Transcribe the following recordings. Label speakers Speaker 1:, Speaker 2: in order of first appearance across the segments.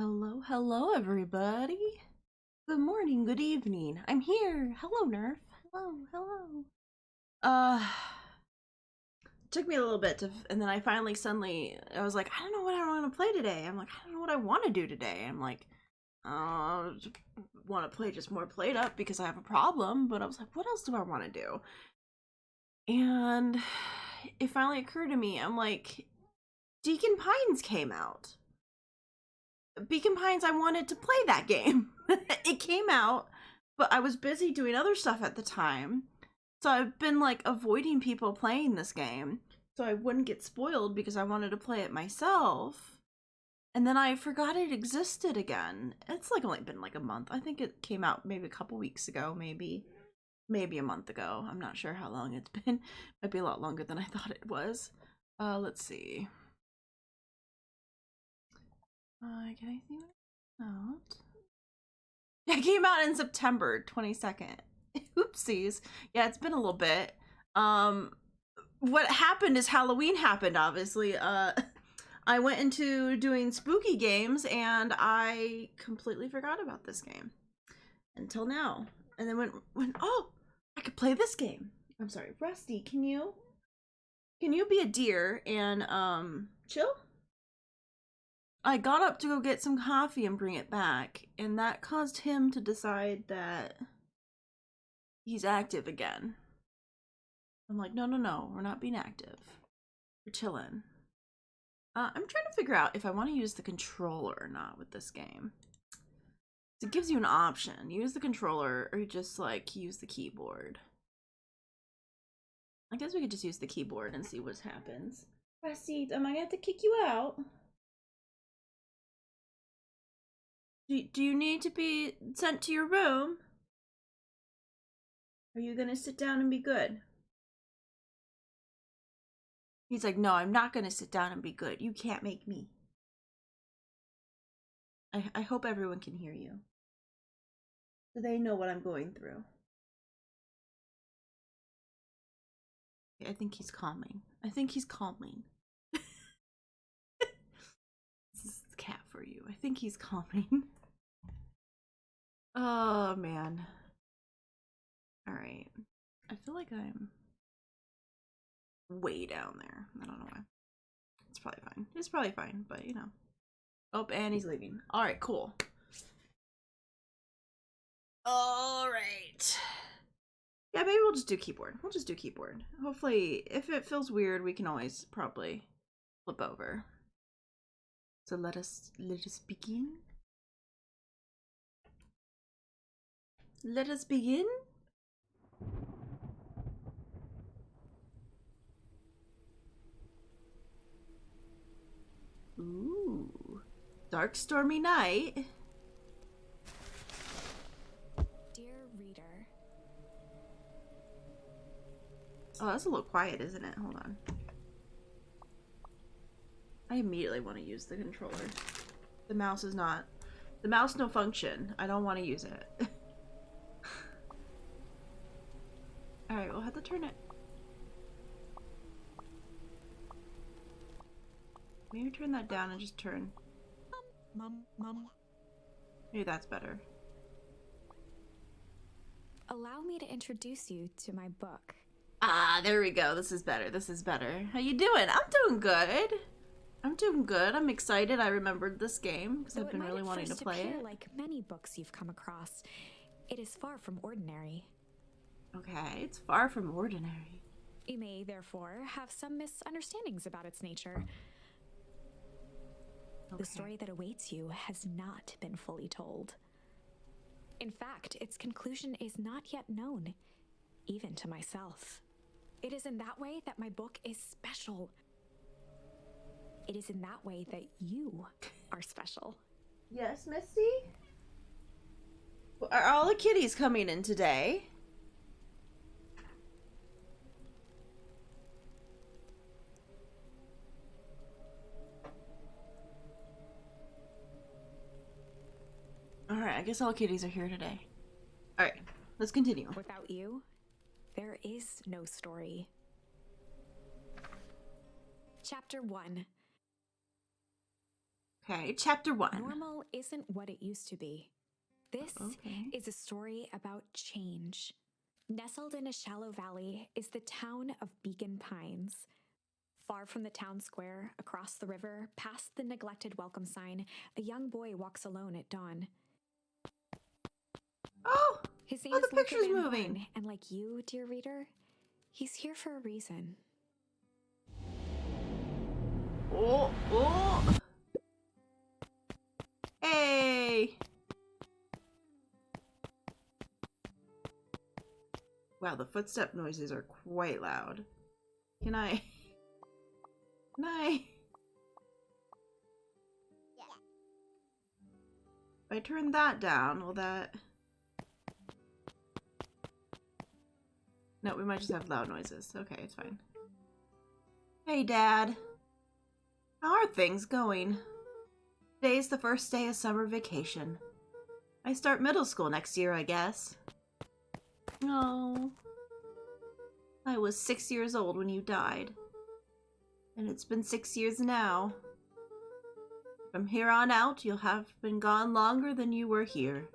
Speaker 1: Hello, hello, everybody. Good morning, good evening. I'm here. Hello, Nerf. Hello, hello. Uh, took me a little bit to, and then I finally suddenly, I was like, I don't know what I want to play today. I'm like, I don't know what I want to do today. I'm like, want to play just more played up because I have a problem, but I was like, what else do I want to do? And it finally occurred to me, I'm like, Deacon Pines came out. Beacon Pines, I wanted to play that game. It came out, but I was busy doing other stuff at the time. So I've been like avoiding people playing this game so I wouldn't get spoiled because I wanted to play it myself. And then I forgot it existed again. It's like only been like a month. I think it came out maybe a couple weeks ago, maybe a month ago. I'm not sure how long it's been. Might be a lot longer than I thought it was. Let's see. Can I see it out? It came out in September 22nd. Oopsies. Yeah, it's been a little bit. What happened is Halloween happened, obviously. I went into doing spooky games and I completely forgot about this game until now. And then when oh, I could play this game. I'm sorry, Rusty, can you be a deer and chill? I got up to go get some coffee and bring it back, and that caused him to decide that he's active again. I'm like, no, we're not being active. We're chilling. I'm trying to figure out if I want to use the controller or not with this game. It gives you an option. Use the controller or just like use the keyboard. I guess we could just use the keyboard and see what happens. Rusty, am I gonna have to kick you out? Do you need to be sent to your room? Are you gonna sit down and be good? He's like, no, I'm not gonna sit down and be good. You can't make me. I hope everyone can hear you. So they know what I'm going through. I think he's calming. I think he's calming. This is cat for you. I think he's calming. Oh, man. Alright. I feel like I'm way down there. I don't know why. It's probably fine. It's probably fine, but you know. Oh, and he's leaving. Alright, cool. Alright. Yeah, maybe we'll just do keyboard. We'll just do keyboard. Hopefully, if it feels weird, we can always probably flip over. So let us begin. Let us begin. Ooh. Dark stormy night.
Speaker 2: Dear reader.
Speaker 1: Oh, that's a little quiet, isn't it? Hold on. I immediately want to use the controller. The mouse is not. The mouse no function. I don't want to use it. Alright, we'll have to turn it. Maybe turn that down and just turn.
Speaker 2: Mum.
Speaker 1: Maybe that's better.
Speaker 2: Allow me to introduce you to my book.
Speaker 1: Ah, there we go. This is better. This is better. How you doing? I'm doing good. I'm doing good. I'm excited. I remembered this game because I've been really wanting to play it.
Speaker 2: Like many books you've come across, it is far from ordinary.
Speaker 1: Okay, it's far from ordinary.
Speaker 2: You may therefore have some misunderstandings about its nature.
Speaker 1: Okay.
Speaker 2: The story that awaits you has not been fully told. In fact, its conclusion is not yet known, even to myself. It is in that way that my book is special. It is in that way that you are special.
Speaker 1: Yes, Misty? Are all the kitties coming in today? Alright, I guess all kitties are here today. Alright, let's continue.
Speaker 2: Without you, there is no story. Chapter 1.
Speaker 1: Okay, chapter 1.
Speaker 2: Normal isn't what it used to be. This
Speaker 1: Okay.
Speaker 2: is a story about change. Nestled in a shallow valley is the town of Beacon Pines. Far from the town square, across the river, past the neglected welcome sign, a young boy walks alone at dawn.
Speaker 1: Oh!
Speaker 2: His name
Speaker 1: Oh,
Speaker 2: is
Speaker 1: the
Speaker 2: Luca
Speaker 1: picture's
Speaker 2: Van
Speaker 1: moving.
Speaker 2: Horn, and like you, dear reader, he's here for a reason.
Speaker 1: Oh, oh! Hey! Wow, the footstep noises are quite loud. Can I... Can I... If I turn that down, will that... No, we might just have loud noises. Okay, it's fine. Hey, Dad. How are things going? Today's the first day of summer vacation. I start middle school next year, I guess. Oh. I was 6 years old when you died. And it's been 6 years now. From here on out, you'll have been gone longer than you were here.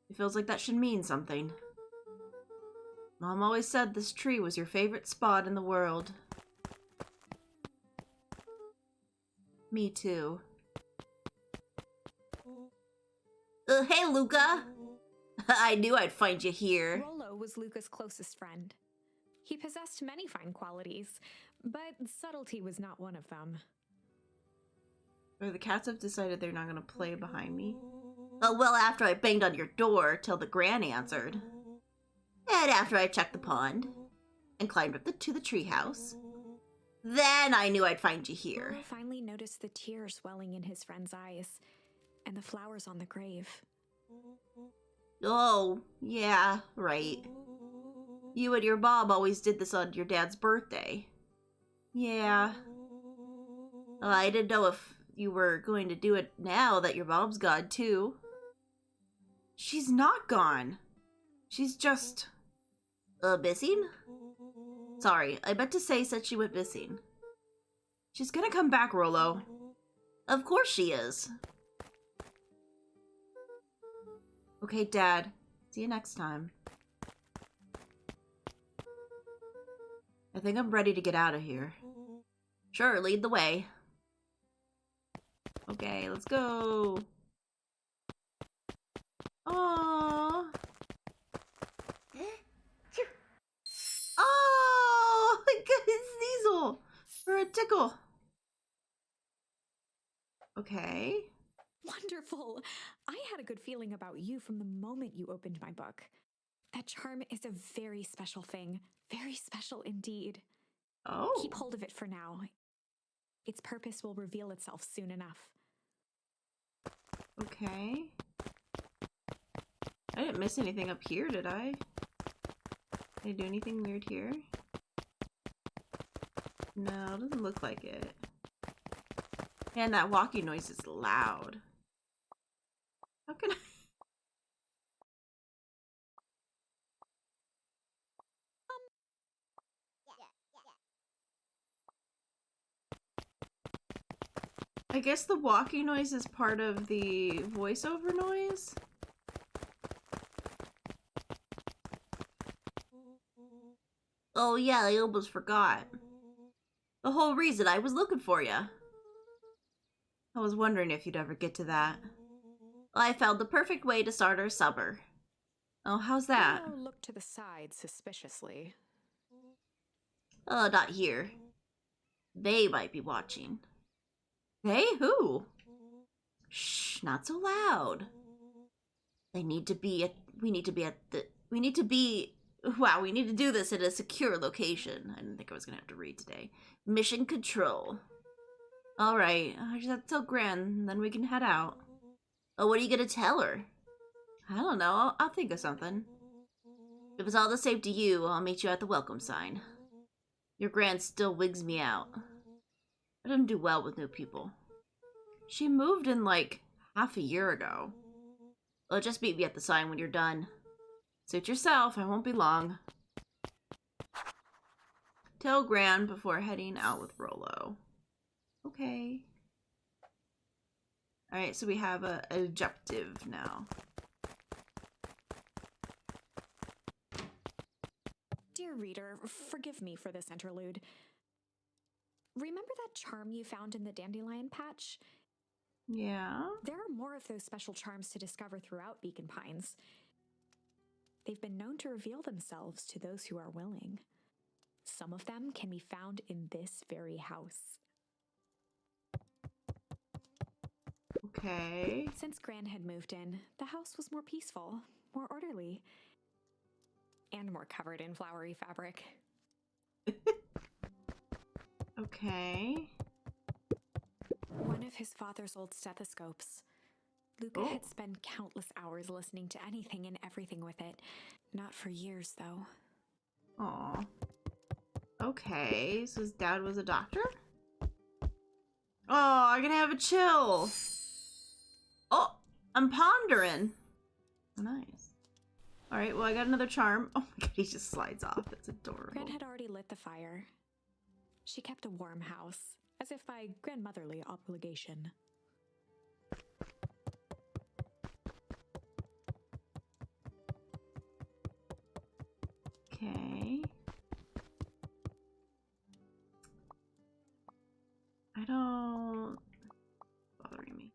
Speaker 1: It feels like that should mean something. Mom always said this tree was your favorite spot in the world. Me too. Hey, Luca! I knew I'd find you here.
Speaker 2: Rollo was Luca's closest friend. He possessed many fine qualities, but subtlety was not one of them.
Speaker 1: Or the cats have decided they're not going to play behind me. Oh, well, after I banged on your door till the Gran answered. And after I checked the pond and climbed up to the treehouse. Then I knew I'd find you here.
Speaker 2: Rollo finally noticed the tears welling in his friend's eyes and the flowers on the grave.
Speaker 1: Oh, yeah, right. You and your mom always did this on your dad's birthday. Yeah. I didn't know if you were going to do it now that your mom's gone, too. She's not gone. She's just... missing? Sorry, I meant to say said she went missing. She's gonna come back, Rollo. Of course she is. Okay, Dad. See you next time. I think I'm ready to get out of here. Sure, lead the way. Okay, let's go. Aww. Oh, I got his sneasel for a tickle. Okay.
Speaker 2: Wonderful! I had a good feeling about you from the moment you opened my book. That charm is a very special thing. Very special indeed.
Speaker 1: Oh.
Speaker 2: Keep hold of it for now. Its purpose will reveal itself soon enough.
Speaker 1: Okay. I didn't miss anything up here, did I? Did I do anything weird here? No, it doesn't look like it. And that walking noise is loud. How can I guess the walking noise is part of the voiceover noise? Oh yeah, I almost forgot. The whole reason I was looking for you. I was wondering if you'd ever get to that. I found the perfect way to start our summer. Oh, how's that?
Speaker 2: Rollo looked to the side suspiciously.
Speaker 1: Not here. They might be watching. They? Who? Shh, not so loud. We need to do this at a secure location. I didn't think I was gonna have to read today. Mission control. Alright, I just have to tell Gran, then we can head out. Oh, what are you gonna tell her? I don't know, I'll think of something. If it's all the same to you, I'll meet you at the welcome sign. Your Gran still wigs me out. I didn't do well with new people. She moved in like half a year ago. Well, just meet me at the sign when you're done. Suit yourself, I won't be long. Tell Gran before heading out with Rollo. Okay. Alright, so we have an objective now.
Speaker 2: Dear reader, forgive me for this interlude. Remember that charm you found in the dandelion patch?
Speaker 1: Yeah?
Speaker 2: There are more of those special charms to discover throughout Beacon Pines. They've been known to reveal themselves to those who are willing. Some of them can be found in this very house.
Speaker 1: Okay.
Speaker 2: Since Gran had moved in, the house was more peaceful, more orderly, and more covered in flowery fabric.
Speaker 1: Okay.
Speaker 2: One of his father's old stethoscopes. Luca had spent countless hours listening to anything and everything with it. Not for years, though.
Speaker 1: Aw. Okay, so his dad was a doctor? Oh, I can have a chill. Oh, I'm pondering. Nice. Alright, well, I got another charm. Oh my god, he just slides off. It's adorable.
Speaker 2: Gran had already lit the fire. She kept a warm house, as if by grandmotherly obligation.
Speaker 1: Okay. I don't... bothering me.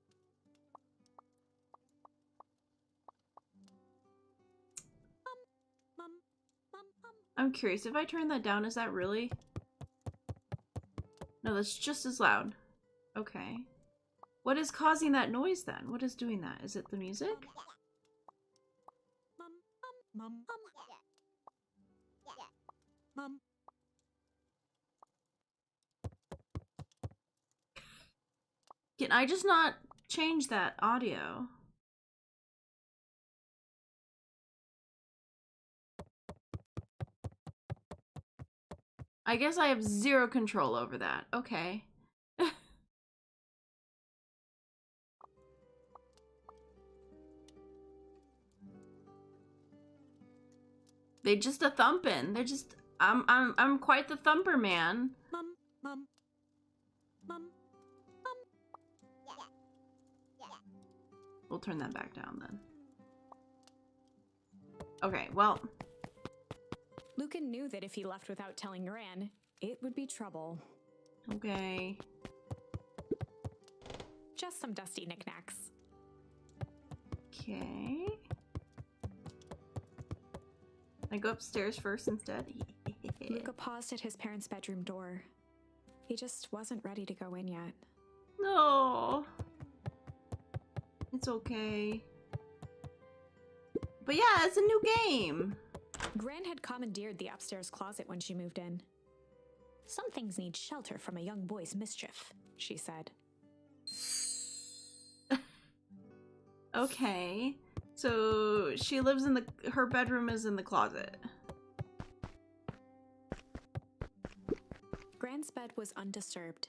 Speaker 1: I'm curious, if I turn that down, is that really? No, that's just as loud. Okay. What is causing that noise then? What is doing that? Is it the music? Can I just not change that audio? I guess I have zero control over that. Okay. They just a thumping. They're just I'm quite the thumper man. We'll turn that back down then. Okay, well.
Speaker 2: Lucan knew that if he left without telling Gran, it would be trouble.
Speaker 1: Okay.
Speaker 2: Just some dusty knickknacks.
Speaker 1: Okay. I go upstairs first instead.
Speaker 2: Luca paused at his parents' bedroom door. He just wasn't ready to go in yet.
Speaker 1: No. It's okay. But yeah, it's a new game.
Speaker 2: Gran had commandeered the upstairs closet when she moved in. Some things need shelter from a young boy's mischief, she said.
Speaker 1: Okay. So she lives in her bedroom is in the closet.
Speaker 2: Gran's bed was undisturbed.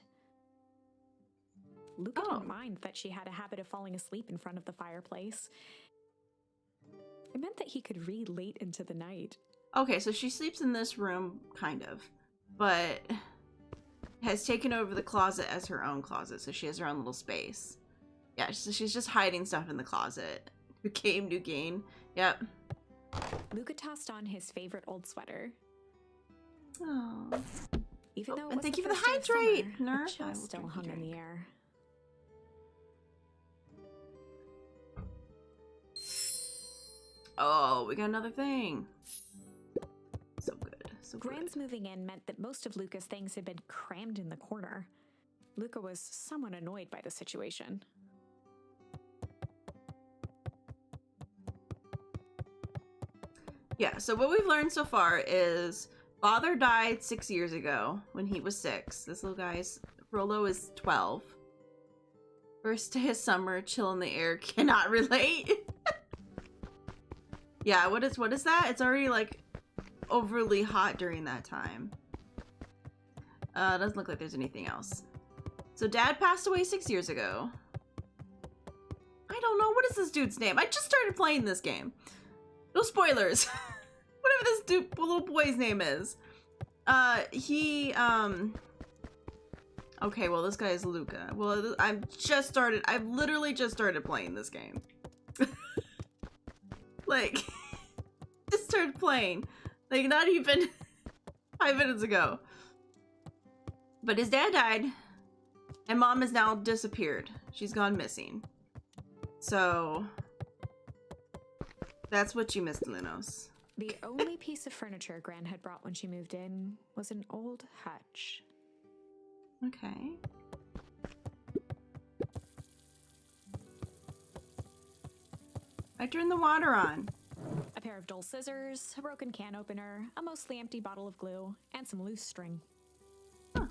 Speaker 2: Luca didn't mind that she had a habit of falling asleep in front of the fireplace. It meant that he could read late into the night.
Speaker 1: Okay, so she sleeps in this room, kind of, but has taken over the closet as her own closet, so she has her own little space. Yeah, so she's just hiding stuff in the closet. New game. Yep.
Speaker 2: Luca tossed on his favorite old sweater.
Speaker 1: Oh.
Speaker 2: Even though it
Speaker 1: and
Speaker 2: was
Speaker 1: thank
Speaker 2: the
Speaker 1: you for the
Speaker 2: first day of
Speaker 1: hydrate,
Speaker 2: summer,
Speaker 1: nurse.
Speaker 2: a chill still hung in the air.
Speaker 1: Oh, we got another thing. So good. So good.
Speaker 2: Gran's moving in meant that most of Luca's things had been crammed in the corner. Luca was somewhat annoyed by the situation.
Speaker 1: Yeah, so what we've learned so far is father died 6 years ago when he was 6. This little guy's Rolo is 12. First day of summer, chill in the air, cannot relate. Yeah, what is that? It's already like overly hot during that time. Doesn't look like there's anything else. So dad passed away 6 years ago. I don't know, what is this dude's name? I just started playing this game. No spoilers. Whatever this little boy's name is. He Okay, well, this guy is Luca. Well, I've literally just started playing this game. Like, just started playing. Like, not even 5 minutes ago. But his dad died, and mom has now disappeared. She's gone missing. So, that's what you missed, Lunos.
Speaker 2: The only piece of furniture Gran had brought when she moved in was an old hutch.
Speaker 1: Okay. I turned the water on.
Speaker 2: A pair of dull scissors, a broken can opener, a mostly empty bottle of glue, and some loose string.
Speaker 1: Huh.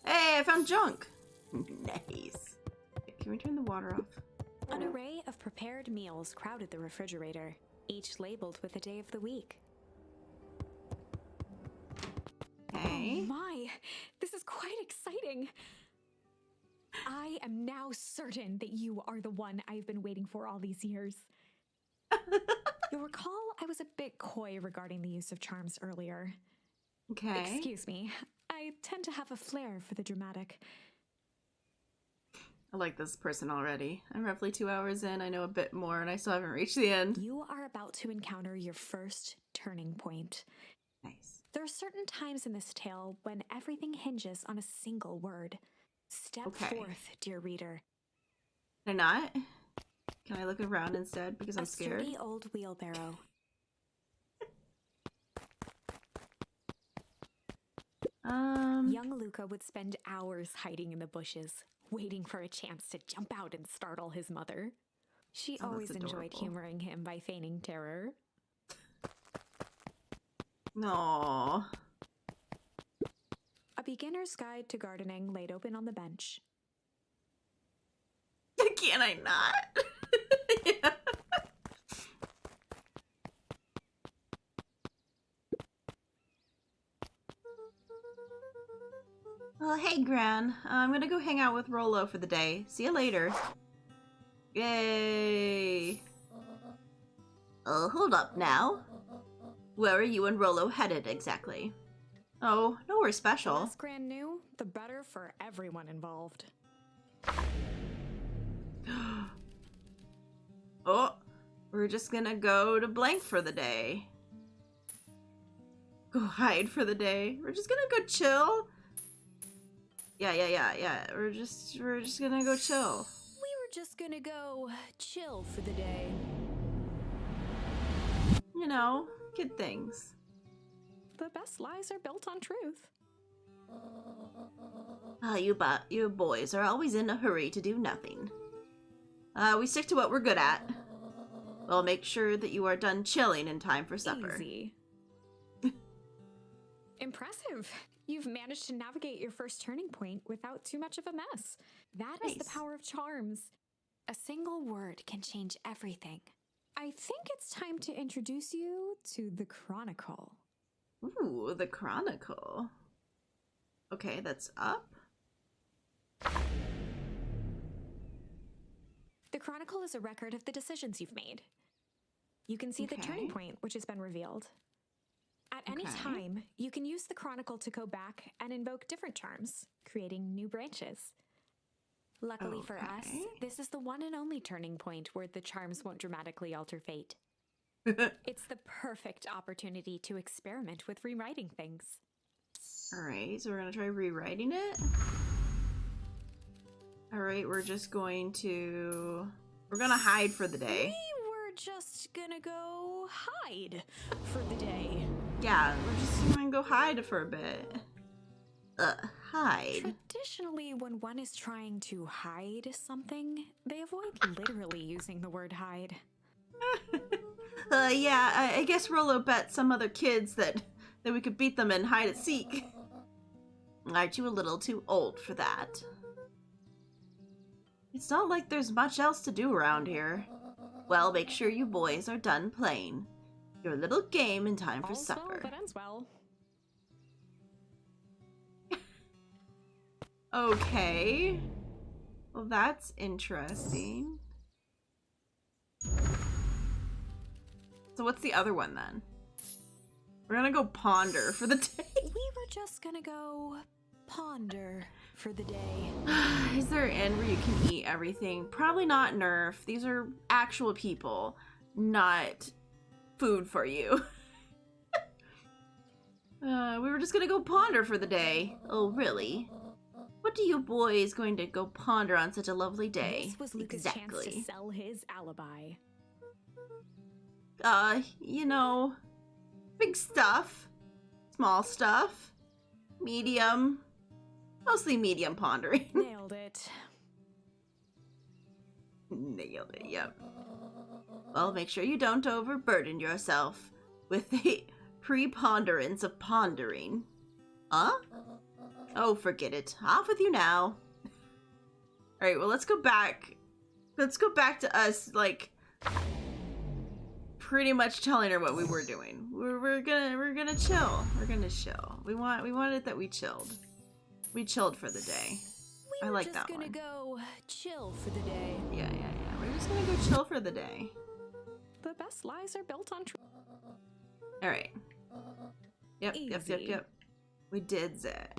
Speaker 1: Hey, I found junk. Nice. Can we turn the water off?
Speaker 2: An array of prepared meals crowded the refrigerator, each labeled with a day of the week.
Speaker 1: Okay.
Speaker 2: Oh my, this is quite exciting. I am now certain that you are the one I've been waiting for all these years. You'll recall I was a bit coy regarding the use of charms earlier.
Speaker 1: Okay.
Speaker 2: Excuse me, I tend to have a flair for the dramatic.
Speaker 1: I like this person already. I'm roughly 2 hours in. I know a bit more, and I still haven't reached the end.
Speaker 2: You are about to encounter your first turning point.
Speaker 1: Nice.
Speaker 2: There are certain times in this tale when everything hinges on a single word. Step forth, dear reader.
Speaker 1: Can I not? Can I look around instead because I'm scared?
Speaker 2: A sturdy old wheelbarrow. Young Luca would spend hours hiding in the bushes, waiting for a chance to jump out and startle his mother. She always enjoyed humoring him by feigning terror.
Speaker 1: No.
Speaker 2: A beginner's guide to gardening laid open on the bench.
Speaker 1: Can I not? Yeah. Well, hey, Gran. I'm gonna go hang out with Rolo for the day. See you later. Yay! Oh, hold up now. Where are you and Rolo headed exactly? Oh, nowhere
Speaker 2: The
Speaker 1: special.
Speaker 2: less Gran knew, the better for everyone involved.
Speaker 1: Oh, we're just gonna go to blank for the day. Go hide for the day. We're just gonna go chill. Yeah. We're just gonna go chill.
Speaker 2: We were just gonna go chill for the day.
Speaker 1: You know, kid things.
Speaker 2: The best lies are built on truth.
Speaker 1: You boys are always in a hurry to do nothing. We stick to what we're good at. We'll make sure that you are done chilling in time for supper.
Speaker 2: Easy. Impressive. You've managed to navigate your first turning point without too much of a mess. That is the power of charms. A single word can change everything. I think it's time to introduce you to the Chronicle.
Speaker 1: Ooh, the Chronicle. Okay, that's up.
Speaker 2: The Chronicle is a record of the decisions you've made. You can see the turning point, which has been revealed. At any time, you can use the Chronicle to go back and invoke different charms, creating new branches. Luckily for us, this is the one and only turning point where the charms won't dramatically alter fate. It's the perfect opportunity to experiment with rewriting things.
Speaker 1: Alright, so we're gonna try rewriting it. Alright, we're gonna hide for the day.
Speaker 2: We were just gonna go hide for the day.
Speaker 1: Yeah, we're just gonna go hide for a bit. Hide.
Speaker 2: Traditionally, when one is trying to hide something, they avoid literally using the word hide.
Speaker 1: Yeah, I guess Rolo bet some other kids that we could beat them in hide and seek. Aren't you a little too old for that? It's not like there's much else to do around here. Well, make sure you boys are done playing your little game in time for supper.
Speaker 2: All's well that ends well.
Speaker 1: Okay. Well, that's interesting. So what's the other one then? We're gonna go ponder for the day.
Speaker 2: We were just gonna go ponder for the day.
Speaker 1: Is there an end where you can eat everything? Probably not, Nerf. These are actual people, not food for you. We were just gonna go ponder for the day. Oh, really? What are you boys going to go ponder on such a lovely day?
Speaker 2: This was Luca's chance to sell his alibi.
Speaker 1: You know, big stuff, small stuff, medium, mostly medium pondering.
Speaker 2: Nailed it.
Speaker 1: Nailed it, yep. Well, make sure you don't overburden yourself with the preponderance of pondering. Huh? Oh, forget it. Off with you now. Alright, well, let's go back. Let's go back to us, like, pretty much telling her what we were doing. We're gonna chill. We're gonna chill. We wanted that we chilled. We chilled for the day. I like that one.
Speaker 2: We're just gonna go chill for the day.
Speaker 1: Yeah. We're just gonna go chill for the day.
Speaker 2: The best lies are built on truth.
Speaker 1: Alright. Yep.
Speaker 2: Easy.
Speaker 1: We did it.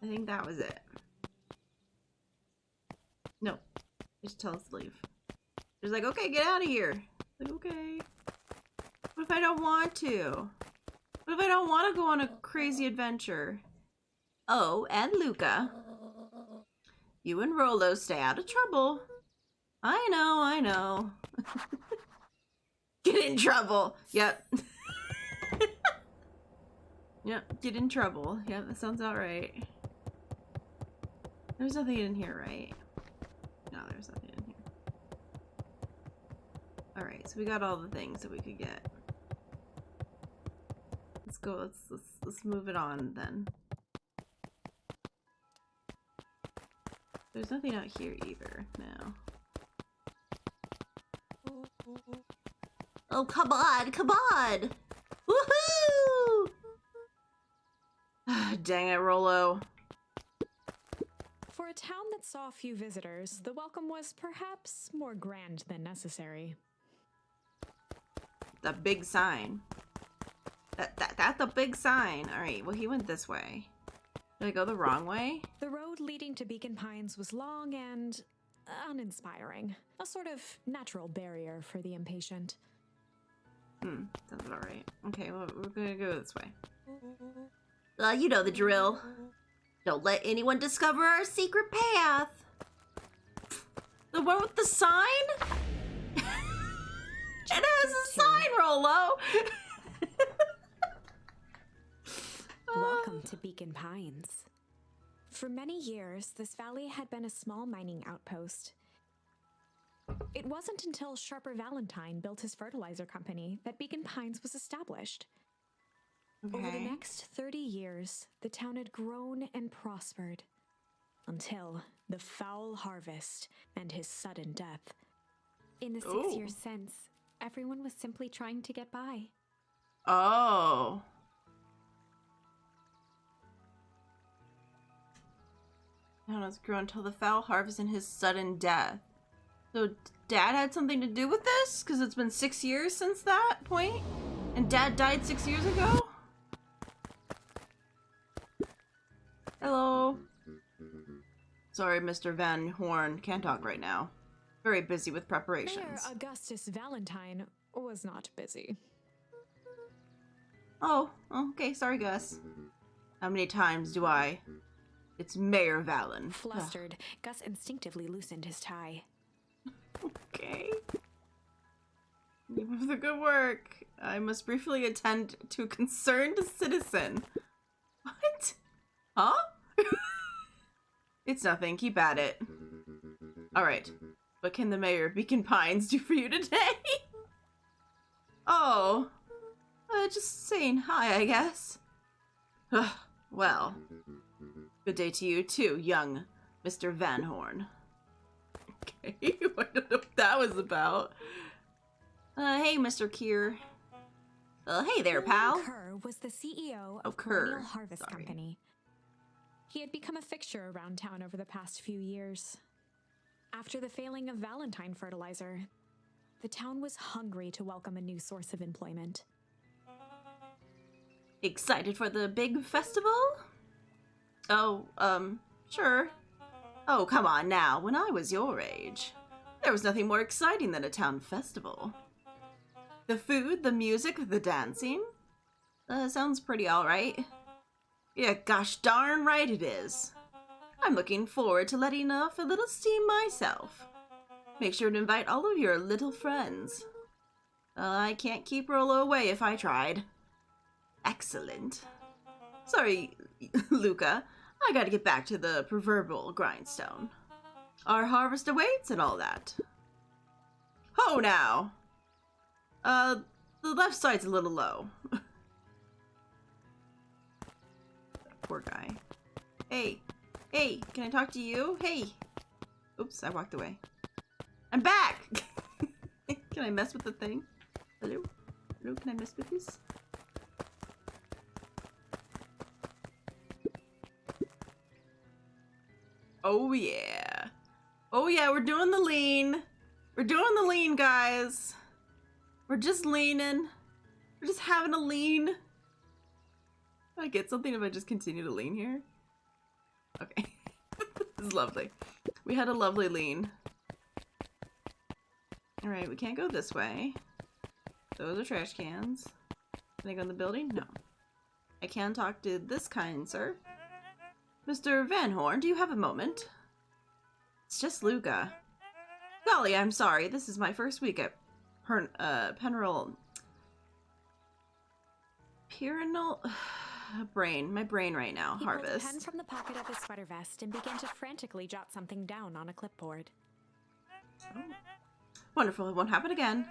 Speaker 1: I think that was it. No. Just tell us to leave. She's like, okay, get out of here. Like, okay. What if I don't want to? What if I don't want to go on a crazy adventure? Oh, and Luca. You and Rolo stay out of trouble. I know. Get in trouble. Yep. Yep, get in trouble. Yep, that sounds about right. There's nothing in here, right? No, there's nothing in here. Alright, so we got all the things that we could get. Let's go, let's move it on then. There's nothing out here either, no. Oh, come on! Woohoo! Dang it, Rolo.
Speaker 2: For a town that saw few visitors, the welcome was perhaps more grand than necessary.
Speaker 1: The big sign. That's a big sign. Alright, well, he went this way. Did I go the wrong way?
Speaker 2: The road leading to Beacon Pines was long and uninspiring. A sort of natural barrier for the impatient.
Speaker 1: Sounds about right. Okay, well, we're gonna go this way. You know the drill. Don't let anyone discover our secret path. The one with the sign? It has a sign, Rolo!
Speaker 2: Welcome to Beacon Pines. For many years, this valley had been a small mining outpost. It wasn't until Sharper Valentine built his fertilizer company that Beacon Pines was established.
Speaker 1: Okay.
Speaker 2: Over the next 30 years, the town had grown and prospered. Until the foul harvest and his sudden death. In the 6 years since, everyone was simply trying to get by.
Speaker 1: Oh. Town has grown until the foul harvest and his sudden death. So Dad had something to do with this? Because it's been 6 years since that point? And Dad died 6 years ago? Hello? Sorry, Mr. Van Horn. Can't talk right now. Very busy with preparations.
Speaker 2: Mayor Augustus Valentine was not busy.
Speaker 1: Oh, okay. Sorry, Gus. How many times do I... It's Mayor Valen.
Speaker 2: Flustered, Gus instinctively loosened his tie.
Speaker 1: Okay. Keep up the good work. I must briefly attend to a concerned citizen. What? Huh? It's nothing. Keep at it. Alright. What can the mayor of Beacon Pines do for you today? Oh. Just saying hi, I guess. Well. Good day to you too, young Mr. Van Horn. Okay, I don't know what that was about. Hey, Mr. Kier. Hey there, pal.
Speaker 2: Kerr was the CEO
Speaker 1: Oh,
Speaker 2: of
Speaker 1: Kerr.
Speaker 2: Colonial Harvest Company. He had become a fixture around town over the past few years. After the failing of Valentine fertilizer, the town was hungry to welcome a new source of employment.
Speaker 1: Excited for the big festival? Oh, sure. Oh, come on now. When I was your age, there was nothing more exciting than a town festival. The food, the music, the dancing. Sounds pretty alright. Yeah, gosh darn right it is. I'm looking forward to letting off a little steam myself. Make sure to invite all of your little friends. I can't keep Rolo away if I tried. Excellent. Sorry, Luca. I gotta get back to the proverbial grindstone. Our harvest awaits and all that. Ho now! The left side's a little low. Poor guy. Hey, can I talk to you? Hey! Oops, I walked away. I'm back! Can I mess with the thing? Hello? Hello, can I mess with this? Oh yeah. Oh yeah, we're doing the lean. We're doing the lean, guys. We're just leaning. We're just having a lean. Can I get something if I just continue to lean here? Okay. This is lovely. We had a lovely lean. Alright, we can't go this way. Those are trash cans. Can I go in the building? No. I can talk to this kind sir. Mr. Van Horn, do you have a moment? It's just Luca. Golly, I'm sorry. This is my first week at Penrol. My brain right now.
Speaker 2: He
Speaker 1: Harvest.
Speaker 2: pulled a pen from the pocket of his sweater vest and began to frantically jot something down on a clipboard.
Speaker 1: Oh. Wonderful. It won't happen again.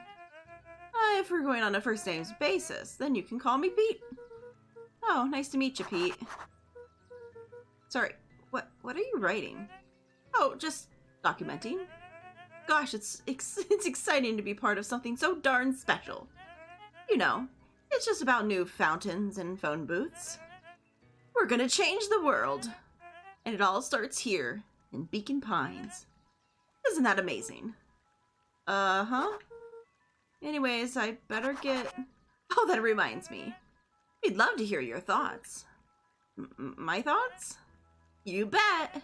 Speaker 1: If we're going on a first names basis, then you can call me Pete. Oh, nice to meet you, Pete. Sorry, what are you writing? Oh, just documenting. Gosh, it's exciting to be part of something so darn special. You know, it's just about new fountains and phone booths. We're gonna change the world. And it all starts here, in Beacon Pines. Isn't that amazing? Uh-huh. Anyways, I better get... Oh, that reminds me. We'd love to hear your thoughts. My thoughts? You bet.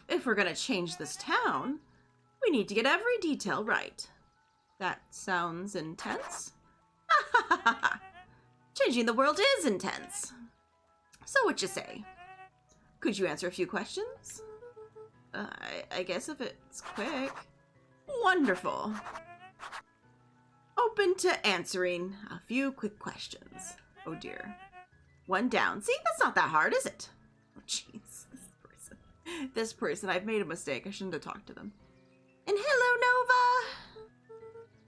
Speaker 1: If we're gonna change this town, we need to get every detail right. That sounds intense. Changing the world is intense. So what you say? Could you answer a few questions? I guess if it's quick. Wonderful. Open to answering a few quick questions. Oh dear. One down. See, that's not that hard, is it? Oh jeez, this person. I've made a mistake. I shouldn't have talked to them. And hello,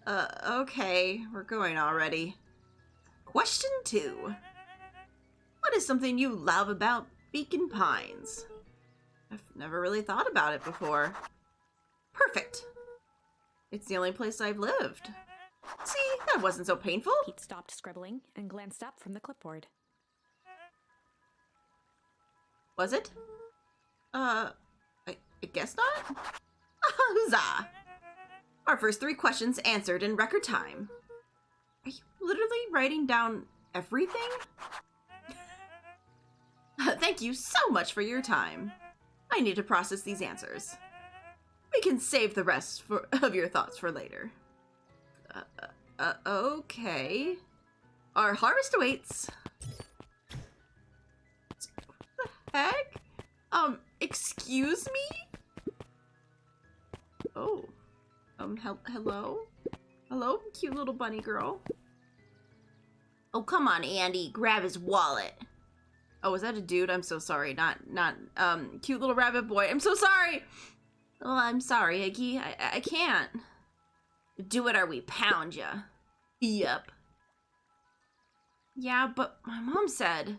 Speaker 1: Nova. Okay, we're going already. Question 2. What is something you love about Beacon Pines? I've never really thought about it before. Perfect. It's the only place I've lived. See, that wasn't so painful.
Speaker 2: Pete stopped scribbling and glanced up from the clipboard.
Speaker 1: Was it? I guess not? Huzzah! Our first 3 questions answered in record time. Are you literally writing down everything? Thank you so much for your time. I need to process these answers. We can save the rest of your thoughts for later. Okay. Our harvest awaits. What the heck? Excuse me? Oh. Hello? Hello, cute little bunny girl. Oh, come on, Andy. Grab his wallet. Oh, is that a dude? I'm so sorry. Not, cute little rabbit boy. I'm so sorry! Oh, I'm sorry, Iggy. I can't. Do it or we pound ya. Yep. Yeah, but my mom said.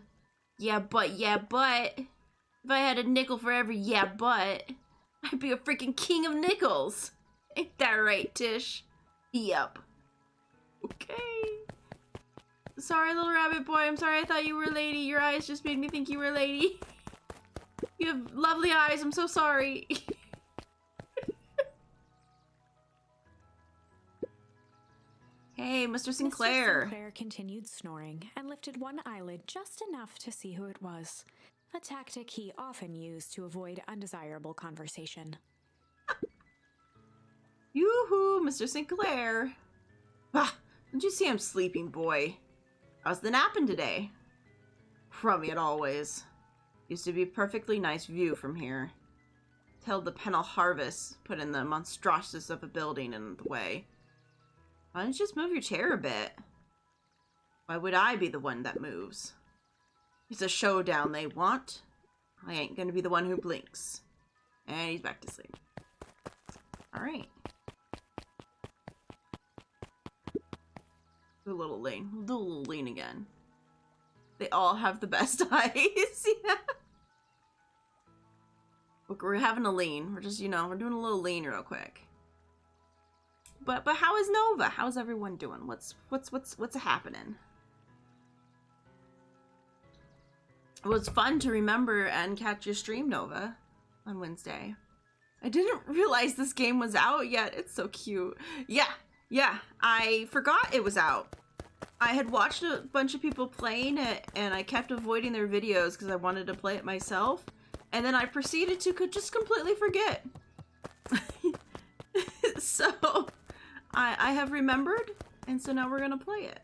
Speaker 1: Yeah, but. If I had a nickel for every yeah, but, I'd be a freaking king of nickels. Ain't that right, Tish? Yep. Okay. Sorry, little rabbit boy. I'm sorry I thought you were a lady. Your eyes just made me think you were a lady. You have lovely eyes. I'm so sorry. Hey, Mr. Sinclair.
Speaker 2: Mr. Sinclair continued snoring and lifted one eyelid just enough to see who it was. a tactic he often used to avoid undesirable conversation.
Speaker 1: Yoo-hoo, Mr. Sinclair. Ah, did you see him sleeping, boy? How's the napping today? Crummy it always. Used to be a perfectly nice view from here. Till the Pennell Harvest put in the monstrosity of a building in the way. Why don't you just move your chair a bit? Why would I be the one that moves? It's a showdown they want. I ain't gonna be the one who blinks. And he's back to sleep. Alright. Do a little lean. We'll do a little lean again. They all have the best eyes. Yeah. Look, we're having a lean. We're just, we're doing a little lean real quick. But how is Nova? How's everyone doing? What's happening? It was fun to remember and catch your stream, Nova, on Wednesday. I didn't realize this game was out yet. It's so cute. Yeah, I forgot it was out. I had watched a bunch of people playing it, and I kept avoiding their videos because I wanted to play it myself. And then I proceeded to just completely forget. So, I have remembered, and so now we're gonna play it.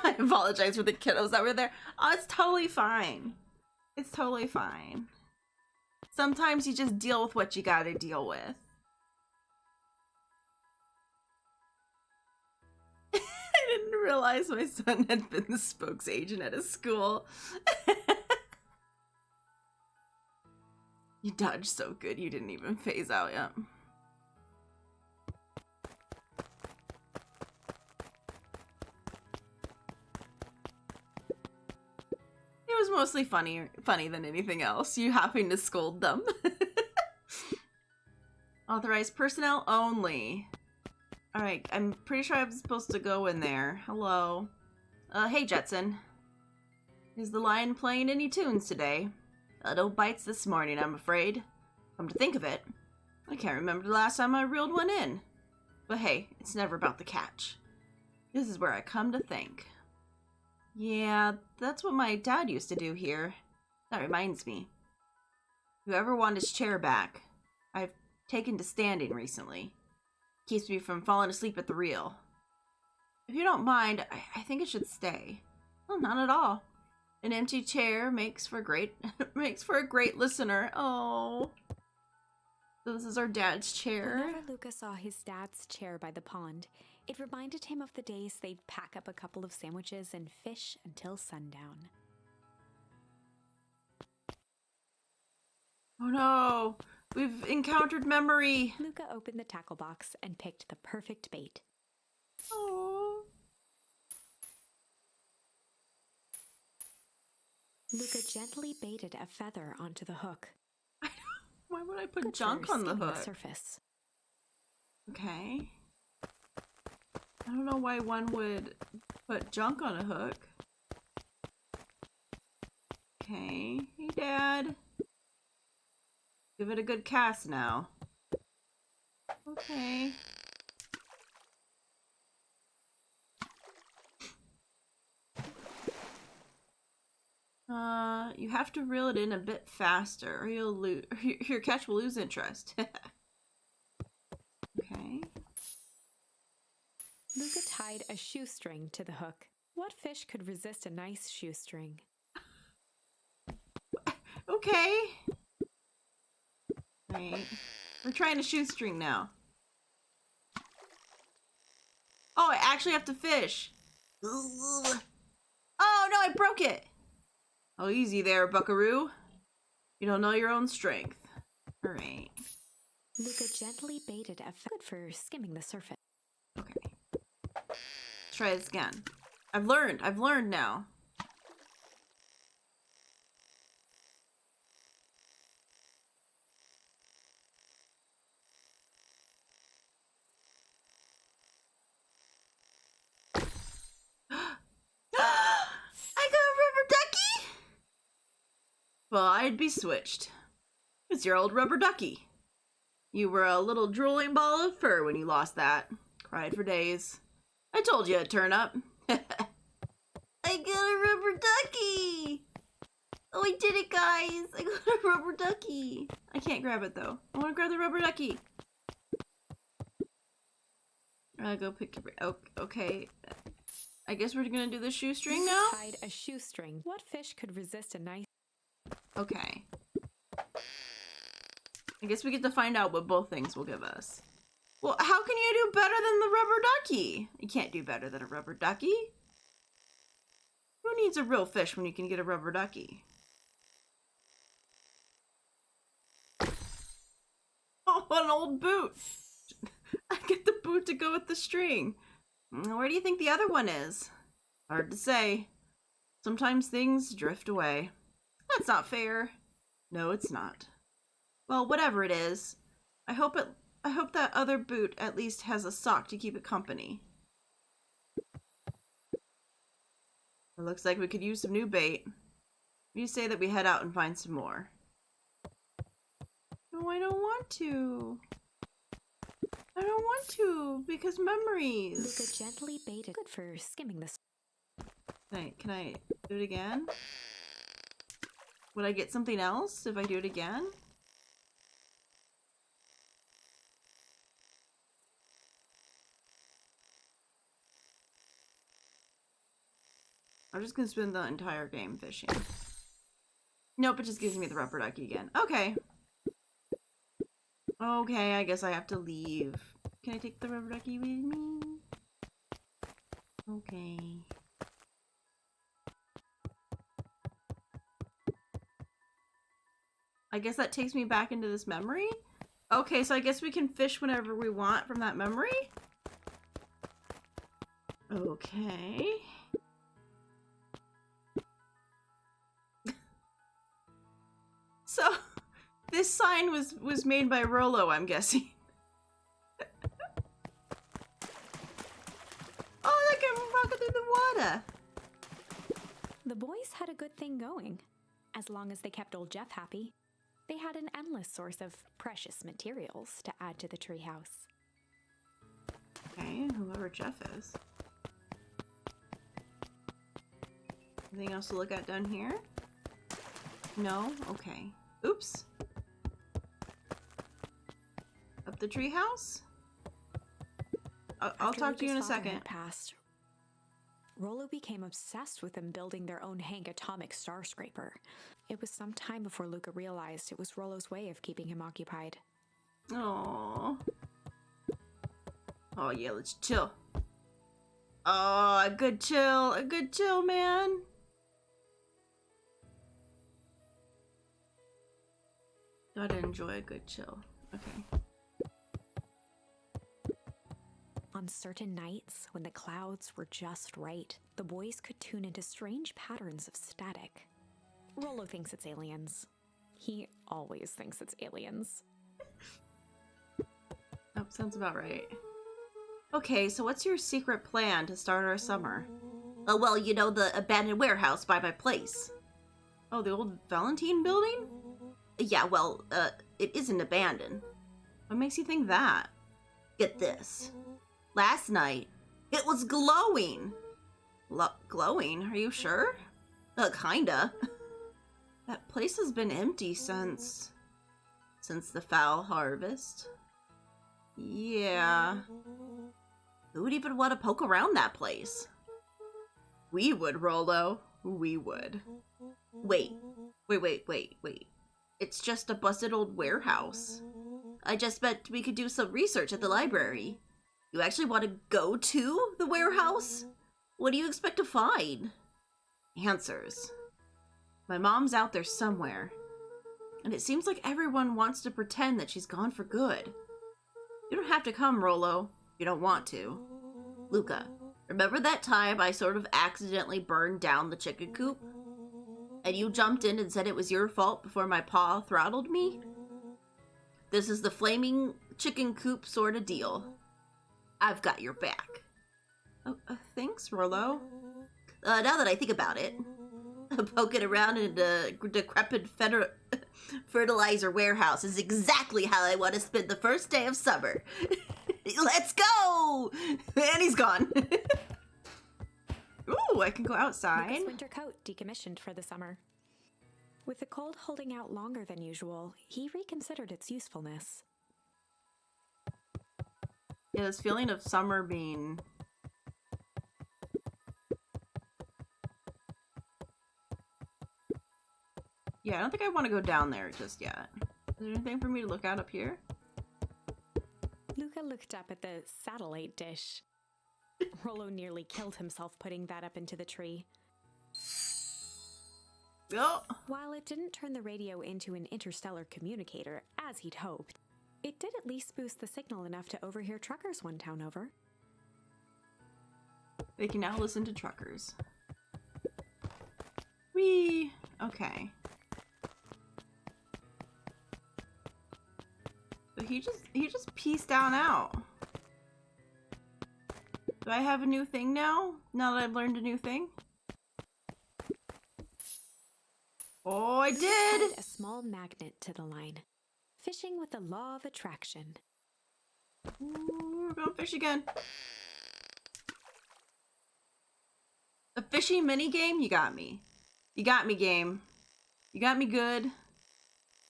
Speaker 1: I apologize for the kiddos that were there. Oh, it's totally fine. It's totally fine. Sometimes you just deal with what you gotta deal with. I didn't realize my son had been the spokes agent at his school. You dodged so good you didn't even phase out yet. It was mostly funny than anything else. You having to scold them. Authorized personnel only. Alright, I'm pretty sure I'm supposed to go in there. Hello. Hey Jetson. Is the lion playing any tunes today? No bites this morning, I'm afraid. Come to think of it, I can't remember the last time I reeled one in. But hey, it's never about the catch. This is where I come to think. Yeah, that's what my dad used to do here. That reminds me. Whoever wants his chair back. I've taken to standing recently. Keeps me from falling asleep at the reel. If you don't mind, I think it should stay. Oh, not at all. An empty chair makes for a great listener. Oh. So this is our dad's chair.
Speaker 2: Whenever Luca saw his dad's chair by the pond, it reminded him of the days they'd pack up a couple of sandwiches and fish until sundown.
Speaker 1: Oh no! We've encountered memory!
Speaker 2: Luca opened the tackle box and picked the perfect bait.
Speaker 1: Oh.
Speaker 2: Luca gently baited a feather onto the hook.
Speaker 1: Why would I put junk on the hook?
Speaker 2: Surface.
Speaker 1: Okay. I don't know why one would put junk on a hook. Okay. Hey, Dad. Give it a good cast now. Okay. You have to reel it in a bit faster, or you'll lose. Your catch will lose interest. Okay.
Speaker 2: Luca tied a shoestring to the hook. What fish could resist a nice shoestring?
Speaker 1: Okay. Wait. We're trying a shoestring now. Oh, I actually have to fish. Oh no, I broke it. Oh, easy there, buckaroo. You don't know your own strength. Alright.
Speaker 2: Luca gently baited a feather for skimming the surface.
Speaker 1: Okay. Let's try this again. I've learned now. I got a rubber ducky! Well, I'd be switched. It's your old rubber ducky. You were a little drooling ball of fur when you lost that. Cried for days. I told you it'd turn up. I got a rubber rubber ducky! Oh, I did it, guys! I got a rubber ducky! I can't grab it, though. I want to grab the rubber ducky! Go pick your... Oh, okay. I guess we're gonna do the shoestring now?
Speaker 2: Tied a shoestring. What fish could resist a nice...
Speaker 1: Okay. I guess we get to find out what both things will give us. Well, how can you do better than the rubber ducky? You can't do better than a rubber ducky. Who needs a real fish when you can get a rubber ducky? Oh, an old boot. I get the boot to go with the string. Where do you think the other one is? Hard to say. Sometimes things drift away. That's not fair. No, it's not. Well, whatever it is, I hope that other boot at least has a sock to keep it company. It looks like we could use some new bait. You say that we head out and find some more. No, I don't want to. I don't want to, because memories.
Speaker 2: Luca gently baited. Good for skimming this.
Speaker 1: Can I do it again? Would I get something else if I do it again? I'm just gonna spend the entire game fishing. Nope, it just gives me the rubber ducky again. Okay. Okay, I guess I have to leave. Can I take the rubber ducky with me? Okay. I guess that takes me back into this memory? Okay, so I guess we can fish whenever we want from that memory? Okay. So, this sign was made by Rollo, I'm guessing. Oh, look, I'm walking through the water.
Speaker 2: The boys had a good thing going. As long as they kept old Jeff happy, they had an endless source of precious materials to add to the treehouse.
Speaker 1: Okay, whoever Jeff is. Anything else to look at down here? No? Okay. Oops. Up the treehouse? I'll talk to you in a second.
Speaker 2: Passed, Rollo became obsessed with them building their own Hank atomic star scraper. It was some time before Luca realized it was Rollo's way of keeping him occupied.
Speaker 1: Aww. Oh yeah, let's chill. Oh, a good chill, man. Gotta enjoy a good chill. Okay.
Speaker 2: On certain nights, when the clouds were just right, the boys could tune into strange patterns of static. Rollo thinks it's aliens. He always thinks it's aliens.
Speaker 1: Oh, sounds about right. Okay, so what's your secret plan to start our summer? Oh, well, you know, the abandoned warehouse by my place. Oh, the old Valentine building? Yeah, well, it isn't abandoned. What makes you think that? Get this. Last night, it was glowing. Glowing? Are you sure? Kinda. That place has been empty since the foul harvest. Yeah. Who would even want to poke around that place? We would, Rollo. We would. Wait. It's just a busted old warehouse. I just bet we could do some research at the library. You actually want to go to the warehouse? What do you expect to find? Answers. My mom's out there somewhere. And it seems like everyone wants to pretend that she's gone for good. You don't have to come, Rollo. You don't want to. Luca, remember that time I sort of accidentally burned down the chicken coop? And you jumped in and said it was your fault before my paw throttled me? This is the flaming chicken coop sort of deal. I've got your back. Oh, thanks, Rollo. Now that I think about it, poking around in a decrepit fertilizer warehouse is exactly how I want to spend the first day of summer. Let's go! And he's gone. Ooh, Ooh, I can go outside.
Speaker 2: Luca's winter coat decommissioned for the summer. With the cold holding out longer than usual, he reconsidered its usefulness.
Speaker 1: Yeah, this feeling of summer being... Yeah, I don't think I want to go down there just yet. Is there anything for me to look at up here?
Speaker 2: Luca looked up at the satellite dish. Rollo nearly killed himself putting that up into the tree.
Speaker 1: Oh.
Speaker 2: While it didn't turn the radio into an interstellar communicator, as he'd hoped, it did at least boost the signal enough to overhear truckers one town over.
Speaker 1: They can now listen to truckers. Whee! Okay. But he just pieced down out. Do I have a new thing now? Now that I've learned a new thing? Oh, I did!
Speaker 2: Add a small magnet to the line. Fishing with the law of attraction.
Speaker 1: Ooh, we're going fish again. A fishing mini game? You got me. You got me, game. You got me good.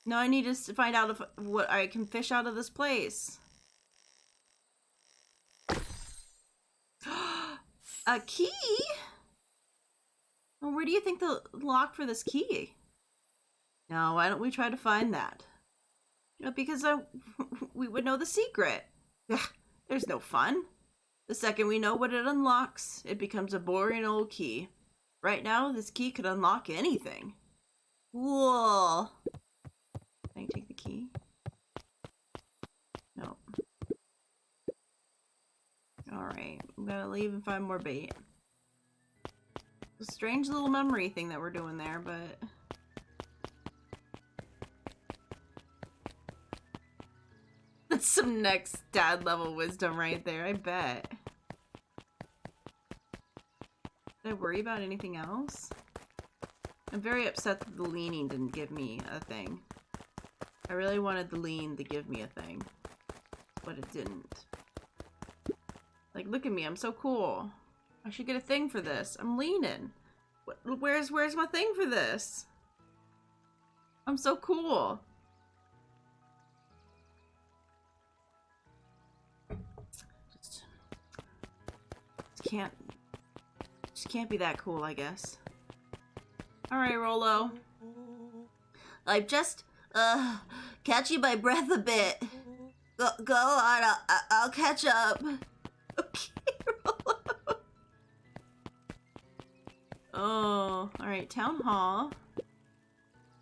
Speaker 1: Now I need to find out what I can fish out of this place. A key? Well, where do you think the lock for this key? Now, why don't we try to find that? Because we would know the secret. There's no fun. The second we know what it unlocks, it becomes a boring old key. Right now, this key could unlock anything. Whoa. Can I take the key? No. Alright, I'm gonna leave and find more bait. It's a strange little memory thing that we're doing there, but... That's some next dad level wisdom right there, I bet. Did I worry about anything else? I'm very upset that the leaning didn't give me a thing. I really wanted the lean to give me a thing, but it didn't. Like, look at me, I'm so cool. I should get a thing for this. I'm leaning. Where's my thing for this? I'm so cool. Just can't be that cool, I guess. Alright, Rollo. I'm just, catching my breath a bit. Go on, I'll catch up. Okay, Rollo. Oh, alright, Town Hall.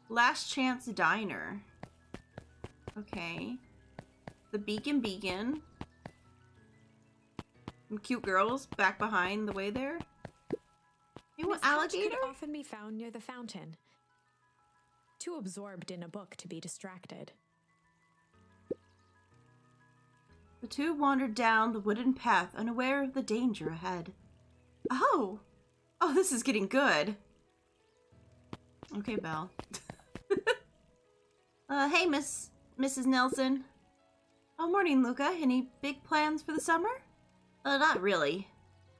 Speaker 1: Last Chance Diner. Okay. The Beacon. Some cute girls back behind the way there. You want alligator?
Speaker 2: Could often be found near the fountain. Too absorbed in a book to be distracted.
Speaker 1: The two wandered down the wooden path, unaware of the danger ahead. Oh, this is getting good. Okay, Belle. Hey, Mrs. Nelson. Oh, morning, Luca. Any big plans for the summer? Not really.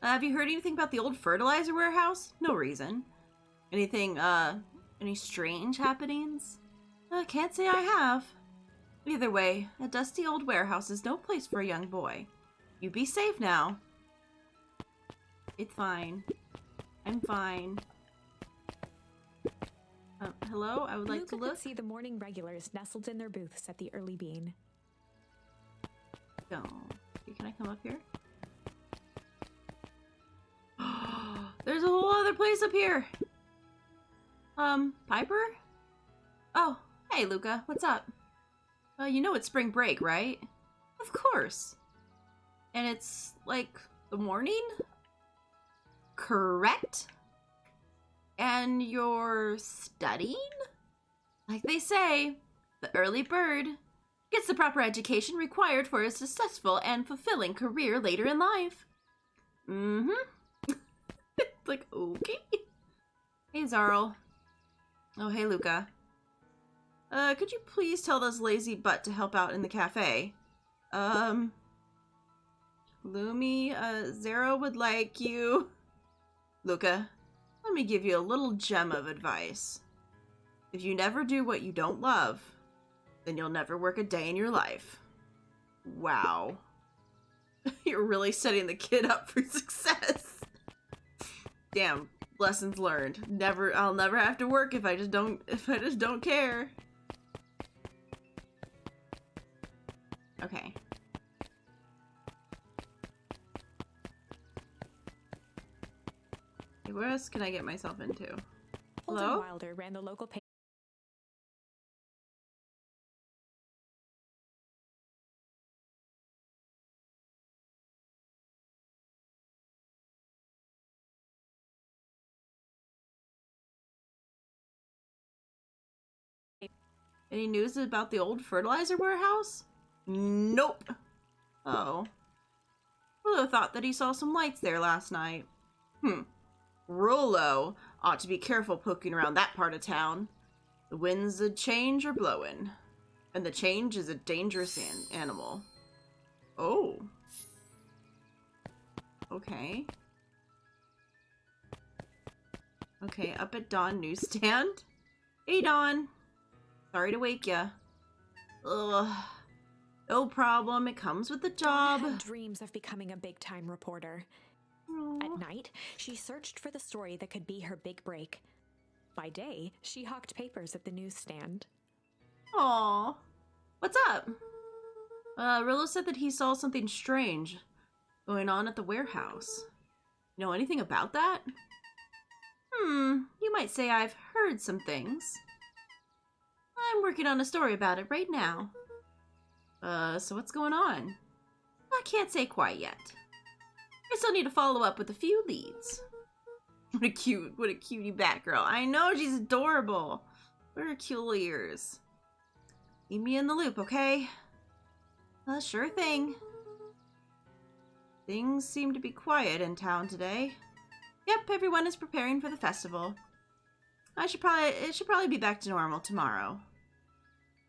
Speaker 1: Have you heard anything about the old fertilizer warehouse? No reason. Anything, any strange happenings? Can't say I have. Either way, a dusty old warehouse is no place for a young boy. You be safe now. It's fine. I'm fine. Hello? I would like to
Speaker 2: Luca
Speaker 1: look.
Speaker 2: could see the morning regulars nestled in their booths at the early bean.
Speaker 1: Oh. Can I come up here? There's a whole other place up here. Piper? Oh, hey, Luca. What's up? You know it's spring break, right? Of course. And it's, like, the morning? Correct? And you're studying? Like they say, the early bird gets the proper education required for a successful and fulfilling career later in life. Mm-hmm. Like, okay. Hey, Zarl. Oh, hey, Luca. Could you please tell this lazy butt to help out in the cafe? Lumi, Zara would like you. Luca, let me give you a little gem of advice. If you never do what you don't love, then you'll never work a day in your life. Wow. You're really setting the kid up for success. Damn, lessons learned. I'll never have to work if I just don't care. Okay. Hey, what else can I get myself into?
Speaker 2: Holden
Speaker 1: Hello?
Speaker 2: Wilder ran the local paper.
Speaker 1: Any news about the old fertilizer warehouse? Nope. Oh. Rollo thought that he saw some lights there last night. Rollo ought to be careful poking around that part of town. The winds of change are blowing. And the change is a dangerous animal. Oh. Okay. Okay, up at Dawn Newsstand. Hey, Dawn. Sorry to wake ya. Ugh. No problem, it comes with the job.
Speaker 2: Dawn had dreams of becoming a big-time reporter.
Speaker 1: Aww.
Speaker 2: At night, she searched for the story that could be her big break. By day, she hawked papers at the newsstand.
Speaker 1: Aw. What's up? Rillo said that he saw something strange going on at the warehouse. Know anything about that? You might say I've heard some things. I'm working on a story about it right now. So what's going on? I can't say quite yet. I still need to follow up with a few leads. What a cutie Batgirl. I know, she's adorable. What are her cute little ears? Keep me in the loop, okay? Sure thing. Things seem to be quiet in town today. Yep, everyone is preparing for the festival. It should probably be back to normal tomorrow.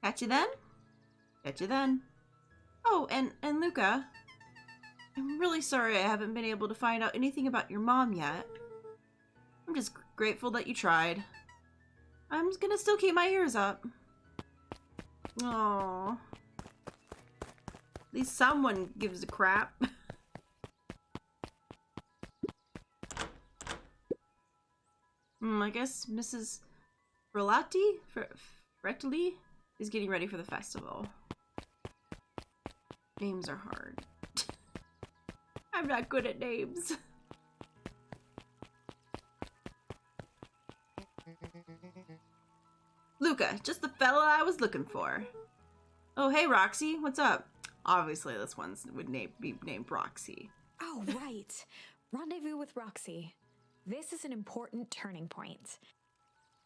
Speaker 1: Catch you then? Catch you then. Oh, and Luca, I'm really sorry I haven't been able to find out anything about your mom yet. I'm just grateful that you tried. I'm just gonna still keep my ears up. Aww. At least someone gives a crap. I guess Mrs. Frettley is getting ready for the festival. Names are hard. I'm not good at names. Luca, just the fella I was looking for. Oh, hey, Roxy, what's up? Obviously, this one would be named Roxy.
Speaker 2: Oh, right. Rendezvous with Roxy. This is an important turning point.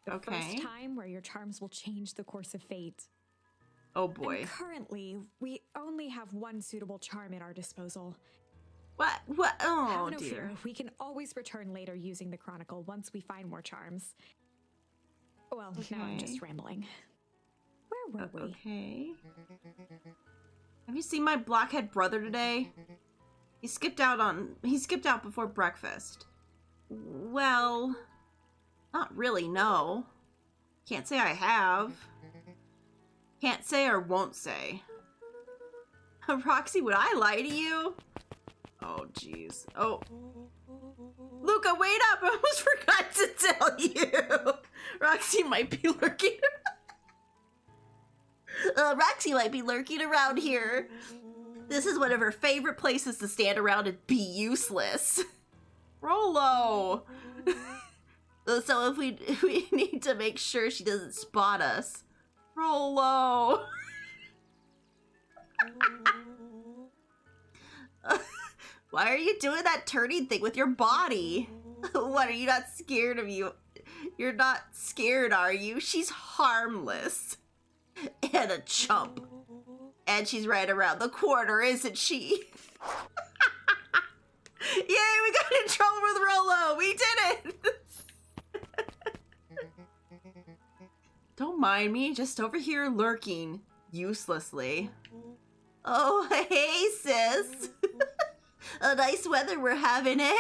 Speaker 2: The first time where your charms will change the course of fate.
Speaker 1: Oh boy.
Speaker 2: And currently, we only have one suitable charm at our disposal.
Speaker 1: What? Oh,
Speaker 2: Have no
Speaker 1: dear.
Speaker 2: fear. We can always return later using the Chronicle once we find more charms. Well, now I'm just rambling. Where were we?
Speaker 1: Okay. Have you seen my blockhead brother today? He skipped out before breakfast. Well, not really, no. Can't say I have. Can't say or won't say. Roxy, would I lie to you? Oh, jeez. Oh. Luca, wait up! I almost forgot to tell you! Roxy might be lurking. Roxy might be lurking around here. This is one of her favorite places to stand around and be useless. Rollo! So if we need to make sure she doesn't spot us. Rollo! Why are you doing that turning thing with your body? What, are you not scared of you? You're not scared, are you? She's harmless. And a chump. And she's right around the corner, isn't she? Yay, we got in trouble with Rollo! We did it! Don't mind me, just over here lurking uselessly. Oh, hey, sis. A nice weather we're having, eh?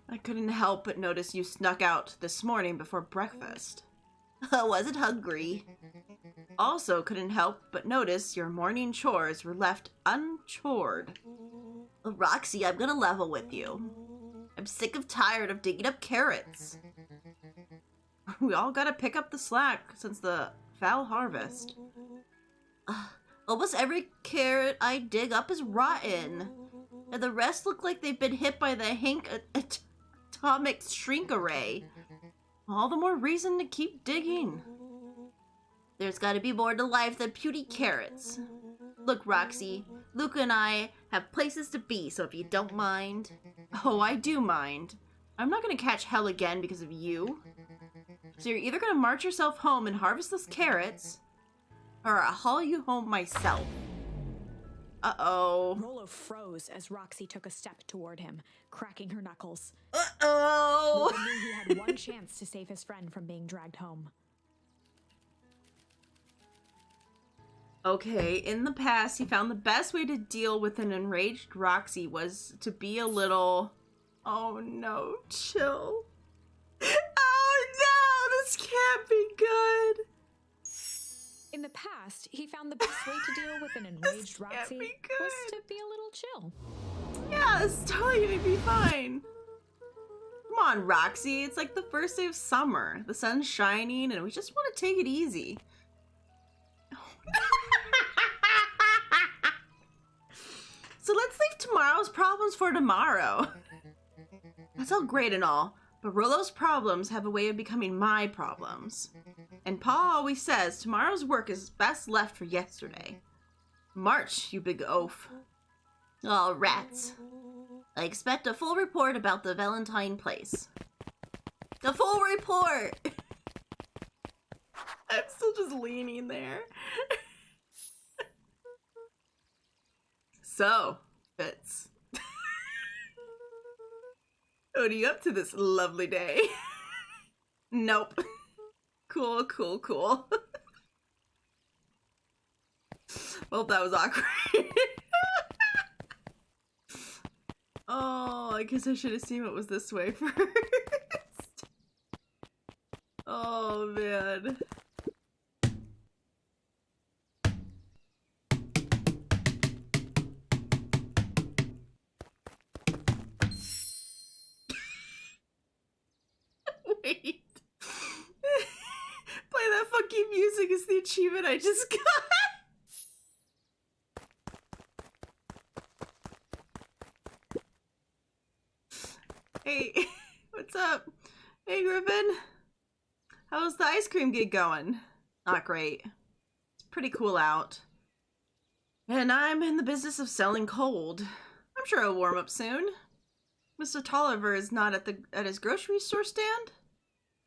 Speaker 1: I couldn't help but notice you snuck out this morning before breakfast. I wasn't hungry. Also couldn't help but notice your morning chores were left unchored. Roxy, I'm gonna level with you. I'm sick of tired of digging up carrots. We all gotta pick up the slack since the fall harvest. Almost every carrot I dig up is rotten. And the rest look like they've been hit by the atomic shrink array. All the more reason to keep digging. There's gotta be more to life than puny carrots. Look, Roxy, Luca and I have places to be, so if you don't mind... Oh, I do mind. I'm not gonna catch hell again because of you. So you're either gonna march yourself home and harvest those carrots, or I'll haul you home myself. Uh-oh.
Speaker 2: Rollo froze as Roxy took a step toward him, cracking her knuckles.
Speaker 1: Uh-oh!
Speaker 2: Rollo knew he had one chance to save his friend from being dragged home.
Speaker 1: Okay, in the past, he found the best way to deal with an enraged Roxy was to be a little... Oh no, chill. Oh no, this can't be good.
Speaker 2: In the past, he found the best way to deal with an enraged Roxy was to be a little chill.
Speaker 1: Yeah, it's totally gonna be fine. Come on, Roxy, it's like the first day of summer. The sun's shining and we just want to take it easy. So let's leave tomorrow's problems for tomorrow. That's all great and all, but Rollo's problems have a way of becoming my problems. And Pa always says tomorrow's work is best left for yesterday. March, you big oaf. Oh, rats. I expect a full report about the Valentine place. The full report! I'm still just leaning there. So, Fitz. What are you up to this lovely day? Nope. Cool, cool, cool. Well, that was awkward. Oh, I guess I should have seen what was this way first. Oh, man. Wait. Play that funky music is the achievement I just got. Hey, what's up? Hey, Griffin. How's the ice cream gig going? Not great. It's pretty cool out. And I'm in the business of selling cold. I'm sure it'll warm up soon. Mr. Tolliver is not at his grocery store stand?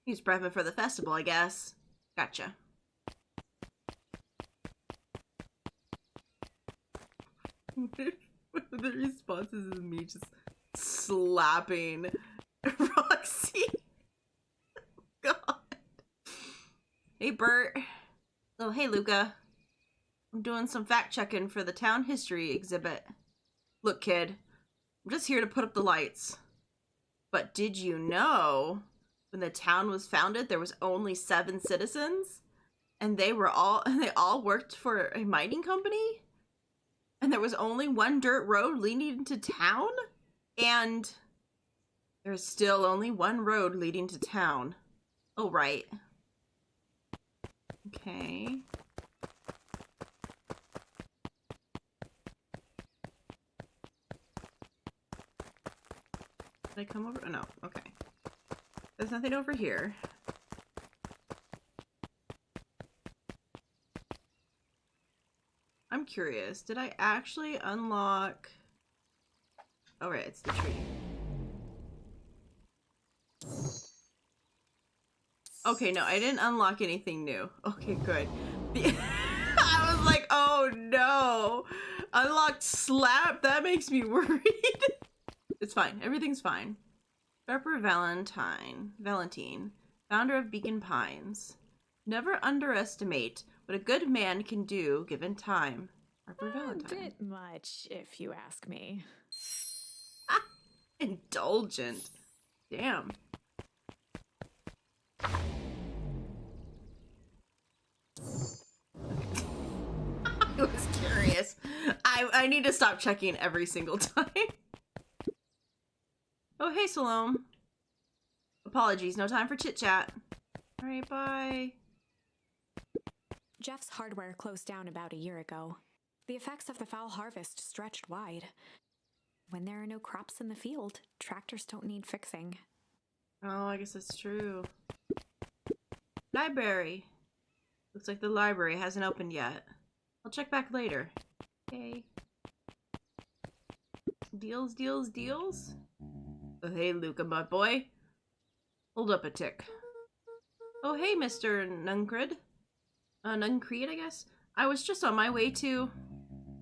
Speaker 1: He's prepping for the festival, I guess. Gotcha. The responses is me just slapping Roxy. God. Hey, Bert. Oh, hey, Luca. I'm doing some fact-checking for the town history exhibit. Look, kid. I'm just here to put up the lights. But did you know when the town was founded, there was only 7 citizens? And they all worked for a mining company? And there was only one dirt road leading into town? And there's still only one road leading to town. Oh, right. Okay. Did I come over? Oh, no. Okay. There's nothing over here. I'm curious. Did I actually unlock... Oh, right. It's the tree. Okay, no. I didn't unlock anything new. Okay, good. I was like, oh, no. Unlocked slap? That makes me worried. It's fine. Everything's fine. Harper Valentine, founder of Beacon Pines. Never underestimate what a good man can do given time. Harper Valentine.
Speaker 2: A bit much, if you ask me.
Speaker 1: Indulgent. Damn. I was curious. I need to stop checking every single time. Oh, hey, Salome. Apologies, no time for chit-chat. Alright, bye.
Speaker 2: Jeff's hardware closed down about a year ago. The effects of the foul harvest stretched wide. When there are no crops in the field, tractors don't need fixing.
Speaker 1: Oh, I guess that's true. Library. Looks like the library hasn't opened yet. I'll check back later. Okay. Deals, deals, deals? Oh, hey, Luca, my boy. Hold up a tick. Oh, hey, Mr. Nuncred. Nuncreed, I guess? I was just on my way to...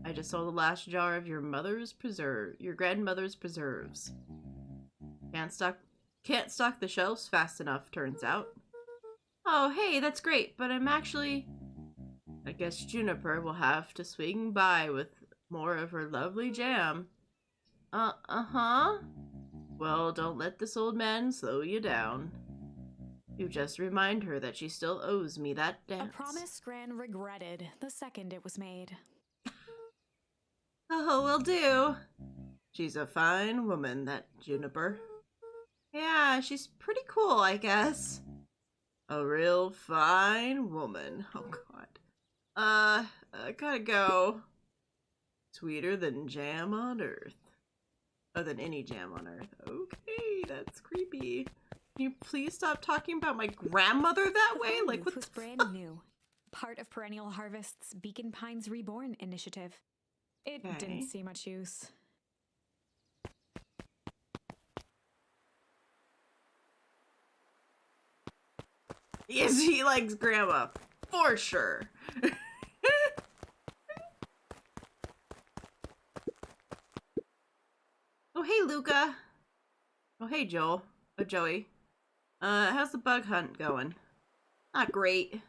Speaker 1: I just saw the last jar of your grandmother's preserves. Can't stock the shelves fast enough, turns out. Oh, hey, that's great, but I'm actually... I guess Juniper will have to swing by with more of her lovely jam. Uh-huh. Well, don't let this old man slow you down. You just remind her that she still owes me that dance.
Speaker 2: A promise Gran regretted the second it was made.
Speaker 1: Oh, will do. She's a fine woman, that Juniper. Yeah, she's pretty cool, I guess. A real fine woman. Oh, God. I gotta go. Sweeter than jam on earth. Oh, than any jam on earth. Okay, that's creepy. Can you please stop talking about my grandmother that way? Like, what the fuck?
Speaker 2: Brand new. Part of Perennial Harvest's Beacon Pines Reborn initiative. It didn't see much use.
Speaker 1: Yes, he likes grandma. For sure. Oh, hey, Luca. Oh, hey, Joel. Oh, Joey. How's the bug hunt going? Not great.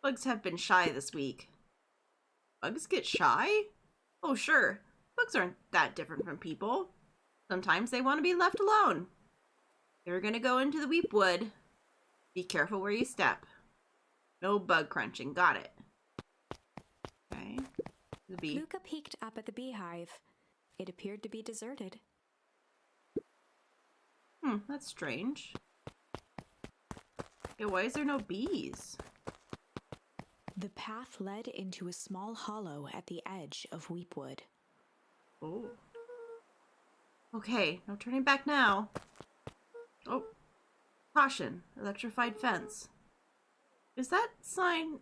Speaker 1: Bugs have been shy this week. Bugs get shy? Oh, sure. Bugs aren't that different from people. Sometimes they want to be left alone. You're gonna go into the weep wood. Be careful where you step. No bug crunching. Got it. Okay. The bee.
Speaker 2: Luca peeked up at the beehive. It appeared to be deserted.
Speaker 1: That's strange. Yeah, why is there no bees?
Speaker 2: The path led into a small hollow at the edge of Weepwood.
Speaker 1: Oh. Okay, no turning back now. Oh. Caution. Electrified fence. Is that sign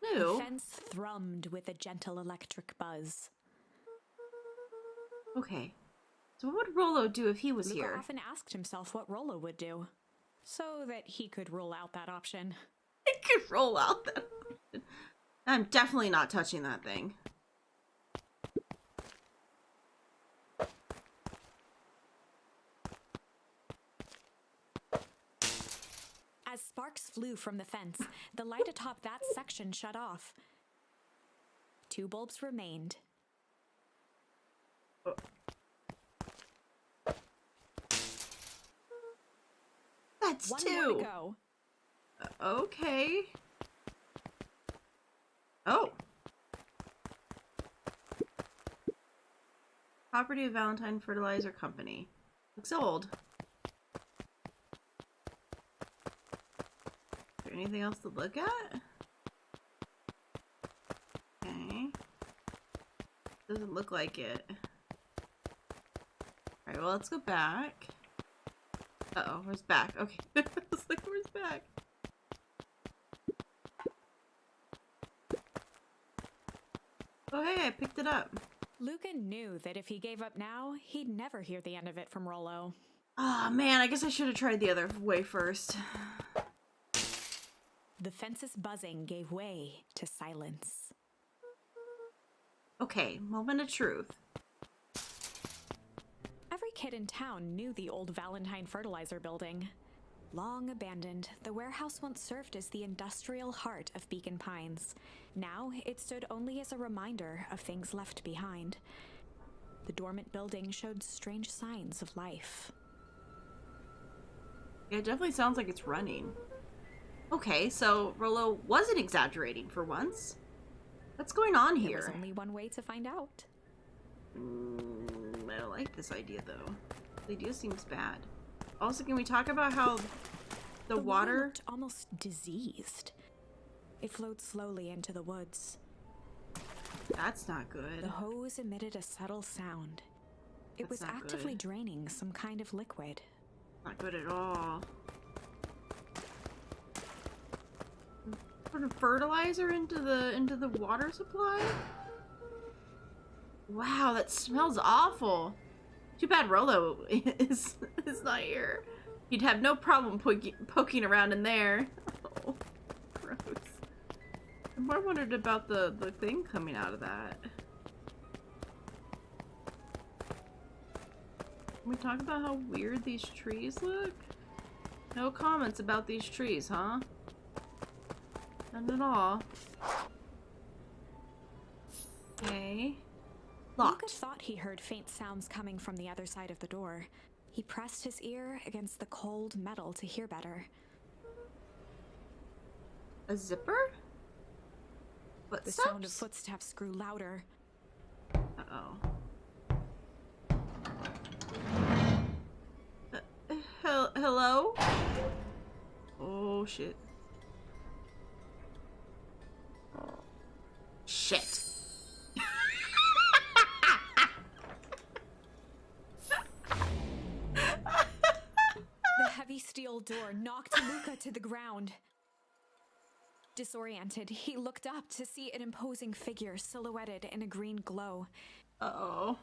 Speaker 1: new?
Speaker 2: The fence thrummed with a gentle electric buzz.
Speaker 1: Okay. So what would Rollo do if he was
Speaker 2: Luca
Speaker 1: here?
Speaker 2: often asked himself what Rollo would do, so that he could rule out that option.
Speaker 1: I could roll out that option. I'm definitely not touching that thing.
Speaker 2: As sparks flew from the fence, the light atop that section shut off. 2 bulbs remained.
Speaker 1: Oh. That's
Speaker 2: 1
Speaker 1: 2.
Speaker 2: more to go.
Speaker 1: Okay. Oh. Property of Valentine Fertilizer Company. Looks old. Is there anything else to look at? Okay. Doesn't look like it. Alright, well, let's go back. Uh-oh, where's back? Okay. I was like, where's back? Oh, hey, I picked it up.
Speaker 2: Luca knew that if he gave up now, he'd never hear the end of it from Rollo.
Speaker 1: Oh, man, I guess I should have tried the other way first.
Speaker 2: The fence's buzzing gave way to silence.
Speaker 1: Okay, moment of truth.
Speaker 2: Every kid in town knew the old Valentine fertilizer building. Long abandoned, the warehouse once served as the industrial heart of Beacon Pines. Now, it stood only as a reminder of things left behind. the dormant building showed strange signs of life.
Speaker 1: Yeah, it definitely sounds like it's running. Okay, so Rollo wasn't exaggerating for once. What's going on here?
Speaker 2: There was only one way to find out.
Speaker 1: I don't like this idea, though. The idea seems bad. Also, can we talk about how the water
Speaker 2: looked almost diseased. It flowed slowly into the woods.
Speaker 1: That's not good.
Speaker 2: The hose emitted a subtle sound. It was actively draining some kind of liquid.
Speaker 1: Not good at all. Put fertilizer into the water supply? Wow, that smells awful. Too bad Rollo is not here. He'd have no problem poking around in there. Oh, gross. I more wondered about the thing coming out of that. Can we talk about how weird these trees look? No comments about these trees, huh? None at all. Okay. Locked.
Speaker 2: Luca thought he heard faint sounds coming from the other side of the door. He pressed his ear against the cold metal to hear better.
Speaker 1: A zipper?
Speaker 2: The sound of footsteps grew louder.
Speaker 1: Uh-oh. Hello? Oh, shit. Oh. Shit.
Speaker 2: The heavy steel door knocked Luca to the ground. Disoriented, he looked up to see an imposing figure silhouetted in a green glow.
Speaker 1: Uh-oh.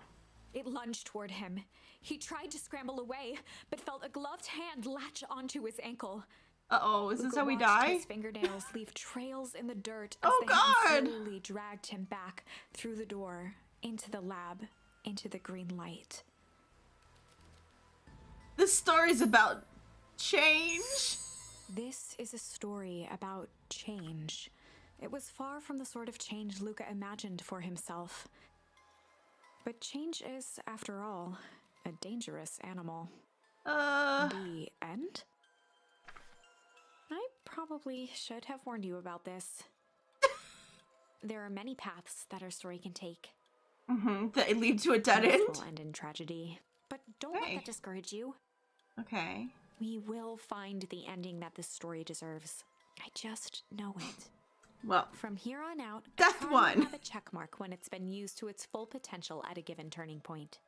Speaker 2: It lunged toward him. He tried to scramble away, but felt a gloved hand latch onto his ankle.
Speaker 1: Uh-oh, is this
Speaker 2: Luca
Speaker 1: how we
Speaker 2: watched
Speaker 1: die?
Speaker 2: His fingernails leave trails in the dirt as
Speaker 1: Oh,
Speaker 2: the hand
Speaker 1: God!
Speaker 2: slowly dragged him back through the door, into the lab, into the green light.
Speaker 1: This story's about change.
Speaker 2: This is a story about change. It was far from the sort of change Luca imagined for himself. But change is, after all, a dangerous animal. The end? I probably should have warned you about this. There are many paths that our story can take.
Speaker 1: That lead to a dead end?
Speaker 2: Will end in tragedy. But don't let that discourage you.
Speaker 1: Okay.
Speaker 2: We will find the ending that this story deserves. I just know it.
Speaker 1: Well,
Speaker 2: from here on out,
Speaker 1: death one.
Speaker 2: Have a check mark when it's been used to its full potential at a given turning point.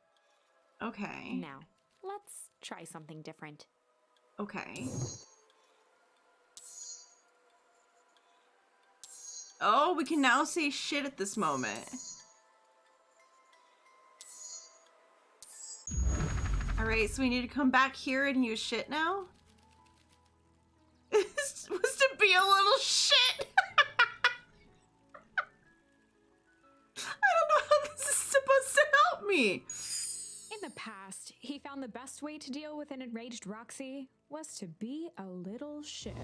Speaker 1: Okay.
Speaker 2: Now, let's try something different.
Speaker 1: Okay. Oh, we can now say shit at this moment. Alright, so we need to come back here and use shit now? This was to be a little shit! I don't know how this is supposed to help me!
Speaker 2: In the past, he found the best way to deal with an enraged Roxy was to be a little shit.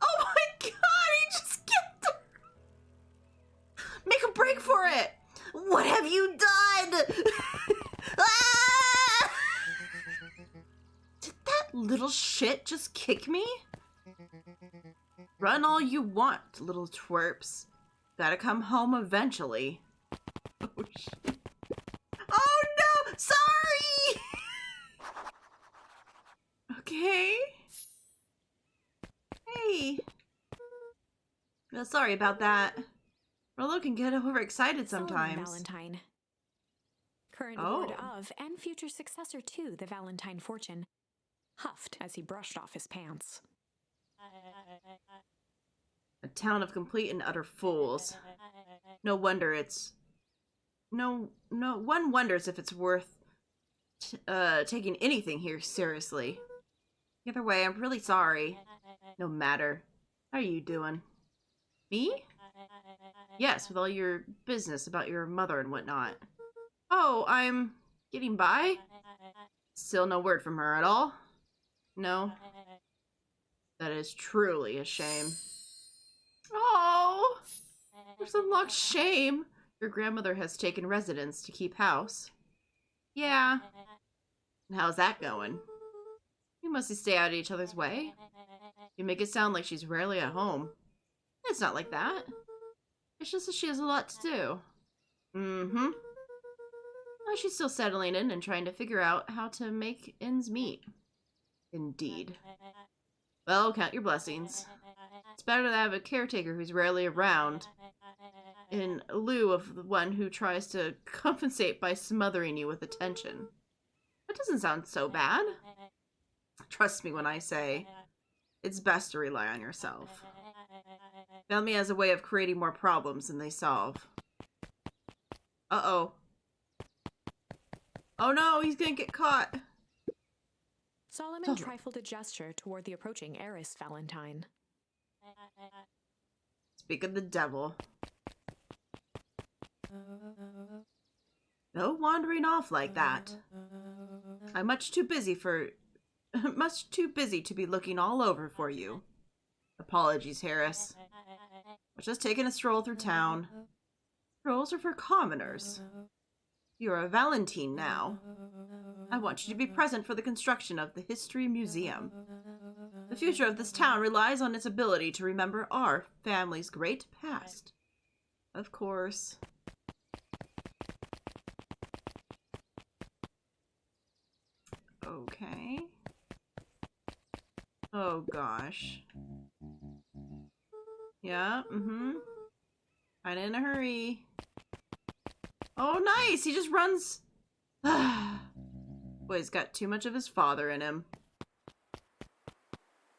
Speaker 1: Oh my god, he just kept the... Make a break for it! What have you done? Ah! Did that little shit just kick me? Run all you want, little twerps. Gotta come home eventually. Oh shit. Oh no! Sorry! Okay. Hey. Well, sorry about that. Rollo can get overexcited sometimes.
Speaker 2: Valentine. Current lord of and future successor to the Valentine fortune, huffed as he brushed off his pants.
Speaker 1: A town of complete and utter fools. No wonder it's... No, one wonders if it's worth taking anything here seriously. Either way, I'm really sorry. No matter. How are you doing? Me? Yes, with all your business about your mother and whatnot. Oh, I'm getting by? Still no word from her at all? No? That is truly a shame. Oh, There's unlocked shame. Your grandmother has taken residence to keep house. Yeah. And how's that going? You must stay out of each other's way. You make it sound like she's rarely at home. It's not like that. It's just that she has a lot to do. Mm-hmm. Well, she's still settling in and trying to figure out how to make ends meet. Indeed. Well, count your blessings. It's better to have a caretaker who's rarely around, in lieu of the one who tries to compensate by smothering you with attention. That doesn't sound so bad. Trust me when I say, it's best to rely on yourself. Family has a way of creating more problems than they solve. Uh-oh. Oh no, he's gonna get caught.
Speaker 2: Solomon trifled a gesture toward the approaching heiress Valentine.
Speaker 1: Speak of the devil. No wandering off like that. I'm much too busy to be looking all over for you. Apologies, Harris. We're just taking a stroll through town. Strolls are for commoners. You're a Valentine now. I want you to be present for the construction of the History Museum. The future of this town relies on its ability to remember our family's great past. Of course. Okay. Oh gosh. Yeah, Kinda in a hurry. Oh, nice! He just runs. Boy, he's got too much of his father in him.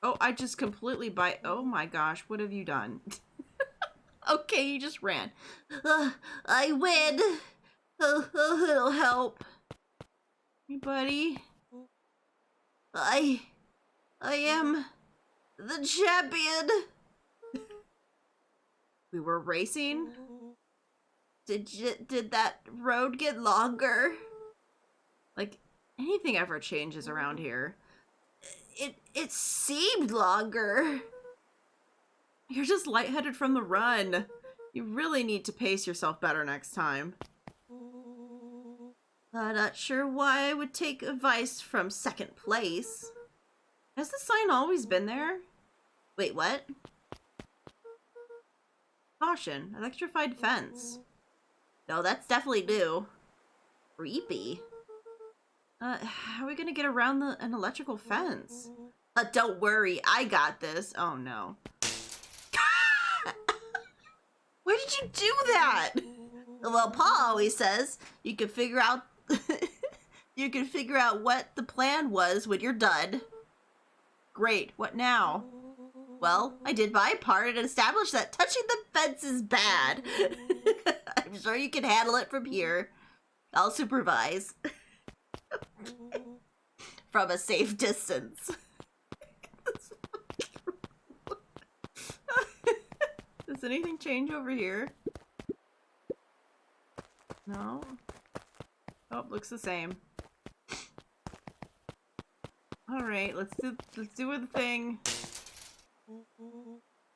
Speaker 1: Oh, I just completely oh my gosh, what have you done? Okay, he just ran. I win! It'll help. Hey, buddy. I am the champion! We were racing? Did that road get longer? Like, anything ever changes around here. It seemed longer. You're just lightheaded from the run. You really need to pace yourself better next time. I'm not sure why I would take advice from second place. Has the sign always been there? Wait, what? Caution, electrified fence. No, that's definitely new. Creepy. How are we gonna get around an electrical fence? Don't worry, I got this. Oh no. Why did you do that? Well, Pa always says you can figure out you can figure out what the plan was when you're done. Great, what now? Well, I did my part and established that touching the fence is bad. I'm sure you can handle it from here. I'll supervise. From a safe distance. Does anything change over here? No? Oh, looks the same. Alright, let's do the thing.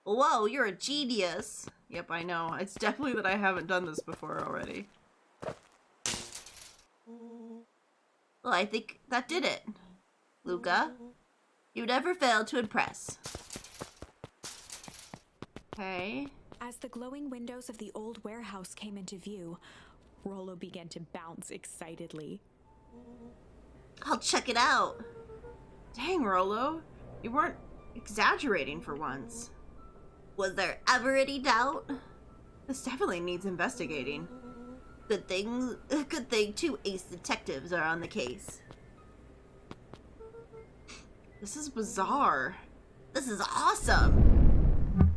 Speaker 1: Whoa, you're a genius. Yep, I know. It's definitely that I haven't done this before already. Well, I think that did it. Luca, you never fail to impress. Okay.
Speaker 2: As the glowing windows of the old warehouse came into view, Rollo began to bounce excitedly.
Speaker 1: I'll check it out. Dang, Rollo. You weren't exaggerating for once. Was there ever any doubt? This definitely needs investigating. Good thing two ace detectives are on the case. This is bizarre. This is awesome.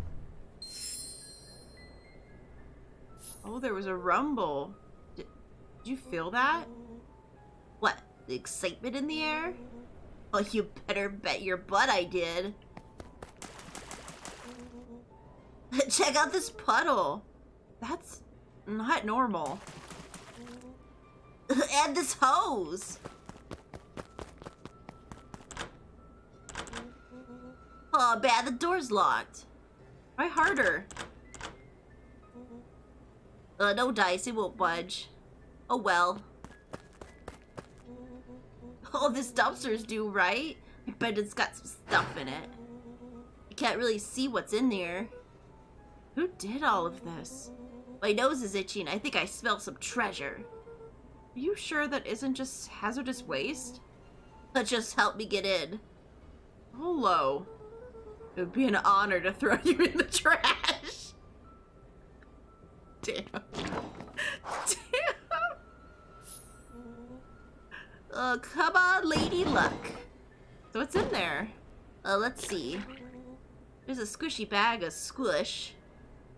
Speaker 1: Oh, there was a rumble. Did you feel that? What? The excitement in the air? Oh, you better bet your butt I did. Check out this puddle. That's not normal. And this hose. Oh, bad, the door's locked. Try harder. No dice, it won't budge. Oh well. Oh, this dumpster's due, right? I bet it's got some stuff in it. I can't really see what's in there. Who did all of this? My nose is itching. I think I smell some treasure. Are you sure that isn't just hazardous waste? Just help me get in. Hello. It would be an honor to throw you in the trash. Damn. Damn. Come on, Lady Luck. So what's in there? Let's see. There's a squishy bag of squish.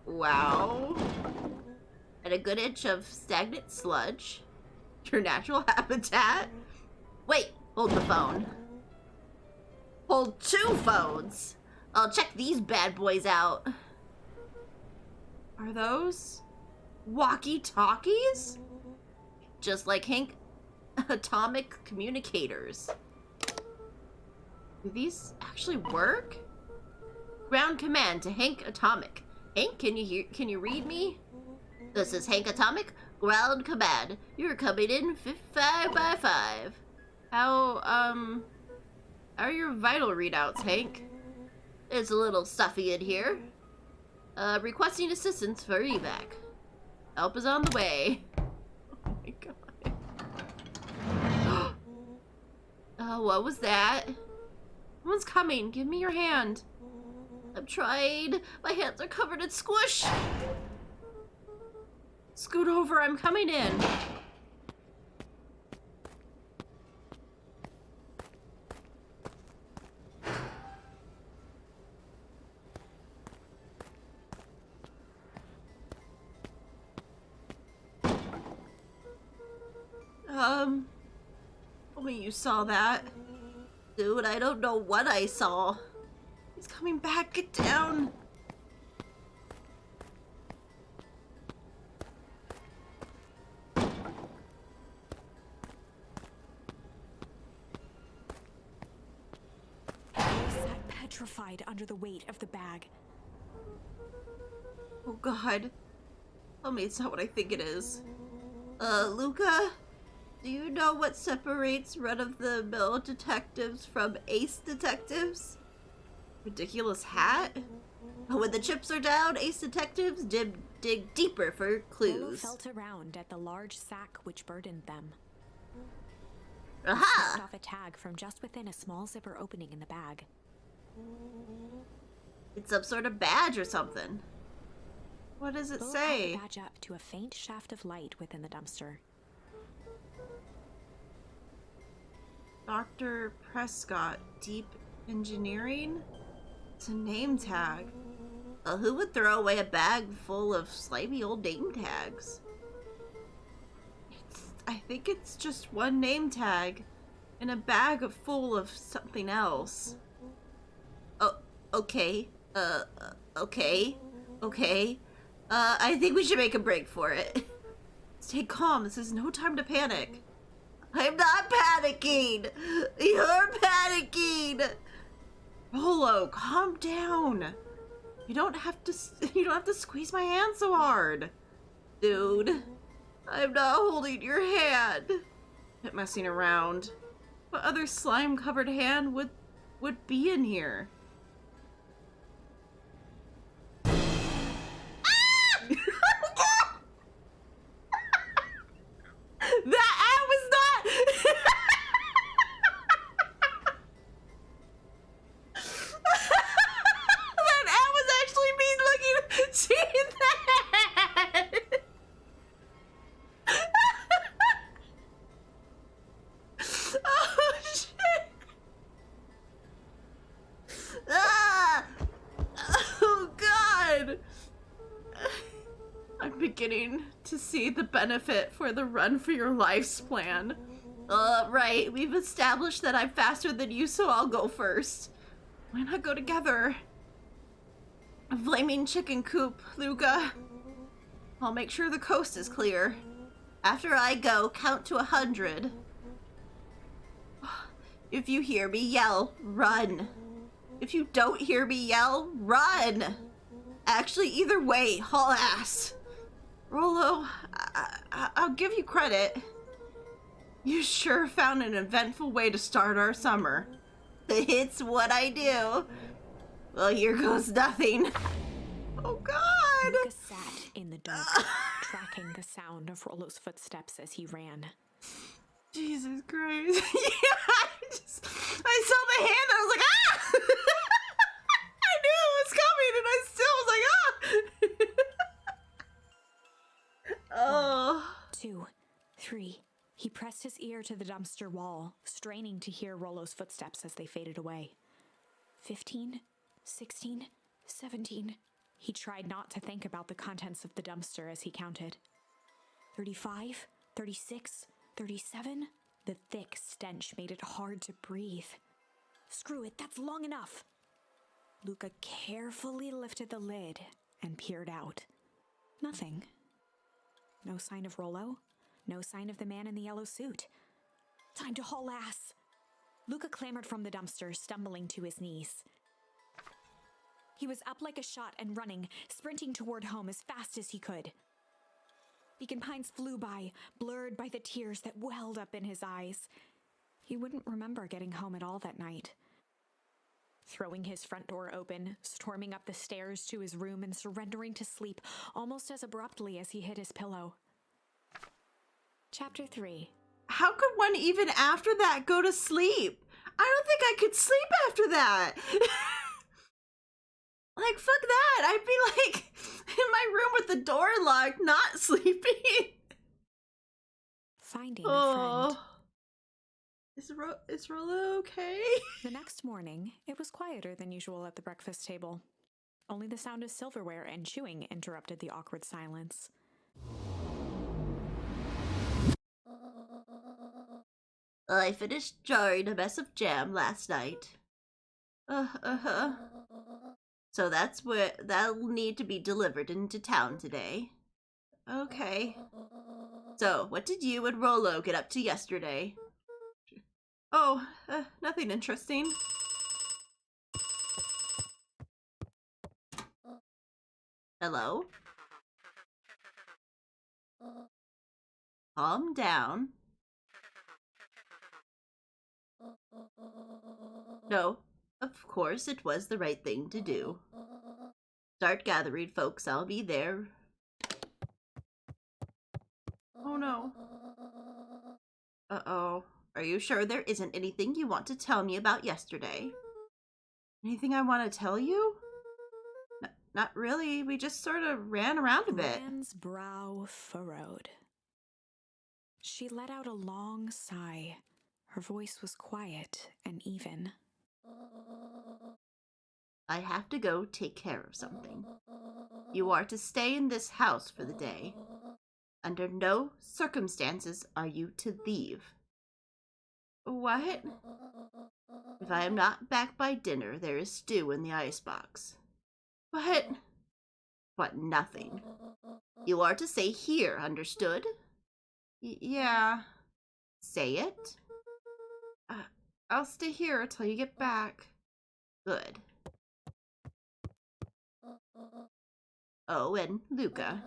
Speaker 1: Wow. And a good inch of stagnant sludge. Your natural habitat. Wait, hold the phone. Hold 2 phones. I'll check these bad boys out. Are those walkie-talkies? Just like Hank atomic communicators. Do these actually work? Ground command to Hank Atomic. Hank, can you read me? This is Hank Atomic. Ground command. You're coming in 5 by 5. How are your vital readouts, Hank? It's a little stuffy in here. Requesting assistance for evac. Help is on the way. Oh my god. What was that? Someone's coming. Give me your hand. I'm trying. My hands are covered in squish. Scoot over. I'm coming in. Tell me you saw that. Dude, I don't know what I saw. He's coming back. Get down.
Speaker 2: I sat petrified under the weight of the bag.
Speaker 1: Oh god. Tell me it's not what I think it is. Luca? Do you know what separates run-of-the-mill detectives from ace detectives? Ridiculous hat? When the chips are down, ace detectives dig deeper for clues.
Speaker 2: Bolo felt around at the large sack which burdened them.
Speaker 1: Aha!
Speaker 2: He off a tag from just within a small zipper opening in the bag.
Speaker 1: It's some sort of badge or something. What does it
Speaker 2: Bolo
Speaker 1: say?
Speaker 2: held the badge up to a faint shaft of light within the dumpster.
Speaker 1: Dr. Prescott, Deep Engineering? It's a name tag. Who would throw away a bag full of slimy old name tags? I think it's just one name tag in a bag full of something else. Oh, okay. Okay. I think we should make a break for it. Stay calm. This is no time to panic. I'm not panicking. You're panicking. Rolo, calm down. You don't have to squeeze my hand so hard. Dude, I'm not holding your hand. Quit messing around. What other slime-covered hand would be in here? That ad was not. That ad was actually me looking. Seeing that. Oh shit. Ah. Oh god. I'm beginning to see the benefit for the run for your lives plan. Right. We've established that I'm faster than you, so I'll go first. Why not go together? A flaming chicken coop, Luca. I'll make sure the coast is clear. After I go, count to 100. If you hear me yell, run. If you don't hear me yell, run. Actually, either way, haul ass. Rollo, I'll give you credit. You sure found an eventful way to start our summer. It's what I do. Well, here goes nothing. Oh, God!
Speaker 2: Lucas sat in the dark, tracking the sound of Rollo's footsteps as he ran.
Speaker 1: Jesus Christ. Yeah, I saw the hand and I was like, ah! I knew it was coming and I still was like, ah! Oh.
Speaker 2: 1, 2, 3. He pressed his ear to the dumpster wall, straining to hear Rollo's footsteps as they faded away. 15, 16, 17. He tried not to think about the contents of the dumpster as he counted. 35, 36, 37. The thick stench made it hard to breathe. Screw it, that's long enough. Luca carefully lifted the lid and peered out. Nothing. No sign of Rollo. No sign of the man in the yellow suit. Time to haul ass. Luca clambered from the dumpster, stumbling to his knees. He was up like a shot and running, sprinting toward home as fast as he could. Beacon Pines flew by, blurred by the tears that welled up in his eyes. He wouldn't remember getting home at all that night. Throwing his front door open, storming up the stairs to his room and surrendering to sleep almost as abruptly as he hit his pillow. Chapter 3.
Speaker 1: How could one even after that go to sleep? I don't think I could sleep after that. Like, fuck that. I'd be like in my room with the door locked, not sleeping.
Speaker 2: Finding a friend.
Speaker 1: Is Rollo okay?
Speaker 2: The next morning, it was quieter than usual at the breakfast table. Only the sound of silverware and chewing interrupted the awkward silence.
Speaker 1: I finished jarring a mess of jam last night. So that'll need to be delivered into town today. Okay. So, what did you and Rollo get up to yesterday? Oh, nothing interesting. Hello? Calm down. No, of course it was the right thing to do. Start gathering, folks. I'll be there. Oh no. Uh-oh. Are you sure there isn't anything you want to tell me about yesterday? Anything I want to tell you? Not really. We just sort of ran around a bit.
Speaker 2: Anne's brow furrowed. She let out a long sigh. Her voice was quiet and even.
Speaker 1: I have to go take care of something. You are to stay in this house for the day. Under no circumstances are you to leave. What? If I am not back by dinner, there is stew in the icebox. What? What, nothing. You are to stay here, understood? Yeah. Say it? I'll stay here until you get back. Good. Oh, and Luca.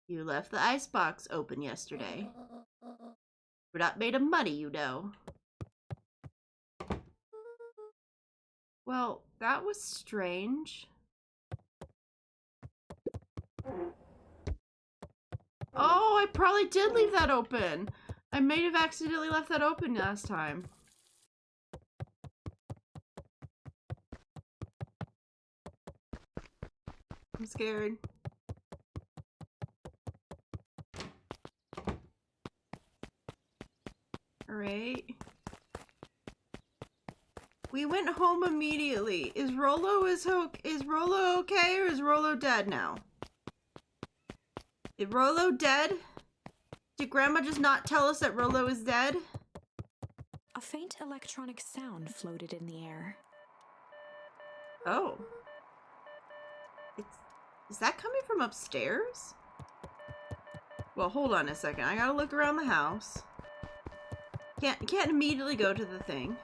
Speaker 1: You left the icebox open yesterday. We're not made of money, you know. Well, that was strange. Oh, I probably did leave that open. I may have accidentally left that open last time. I'm scared. Alright. We went home immediately. Is Rollo okay or is Rollo dead now? Is Rollo dead? Did Grandma just not tell us that Rollo is dead?
Speaker 2: A faint electronic sound floated in the air.
Speaker 1: Oh. Is that coming from upstairs? Well, hold on a second. I gotta look around the house. Can't immediately go to the thing.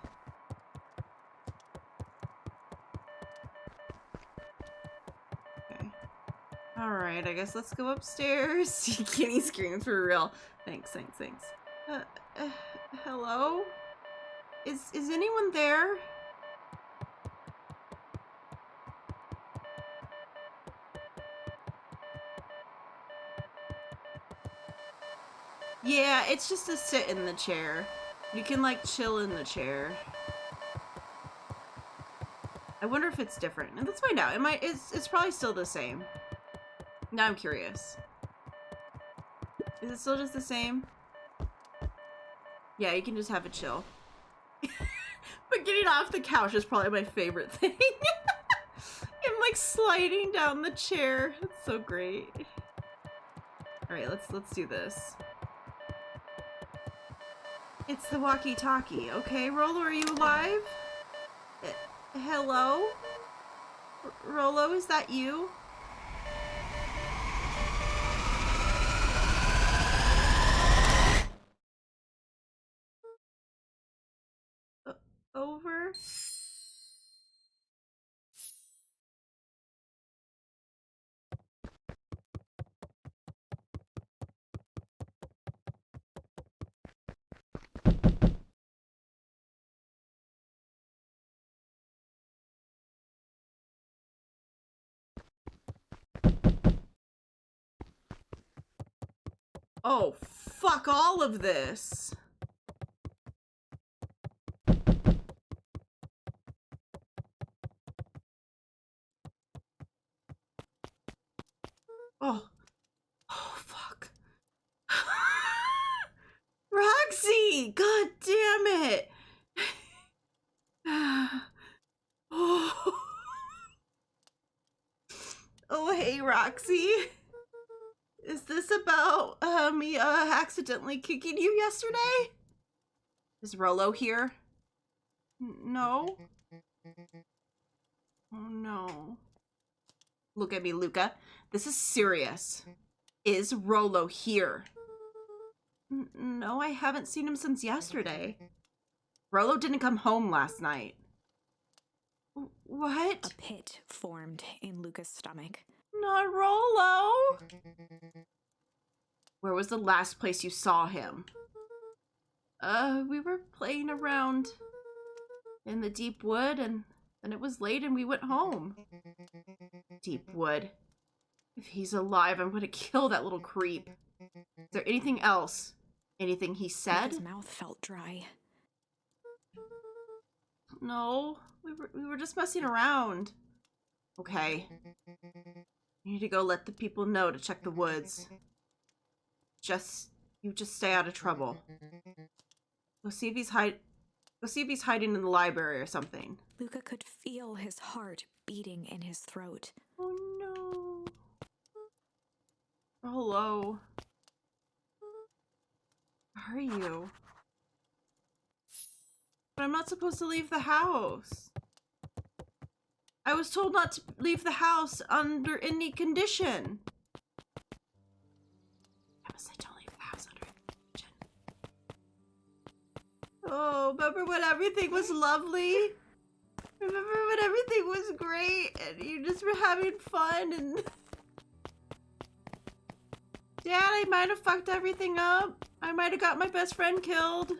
Speaker 1: Okay. Alright, I guess let's go upstairs. Kitty screams for real. Thanks. Uh, uh, hello? Is anyone there? Yeah, it's just to sit in the chair. You can, like, chill in the chair. I wonder if it's different. Let's find out. It's probably still the same. Now I'm curious. Is it still just the same? Yeah, you can just have a chill. But getting off the couch is probably my favorite thing. I'm like sliding down the chair. It's so great. Alright, let's do this. It's the walkie-talkie. Okay, Rolo, are you alive? Hello? Rolo, is that you? Over? Oh, fuck all of this. Oh. Oh, fuck. Roxy! God damn it! Oh. Oh, hey, Roxy. Is this about me accidentally kicking you yesterday? Is Rolo here? No? Oh, no. Look at me, Luca. This is serious. Is Rolo here? No, I haven't seen him since yesterday. Rolo didn't come home last night. What?
Speaker 2: A pit formed in Luca's stomach.
Speaker 1: Not Rolo! Where was the last place you saw him? We were playing around in the deep wood, and then it was late and we went home. Deep wood. If he's alive, I'm gonna kill that little creep. Is there anything else? Anything he said?
Speaker 2: His mouth felt dry.
Speaker 1: No, we were just messing around. Okay. You need to go let the people know to check the woods. You just stay out of trouble. Go see if he's hiding in the library or something.
Speaker 2: Luca could feel his heart beating in his throat.
Speaker 1: Oh no. Hello. Where are you? But I'm not supposed to leave the house. I was told not to leave the house under any condition. I said don't leave the house under any condition. Oh, remember when everything was lovely? Remember when everything was great and you just were having fun and... Dad, I might have fucked everything up. I might have got my best friend killed.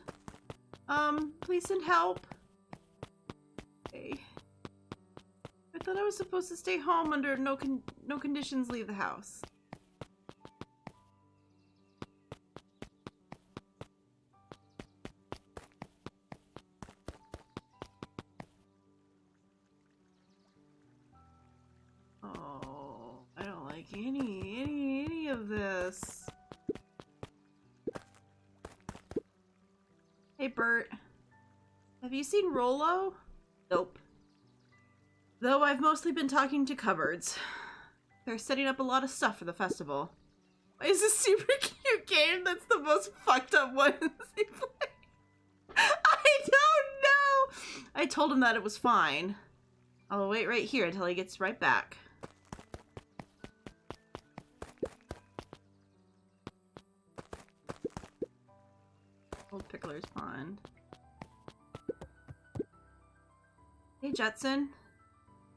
Speaker 1: Please send help. Okay. I thought I was supposed to stay home under no conditions leave the house. Oh, I don't like any of this. Hey, Bert. Have you seen Rolo? Nope. Though I've mostly been talking to cupboards. They're setting up a lot of stuff for the festival. Why is this super cute game that's the most fucked up one they play? I don't know! I told him that it was fine. I'll wait right here until he gets right back. Old Pickler's Pond. Hey, Jetson.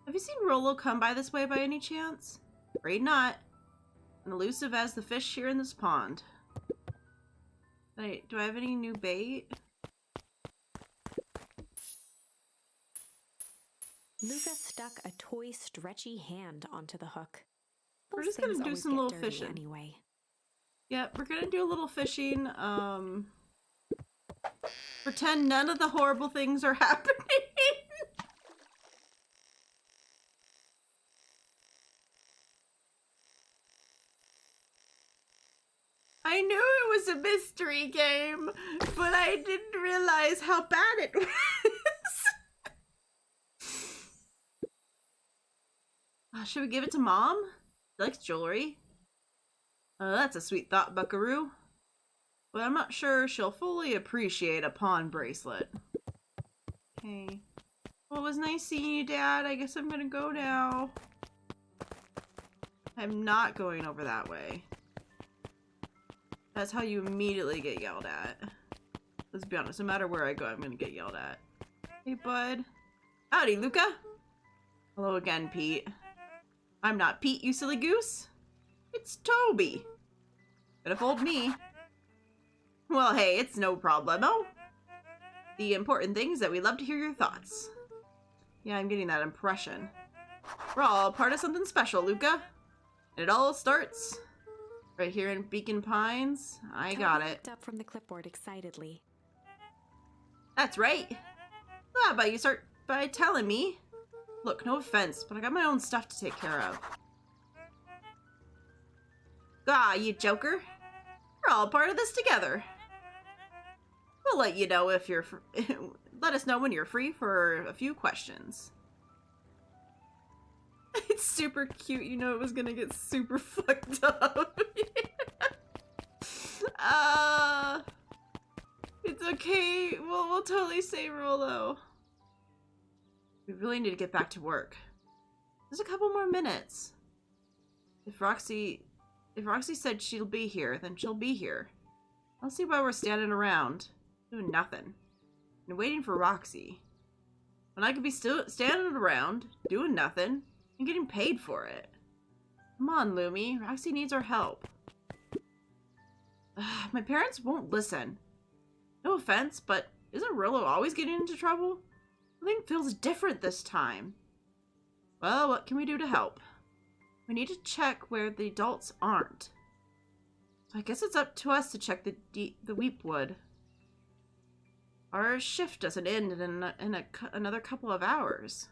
Speaker 1: Have you seen Rolo come by this way by any chance? Afraid not. and elusive as the fish here in this pond. Wait, do I have any new bait?
Speaker 2: Luca stuck a toy stretchy hand onto the hook.
Speaker 1: We're
Speaker 2: Those
Speaker 1: just gonna
Speaker 2: things
Speaker 1: do
Speaker 2: always
Speaker 1: some
Speaker 2: get
Speaker 1: little
Speaker 2: dirty
Speaker 1: fishing.
Speaker 2: anyway.
Speaker 1: Yep, we're gonna do a little fishing. Pretend none of the horrible things are happening. I knew it was a mystery game, but I didn't realize how bad it was. Should we give it to Mom? She likes jewelry. That's a sweet thought, Buckaroo. But I'm not sure she'll fully appreciate a pawn bracelet. Okay. Well, it was nice seeing you, Dad. I guess I'm gonna go now. I'm not going over that way. That's how you immediately get yelled at. Let's be honest, no matter where I go, I'm gonna get yelled at. Hey, bud. Howdy, Luca. Hello again, Pete. I'm not Pete, you silly goose. It's Toby. Could have fooled me. Well, hey, it's no problemo. The important thing is that we love to hear your thoughts. Yeah, I'm getting that impression. We're all part of something special, Luca. And it all starts right here in Beacon Pines. I got it.
Speaker 2: Looked up from the clipboard excitedly.
Speaker 1: That's right. How about you start by telling me? Look, no offense, but I got my own stuff to take care of. Ah, you joker. We're all part of this together. We'll let you know if you're... let us know when you're free for a few questions. It's super cute. You know it was gonna get super fucked up. It's okay. We'll totally save roll though. We really need to get back to work. There's a couple more minutes. If Roxy said she'll be here, then she'll be here. I don't see why we're standing around doing nothing and waiting for Roxy when I could be still standing around doing nothing and getting paid for it. Come on, Lumi. Roxy needs our help. My parents won't listen. No offense, but isn't Rillo always getting into trouble? I think it feels different this time. Well, what can we do to help? We need to check where the adults aren't. So I guess it's up to us to check the Weepwood. Our shift doesn't end in another couple of hours.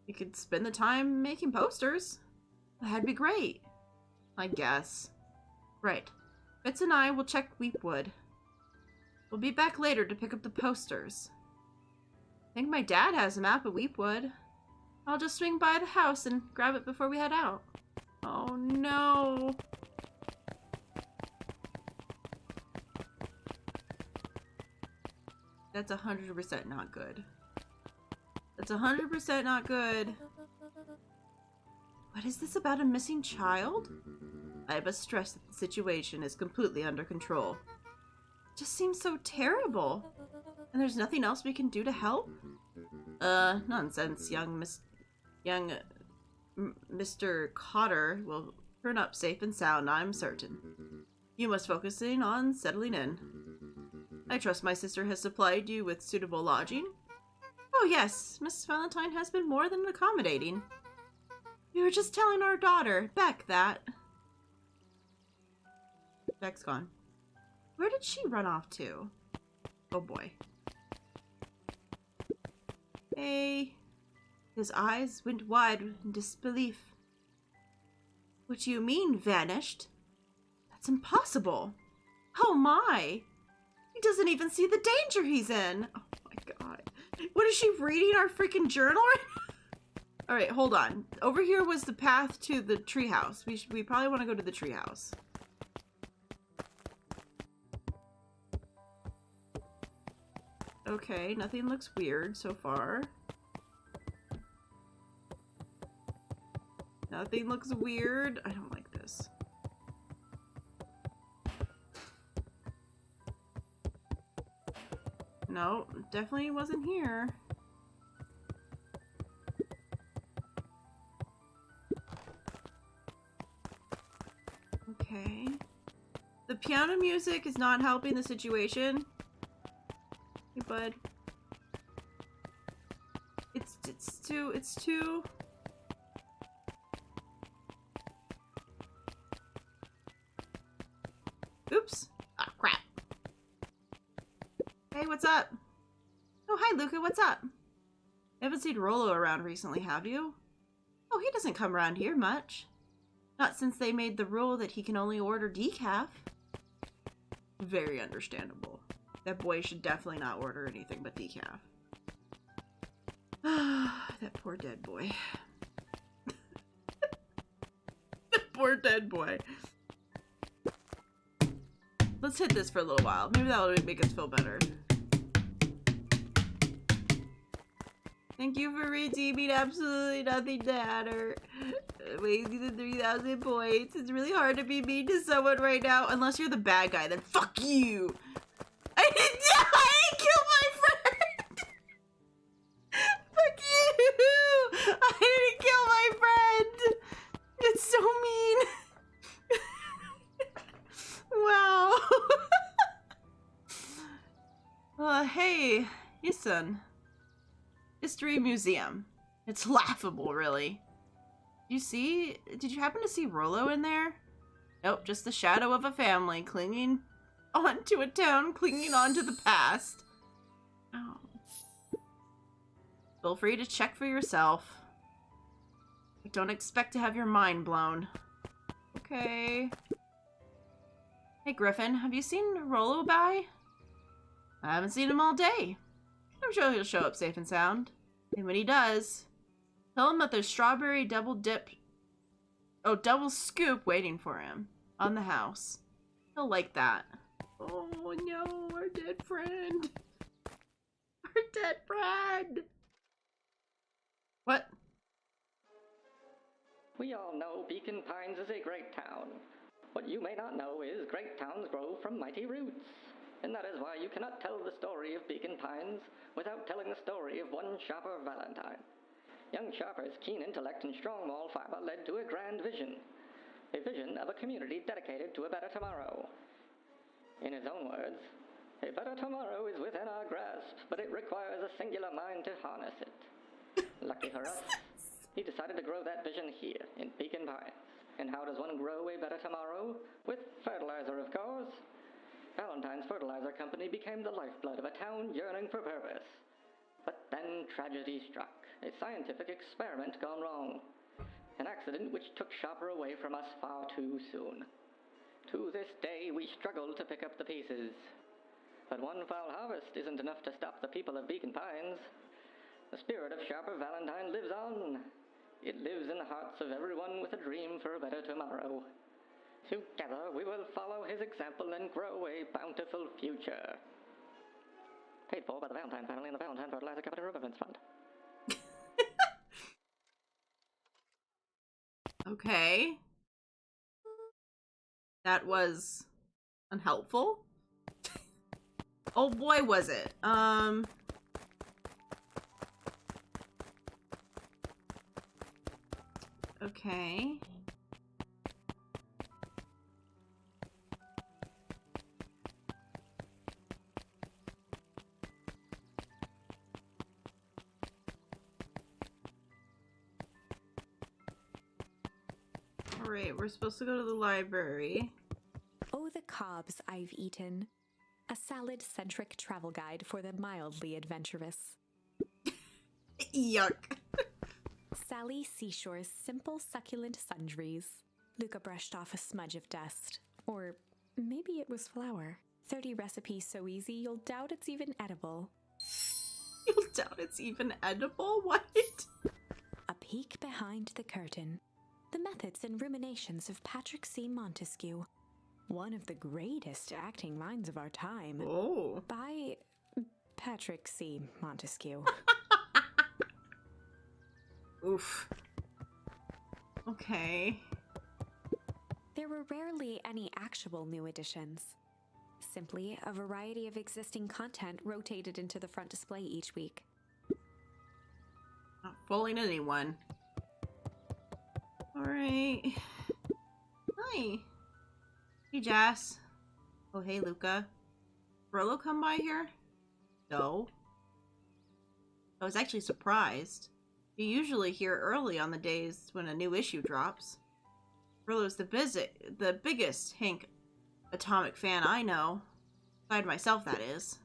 Speaker 1: We could spend the time making posters. That'd be great. I guess. Right. Fitz and I will check Weepwood. We'll be back later to pick up the posters. I think my dad has a map of Weepwood. I'll just swing by the house and grab it before we head out. Oh no. That's 100% not good. That's 100% not good. What is this about a missing child? I must stress that the situation is completely under control. It just seems so terrible. And there's nothing else we can do to help? Nonsense, Mr. Cotter will turn up safe and sound, I'm certain. You must focus on settling in. I trust my sister has supplied you with suitable lodging? Oh yes, Miss Valentine has been more than accommodating. We were just telling our daughter, Beck, that... Beck's gone. Where did she run off to? Oh boy. Hey. His eyes went wide in disbelief. What do you mean, vanished? That's impossible. Oh my. He doesn't even see the danger he's in. Oh my god. What is she reading our freaking journal right now? Alright, hold on. Over here was the path to the treehouse. We probably want to go to the treehouse. Okay, nothing looks weird so far. Nothing looks weird. I don't like this. No, definitely wasn't here. Okay. The piano music is not helping the situation. Hey, bud. It's too... Oops. Ah, crap. Hey, what's up? Oh, hi, Luca. What's up? You haven't seen Rollo around recently, have you? Oh, he doesn't come around here much. Not since they made the rule that he can only order decaf. Very understandable. That boy should definitely not order anything but decaf. That poor dead boy. That poor dead boy. Let's hit this for a little while. Maybe that'll make us feel better. Thank you for redeeming absolutely nothing to Hatter. Wasting the 3,000 points. It's really hard to be mean to someone right now. Unless you're the bad guy, then fuck you! I didn't kill my friend! Fuck you! I didn't kill my friend! It's so mean! Wow. Hey, Isun. History Museum. It's laughable, really. Did you happen to see Rollo in there? Nope, just the shadow of a family clinging onto a town, clinging onto the past. Oh. Feel free to check for yourself. But don't expect to have your mind blown. Okay. Hey, Griffin, have you seen Rollo by? I haven't seen him all day. I'm sure he'll show up safe and sound. And when he does, tell him that there's strawberry double scoop waiting for him on the house. He'll like that. Oh no, our dead friend. Our dead friend. What?
Speaker 3: We all know Beacon Pines is a great town. What you may not know is great towns grow from mighty roots. And that is why you cannot tell the story of Beacon Pines without telling the story of one Shopper Valentine. Young Shopper's keen intellect and strong moral fiber led to a grand vision. A vision of a community dedicated to a better tomorrow. In his own words, a better tomorrow is within our grasp, but it requires a singular mind to harness it. Lucky for us, he decided to grow that vision here in Beacon Pines. And how does one grow a better tomorrow? With fertilizer, of course. Valentine's Fertilizer Company became the lifeblood of a town yearning for purpose. But then tragedy struck. A scientific experiment gone wrong. An accident which took Shopper away from us far too soon. To this day, we struggle to pick up the pieces. But one foul harvest isn't enough to stop the people of Beacon Pines. The spirit of Shopper Valentine lives on. It lives in the hearts of everyone with a dream for a better tomorrow. Together, we will follow his example and grow a bountiful future. Paid for by the Valentine family and the Valentine Fertilizer Company Remembrance Fund.
Speaker 1: Okay. That was unhelpful. Oh boy, was it. Okay. Alright, we're supposed to go to the library.
Speaker 2: Oh, the cobs I've eaten. A salad-centric travel guide for the mildly adventurous.
Speaker 1: Yuck.
Speaker 2: Sally Seashore's simple succulent sundries. Luca brushed off a smudge of dust. Or maybe it was flour. 30 recipes so easy you'll doubt it's even edible.
Speaker 1: You'll doubt it's even edible? What?
Speaker 2: A peek behind the curtain. The methods and ruminations of Patrick C. Montesquieu. One of the greatest acting minds of our time.
Speaker 1: Oh.
Speaker 2: By Patrick C. Montesquieu.
Speaker 1: Oof. Okay.
Speaker 2: There were rarely any actual new additions. Simply a variety of existing content rotated into the front display each week.
Speaker 1: Not fooling anyone. Alright. Hi. Hey, Jas. Oh, hey, Luca. Rolo come by here? No. I was actually surprised. You usually hear early on the days when a new issue drops. Rolo's the biggest Hank Atomic fan I know. Beside myself, that is.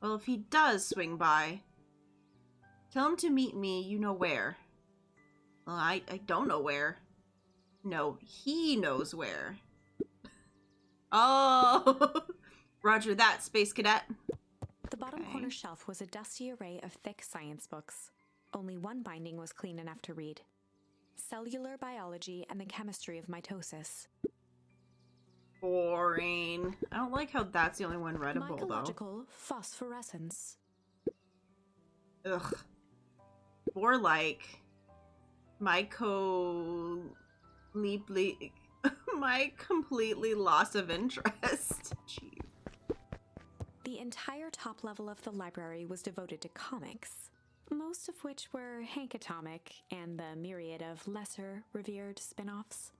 Speaker 1: Well, if he does swing by, tell him to meet me you know where. Well, I don't know where. No, he knows where. Oh! Roger that, Space Cadet.
Speaker 2: The bottom corner shelf was a dusty array of thick science books. Only one binding was clean enough to read. Cellular Biology and the Chemistry of Mitosis.
Speaker 1: Boring. I don't like how that's the only one readable, though.
Speaker 2: Mycological Phosphorescence.
Speaker 1: Ugh. Or like... My completely loss of interest. Jeez.
Speaker 2: The entire top level of the library was devoted to comics, most of which were Hank Atomic and the myriad of lesser revered spin-offs.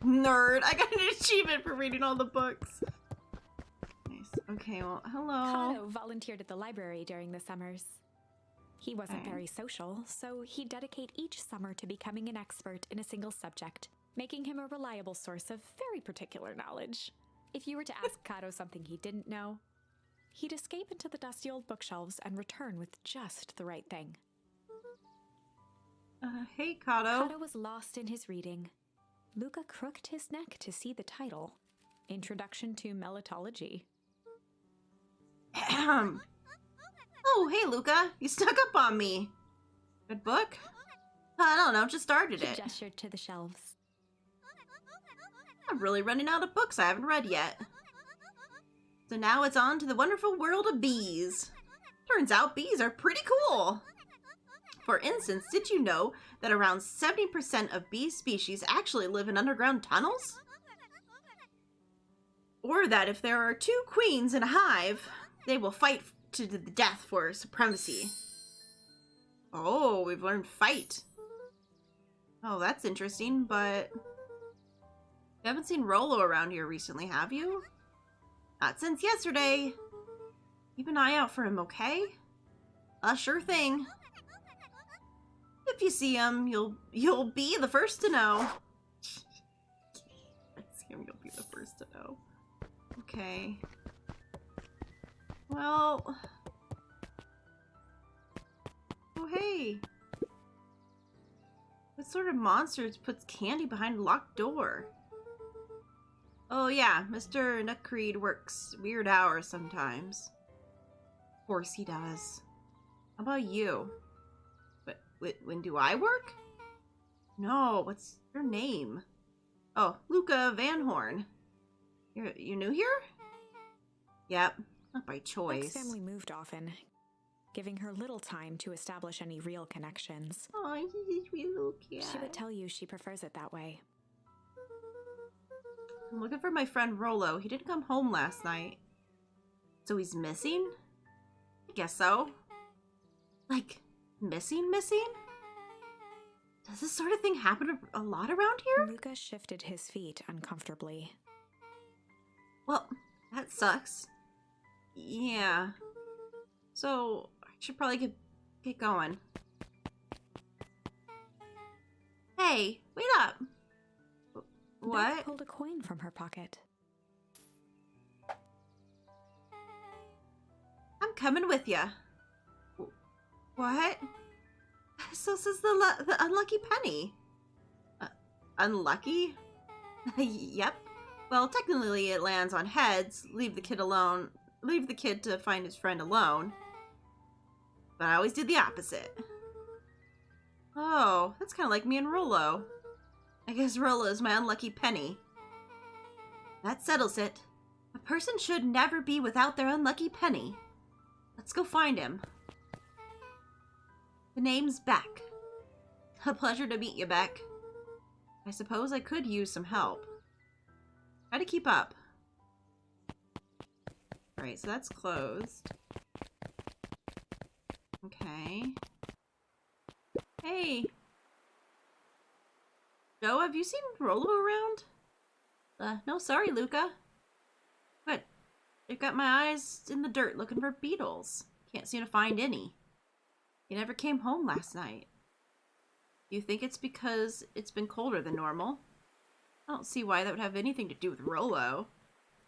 Speaker 1: Nerd! I got an achievement for reading all the books. Nice. Okay, well, hello.
Speaker 2: Kato volunteered at the library during the summers. He wasn't very social, so he'd dedicate each summer to becoming an expert in a single subject, making him a reliable source of very particular knowledge. If you were to ask Kato something he didn't know, he'd escape into the dusty old bookshelves and return with just the right thing.
Speaker 1: Hey, Kato.
Speaker 2: Kato was lost in his reading. Luca crooked his neck to see the title, Introduction to Melitology.
Speaker 1: Ahem. Oh, hey, Luca. You stuck up on me. Good book? I don't know, just started
Speaker 2: He
Speaker 1: it.
Speaker 2: gestured to the shelves.
Speaker 1: I'm really running out of books I haven't read yet. So now it's on to the wonderful world of bees. Turns out bees are pretty cool. For instance, did you know that around 70% of bee species actually live in underground tunnels? Or that if there are 2 queens in a hive, they will fight to the death for supremacy. Oh, we've learned fight. Oh, that's interesting, but... You haven't seen Rolo around here recently, have you? Not since yesterday. Keep an eye out for him, okay? Sure thing. If you see him, you'll be the first to know. If I see him, you'll be the first to know. Okay. Well... Oh, hey. What sort of monsters puts candy behind a locked door? Oh yeah, Mr. Nutcreed works weird hours sometimes. Of course he does. How about you? But when do I work? No, what's your name? Oh, Luca Van Horn. You new here? Yep, not by choice.
Speaker 2: Beck's family moved often, giving her little time to establish any real connections.
Speaker 1: Oh, he's a sweet little cat.
Speaker 2: She would tell you she prefers it that way.
Speaker 1: I'm looking for my friend Rolo. He didn't come home last night. So he's missing? I guess so. Like, missing? Does this sort of thing happen a lot around here?
Speaker 2: Luca shifted his feet uncomfortably.
Speaker 1: Well, that sucks. Yeah. So, I should probably get going. Hey, wait up! What?
Speaker 2: Beck pulled a coin from her pocket.
Speaker 1: I'm coming with ya. What? So says the unlucky penny. Unlucky? Yep. Well, technically it lands on heads. Leave the kid alone. Leave the kid to find his friend alone. But I always did the opposite. Oh, that's kind of like me and Rolo. I guess Rolo is my unlucky penny. That settles it. A person should never be without their unlucky penny. Let's go find him. The name's Beck. A pleasure to meet you, Beck. I suppose I could use some help. Try to keep up. Alright, so that's closed. Okay. Hey! Joe, have you seen Rolo around? No, sorry, Luca. What? I've got my eyes in the dirt looking for beetles. Can't seem to find any. You never came home last night. You think it's because it's been colder than normal? I don't see why that would have anything to do with Rolo.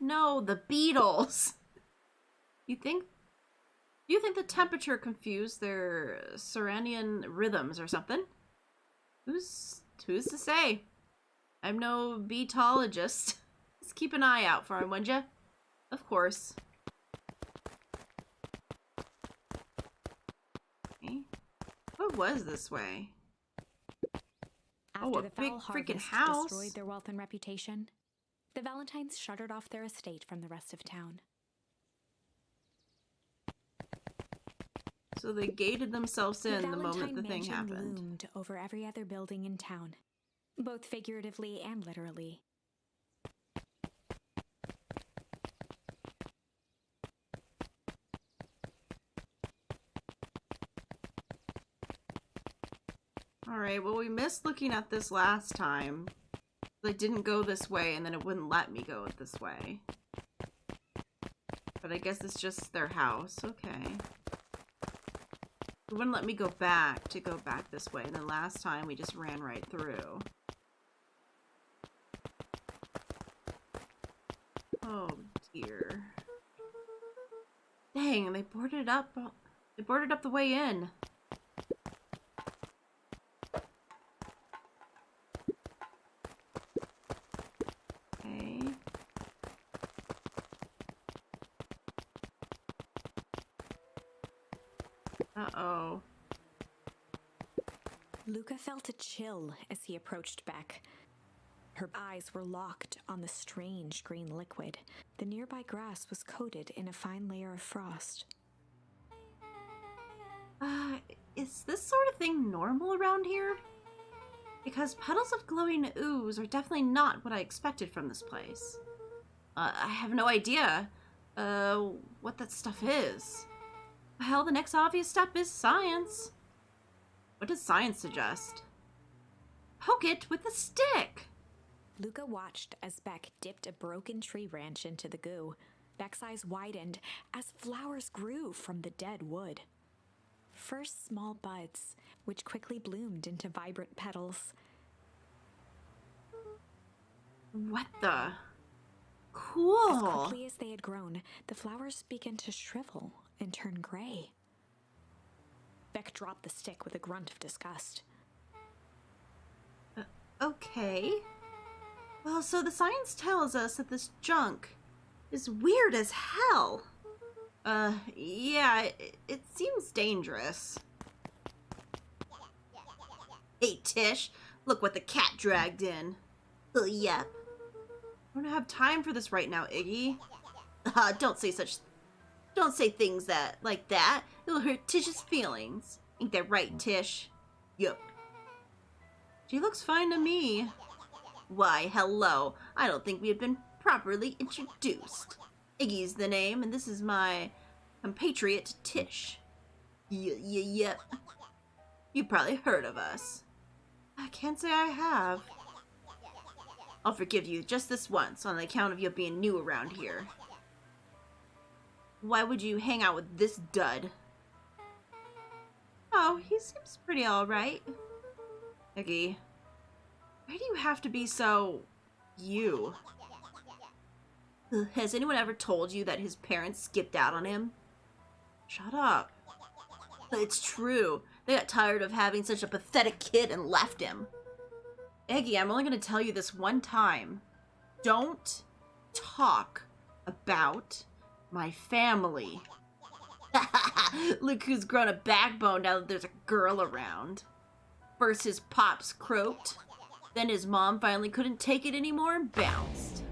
Speaker 1: No, the beetles! You think the temperature confused their circadian rhythms or something? Who's to say? I'm no beetologist. Just keep an eye out for him, would ya? Of course. Okay. What was this way?
Speaker 2: After
Speaker 1: A
Speaker 2: the
Speaker 1: big
Speaker 2: foul
Speaker 1: freaking
Speaker 2: harvest
Speaker 1: house.
Speaker 2: destroyed their wealth and reputation, the Valentines shuttered off their estate from the rest of town.
Speaker 1: So they gated themselves in the moment
Speaker 2: Valentine
Speaker 1: the thing
Speaker 2: Mansion
Speaker 1: happened.
Speaker 2: loomed over every other building in town, both figuratively and literally.
Speaker 1: Alright, well we missed looking at this last time. I didn't go this way and then it wouldn't let me go this way. But I guess it's just their house. Okay. It wouldn't let me go back this way. And then last time we just ran right through. Oh dear. Dang, they boarded it up. They boarded up the way in. Okay. Uh-oh.
Speaker 2: Luca felt a chill as he approached Beck. Her eyes were locked on the strange green liquid. The nearby grass was coated in a fine layer of frost.
Speaker 1: Is this sort of thing normal around here? Because puddles of glowing ooze are definitely not what I expected from this place. I have no idea, what that stuff is. Well, the next obvious step is science. What does science suggest? Poke it with a stick!
Speaker 2: Luca watched as Beck dipped a broken tree branch into the goo. Beck's eyes widened as flowers grew from the dead wood. First small buds, which quickly bloomed into vibrant petals.
Speaker 1: What the?
Speaker 2: As
Speaker 1: Cool!
Speaker 2: quickly as they had grown, the flowers began to shrivel and turn gray. Beck dropped the stick with a grunt of disgust.
Speaker 1: Okay. Well, so the science tells us that this junk is weird as hell. Yeah, it seems dangerous. Hey, Tish, look what the cat dragged in. Yep. I don't have time for this right now, Iggy. Don't say things like that. It'll hurt Tish's feelings. Ain't that right, Tish? Yup. She looks fine to me. Why, hello. I don't think we have been properly introduced. Iggy's the name, and this is my compatriot, Tish. Yep. You probably heard of us. I can't say I have. I'll forgive you just this once on the account of you being new around here. Why would you hang out with this dud? Oh, he seems pretty alright. Iggy, why do you have to be so... you? Has anyone ever told you that his parents skipped out on him? Shut up. It's true. They got tired of having such a pathetic kid and left him. Iggy, I'm only going to tell you this one time. Don't talk about my family. Look who's grown a backbone now that there's a girl around. First his pops croaked, then his mom finally couldn't take it anymore and bounced.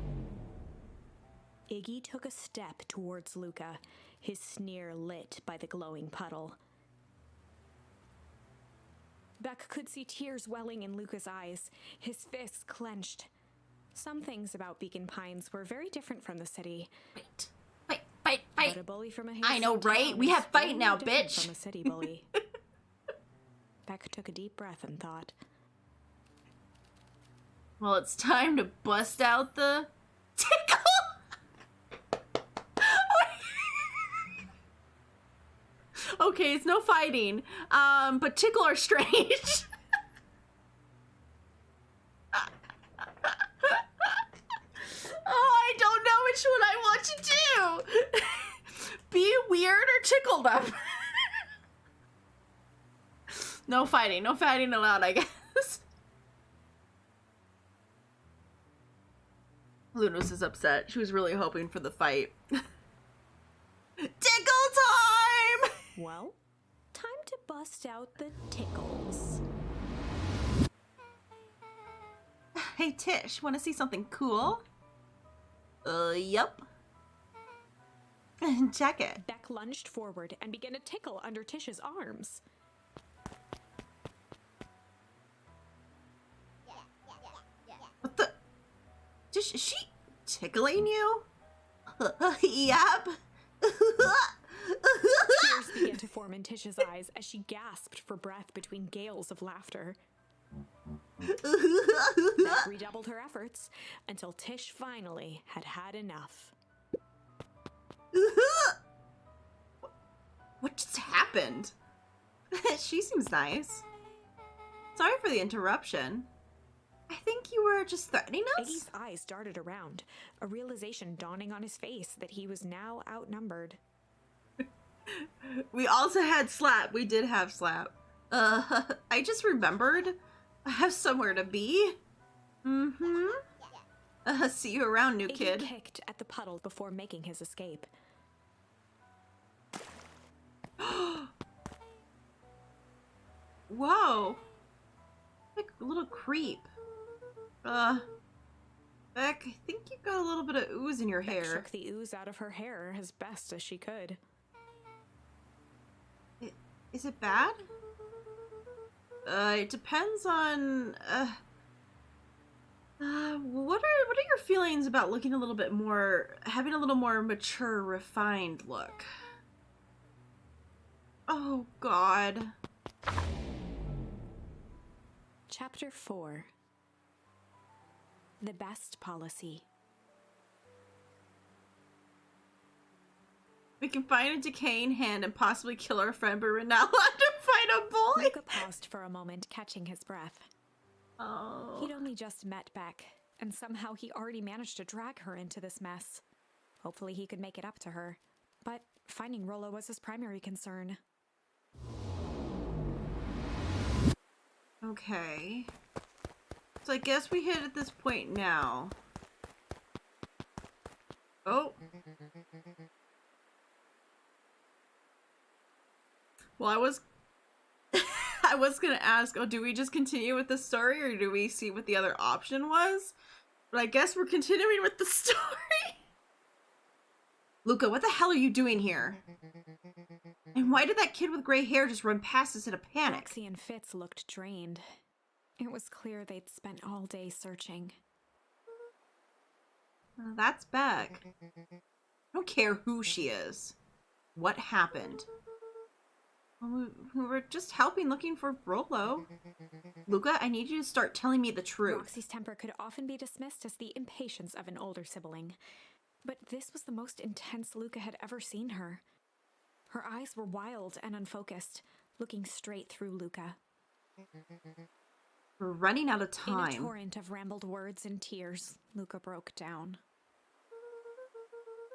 Speaker 2: Iggy took a step towards Luca, his sneer lit by the glowing puddle. Beck could see tears welling in Luca's eyes, his fists clenched. Some things about Beacon Pines were very different from the city.
Speaker 1: Fight.
Speaker 2: But a bully from a
Speaker 1: I know,
Speaker 2: Hazeltown
Speaker 1: right? We
Speaker 2: is
Speaker 1: have fight
Speaker 2: very
Speaker 1: now,
Speaker 2: different
Speaker 1: bitch.
Speaker 2: From a city bully. Beck took a deep breath and thought.
Speaker 1: Well, it's time to bust out the tickle. Okay, it's no fighting. But tickle are strange. Oh, I don't know which one I want to do. Be weird or tickle them. No fighting allowed, I guess. Lunos is upset. She was really hoping for the fight. Tickle time!
Speaker 2: Well, time to bust out the tickles.
Speaker 1: Hey Tish, want to see something cool? Yup. Check it.
Speaker 2: Beck lunged forward and began to tickle under Tish's arms.
Speaker 1: What the? Is she tickling you? Yup.
Speaker 2: Tears began to form in Tish's eyes as she gasped for breath between gales of laughter. Beck redoubled her efforts until Tish finally had had enough.
Speaker 1: What just happened? She seems nice. Sorry for the interruption. I think you were just threatening us?
Speaker 2: Iggy's eyes darted around, a realization dawning on his face that he was now outnumbered.
Speaker 1: We also had Slap. We did have Slap. I just remembered. I have somewhere to be. Mm-hmm. See you around, new
Speaker 2: Iggy
Speaker 1: kid.
Speaker 2: kicked at the puddle before making his escape.
Speaker 1: Whoa. Like a little creep. Beck, I think you got a little bit of ooze in your
Speaker 2: Beck
Speaker 1: hair.
Speaker 2: shook the ooze out of her hair as best as she could.
Speaker 1: Is it bad? It depends on, what are your feelings about looking a little bit more, having a little more mature, refined look? Oh, God.
Speaker 2: Chapter 4. The Best Policy.
Speaker 1: We can find a decaying hand and possibly kill our friend, but we're not allowed to fight a bully.
Speaker 2: Luca paused for a moment, catching his breath.
Speaker 1: Oh.
Speaker 2: He'd only just met Beck, and somehow he already managed to drag her into this mess. Hopefully he could make it up to her. But finding Rollo was his primary concern.
Speaker 1: Okay. So I guess we hit at this point now. Oh. Well, I was gonna ask, do we just continue with the story or do we see what the other option was? But I guess we're continuing with the story. Luca, what the hell are you doing here? And why did that kid with gray hair just run past us in a panic?
Speaker 2: Roxy and Fitz looked drained. It was clear they'd spent all day searching.
Speaker 1: That's Beck. I don't care who she is. What happened? Well, we were just helping looking for Rollo. Luca, I need you to start telling me the truth.
Speaker 2: Roxy's temper could often be dismissed as the impatience of an older sibling. But this was the most intense Luca had ever seen her. Her eyes were wild and unfocused, looking straight through Luca.
Speaker 1: We're running out of
Speaker 2: In a
Speaker 1: time.
Speaker 2: torrent of rambled words and tears, Luca broke down.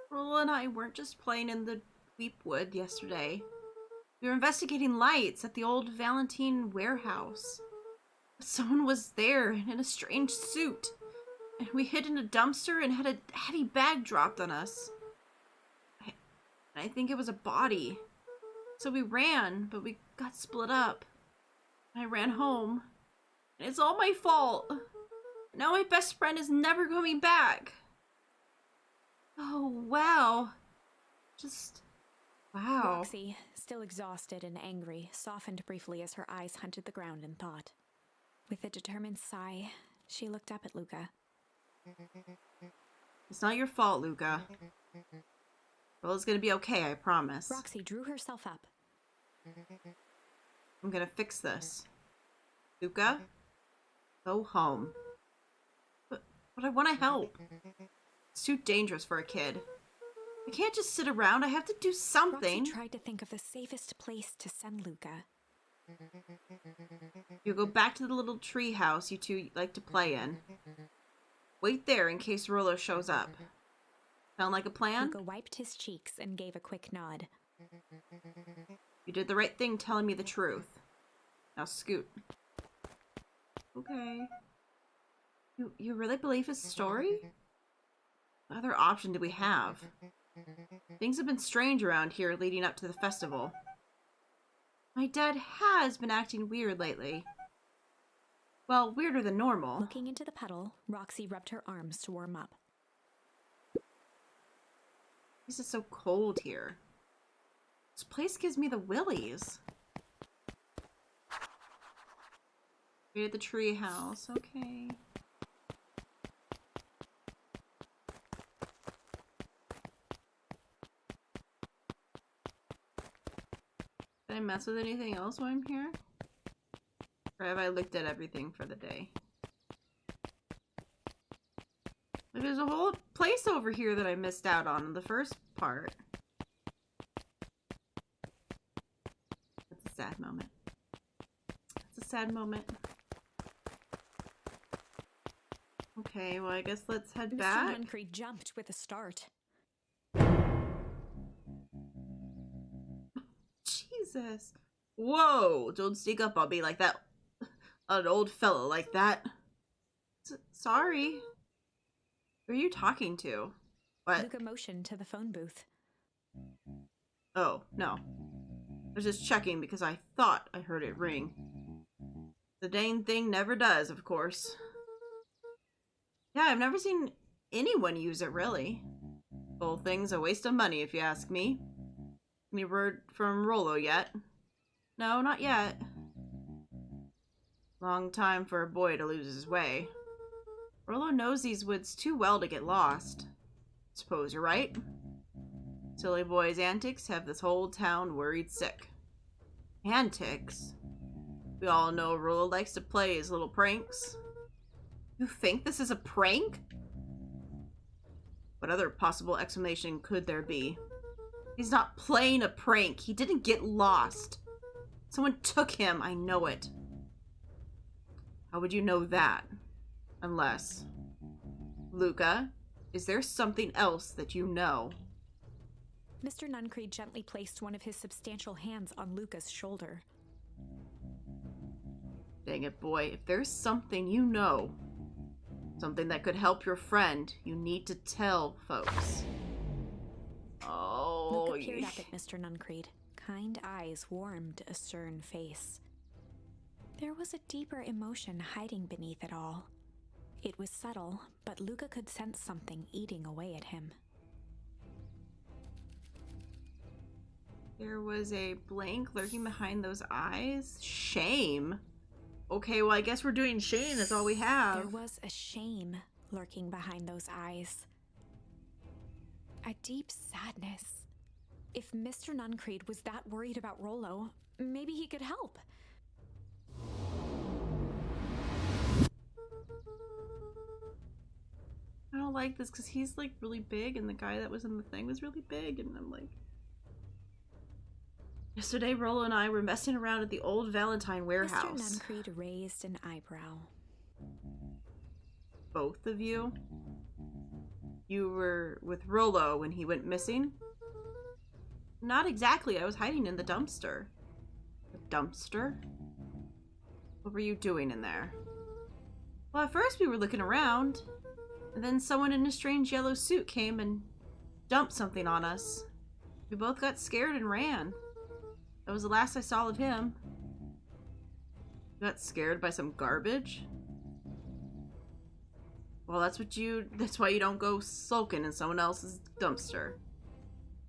Speaker 1: Rollo and I weren't just playing in the Weepwood yesterday. We were investigating lights at the old Valentine warehouse. Someone was there in a strange suit. And we hid in a dumpster and had a heavy bag dropped on us. I think it was a body. So we ran, but we got split up. I ran home. And it's all my fault. Now my best friend is never coming back. Oh, wow. Just... wow.
Speaker 2: Roxy, still exhausted and angry, softened briefly as her eyes hunted the ground in thought. With a determined sigh, she looked up at Luca.
Speaker 1: It's not your fault, Luca. Rollo's gonna be okay, I promise.
Speaker 2: Roxy drew herself up.
Speaker 1: I'm gonna fix this. Luca, go home. But I want to help. It's too dangerous for a kid. I can't just sit around. I have to do something.
Speaker 2: Roxy tried to think of the safest place to send Luca.
Speaker 1: You go back to the little tree house you two like to play in. Wait there in case Rollo shows up. Sound like a plan?
Speaker 2: Luca wiped his cheeks and gave a quick nod.
Speaker 1: You did the right thing telling me the truth. Now scoot. Okay. You really believe his story? What other option do we have? Things have been strange around here leading up to the festival. My dad has been acting weird lately. Well, weirder than normal.
Speaker 2: Looking into the puddle, Roxy rubbed her arms to warm up.
Speaker 1: This is so cold here. This place gives me the willies. Wait at the tree house. Okay. Did I mess with anything else while I'm here? Or have I looked at everything for the day? There's a whole place over here that I missed out on in the first part. That's a sad moment. It's a sad moment. Okay, well I guess let's head back.
Speaker 2: Mr. Nuncreed jumped with a start.
Speaker 1: Jesus. Whoa! Don't sneak up on me like that. An old fellow like that. Sorry. Who are you talking to? What?
Speaker 2: Luca motioned to the phone booth.
Speaker 1: Oh, no. I was just checking because I thought I heard it ring. The dang thing never does, of course. Yeah, I've never seen anyone use it, really. The whole thing's a waste of money, if you ask me. Any word from Rollo yet? No, not yet. Long time for a boy to lose his way. Rollo knows these woods too well to get lost. Suppose you're right. Silly boy's antics have this whole town worried sick. Antics? We all know Rollo likes to play his little pranks. You think this is a prank? What other possible explanation could there be? He's not playing a prank. He didn't get lost. Someone took him. I know it. How would you know that? Unless... Luca, is there something else that you know?
Speaker 2: Mr. Nuncreed gently placed one of his substantial hands on Luca's shoulder.
Speaker 1: Dang it, boy. If there's something you know, something that could help your friend, you need to tell folks. Oh,
Speaker 2: Luca peered up at Mr. Nuncreed. Kind eyes warmed a stern face. There was a deeper emotion hiding beneath it all. It was subtle, but Luca could sense something eating away at him.
Speaker 1: There was a blank lurking behind those eyes? Shame? Okay, well I guess we're doing shame, that's all we have.
Speaker 2: There was a shame lurking behind those eyes. A deep sadness. If Mr. Nuncreed was that worried about Rollo, maybe he could help.
Speaker 1: I don't like this because he's like really big and the guy that was in the thing was really big and I'm like... Yesterday, Rollo and I were messing around at the old Valentine warehouse.
Speaker 2: Mr. Nuncreed raised an eyebrow.
Speaker 1: Both of you? You were with Rollo when he went missing? Not exactly. I was hiding in the dumpster. The dumpster? What were you doing in there? Well, at first we were looking around. And then someone in a strange yellow suit came and dumped something on us. We both got scared and ran. That was the last I saw of him. You got scared by some garbage? Well, that's why you don't go sulking in someone else's dumpster.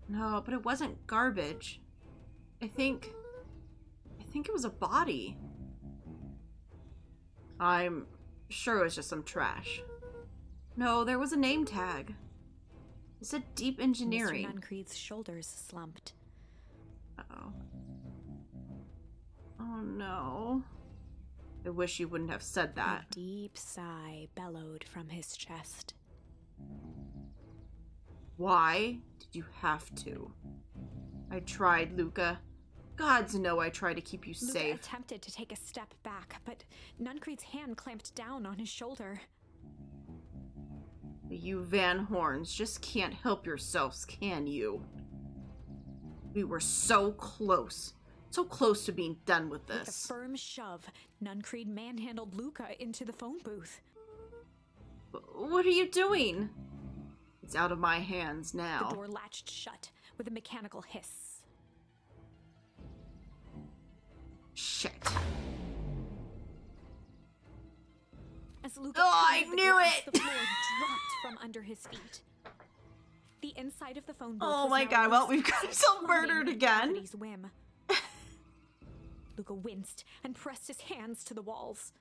Speaker 1: No, but it wasn't garbage. I think it was a body. I'm sure it was just some trash. No, there was a name tag. It said Deep Engineering.
Speaker 2: Mr. Nuncreed's shoulders slumped.
Speaker 1: Uh-oh. Oh no. I wish you wouldn't have said that.
Speaker 2: A deep sigh bellowed from his chest.
Speaker 1: Why did you have to? I tried, Luca. Gods know I tried to keep you
Speaker 2: Luca
Speaker 1: safe.
Speaker 2: attempted to take a step back, but Nuncreed's hand clamped down on his shoulder.
Speaker 1: You Van Horns just can't help yourselves, can you? We were so close. So close to being done with this.
Speaker 2: With a firm shove, Nuncreed manhandled Luca into the phone booth.
Speaker 1: What are you doing? It's out of my hands now.
Speaker 2: The door latched shut with a mechanical hiss.
Speaker 1: Shit.
Speaker 2: As Luca
Speaker 1: I
Speaker 2: pounded the
Speaker 1: knew
Speaker 2: glass,
Speaker 1: it!
Speaker 2: The floor dropped from under his feet. The inside of the phone booth
Speaker 1: Oh
Speaker 2: was
Speaker 1: my
Speaker 2: now
Speaker 1: god, well,
Speaker 2: loose,
Speaker 1: we've got ourselves
Speaker 2: plummeting
Speaker 1: murdered
Speaker 2: at
Speaker 1: again.
Speaker 2: gravity's whim. Luca winced and pressed his hands to the walls.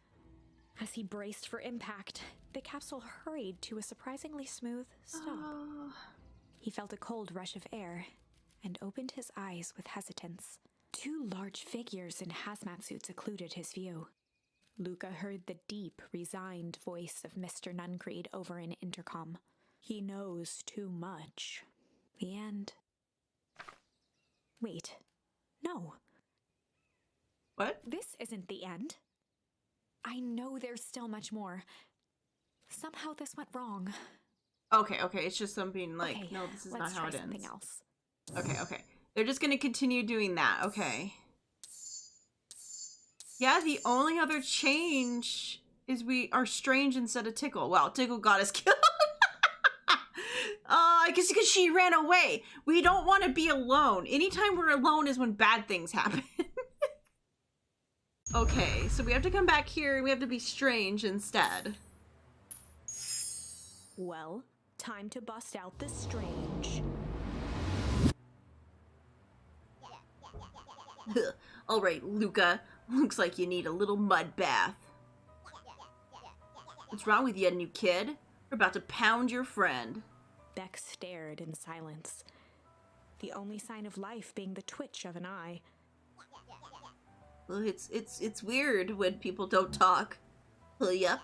Speaker 2: As he braced for impact, the capsule hurried to a surprisingly smooth stop. He felt a cold rush of air and opened his eyes with hesitance. Two large figures in hazmat suits occluded his view. Luca heard the deep, resigned voice of Mr. Nuncreed over an intercom. He knows too much. The end. Wait. No.
Speaker 1: What?
Speaker 2: This isn't the end. I know there's still much more. Somehow this went wrong.
Speaker 1: Okay, it's just something like,
Speaker 2: Okay,
Speaker 1: no, this is
Speaker 2: let's
Speaker 1: not how
Speaker 2: try
Speaker 1: it
Speaker 2: something
Speaker 1: ends.
Speaker 2: else.
Speaker 1: Okay. They're just gonna continue doing that, okay. Yeah, the only other change is we are strange instead of Tickle. Wow, Tickle got us killed. I guess because she ran away. We don't want to be alone. Anytime we're alone is when bad things happen. Okay, so we have to come back here and we have to be strange instead.
Speaker 2: Well, time to bust out the strange.
Speaker 1: Alright, Luca. Looks like you need a little mud bath. What's wrong with you, new kid? We're about to pound your friend.
Speaker 2: Beck stared in silence, the only sign of life being the twitch of an eye.
Speaker 1: Well, it's weird when people don't talk. Yep.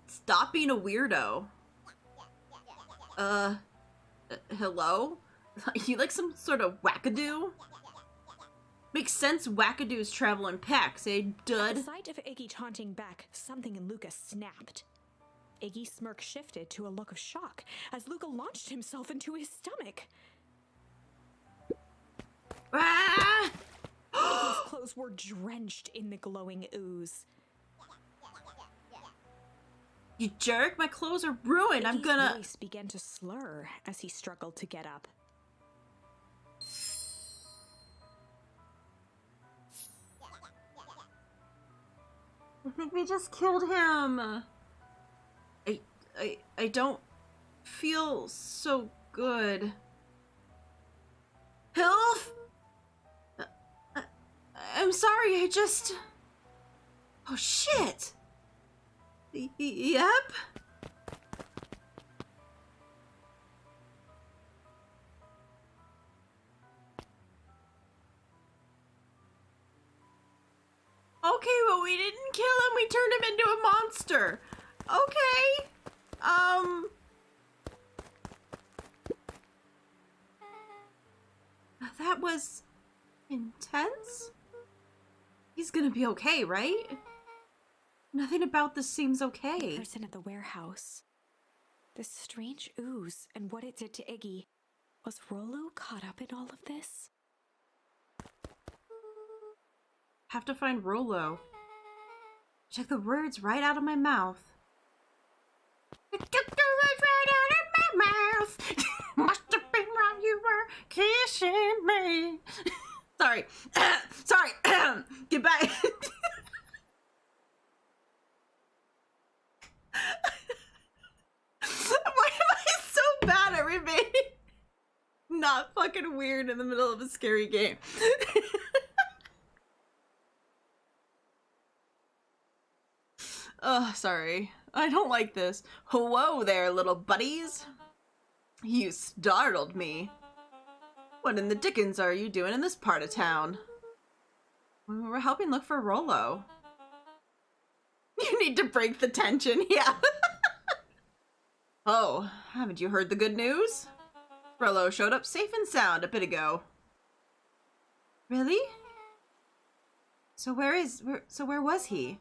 Speaker 1: Stop being a weirdo. Hello? Are you like some sort of wackadoo? Makes sense wackadoos travel in packs, eh,
Speaker 2: At
Speaker 1: dud?
Speaker 2: the sight of Iggy taunting Beck, something in Luca snapped. Iggy's smirk shifted to a look of shock as Luca launched himself into his stomach.
Speaker 1: Ah!
Speaker 2: Iggy's clothes were drenched in the glowing ooze.
Speaker 1: You jerk, my clothes are ruined. I'm
Speaker 2: Iggy's
Speaker 1: gonna...
Speaker 2: voice began to slur as he struggled to get up.
Speaker 1: I think we just killed him. I don't feel so good. Hilf? I'm sorry, I just... Oh, shit. Yep. Okay, but we didn't kill him, we turned him into a monster. Okay. That was intense? He's gonna be okay, right? Nothing about this seems
Speaker 2: The
Speaker 1: okay.
Speaker 2: person at the warehouse. This strange ooze and what it did to Iggy. Was Rollo caught up in all of this?
Speaker 1: Have to find Rollo. Check the words right out of my mouth. I took the words right out of my mouth. Must have been while you were kissing me. Sorry. Sorry. Get back. Why am I so bad at remaining not fucking weird in the middle of a scary game? Oh, sorry. I don't like this. Whoa there, little buddies. You startled me. What in the dickens are you doing in this part of town? We're helping look for Rollo. You need to break the tension, yeah. Oh, haven't you heard the good news? Rollo showed up safe and sound a bit ago. Really? So where was he?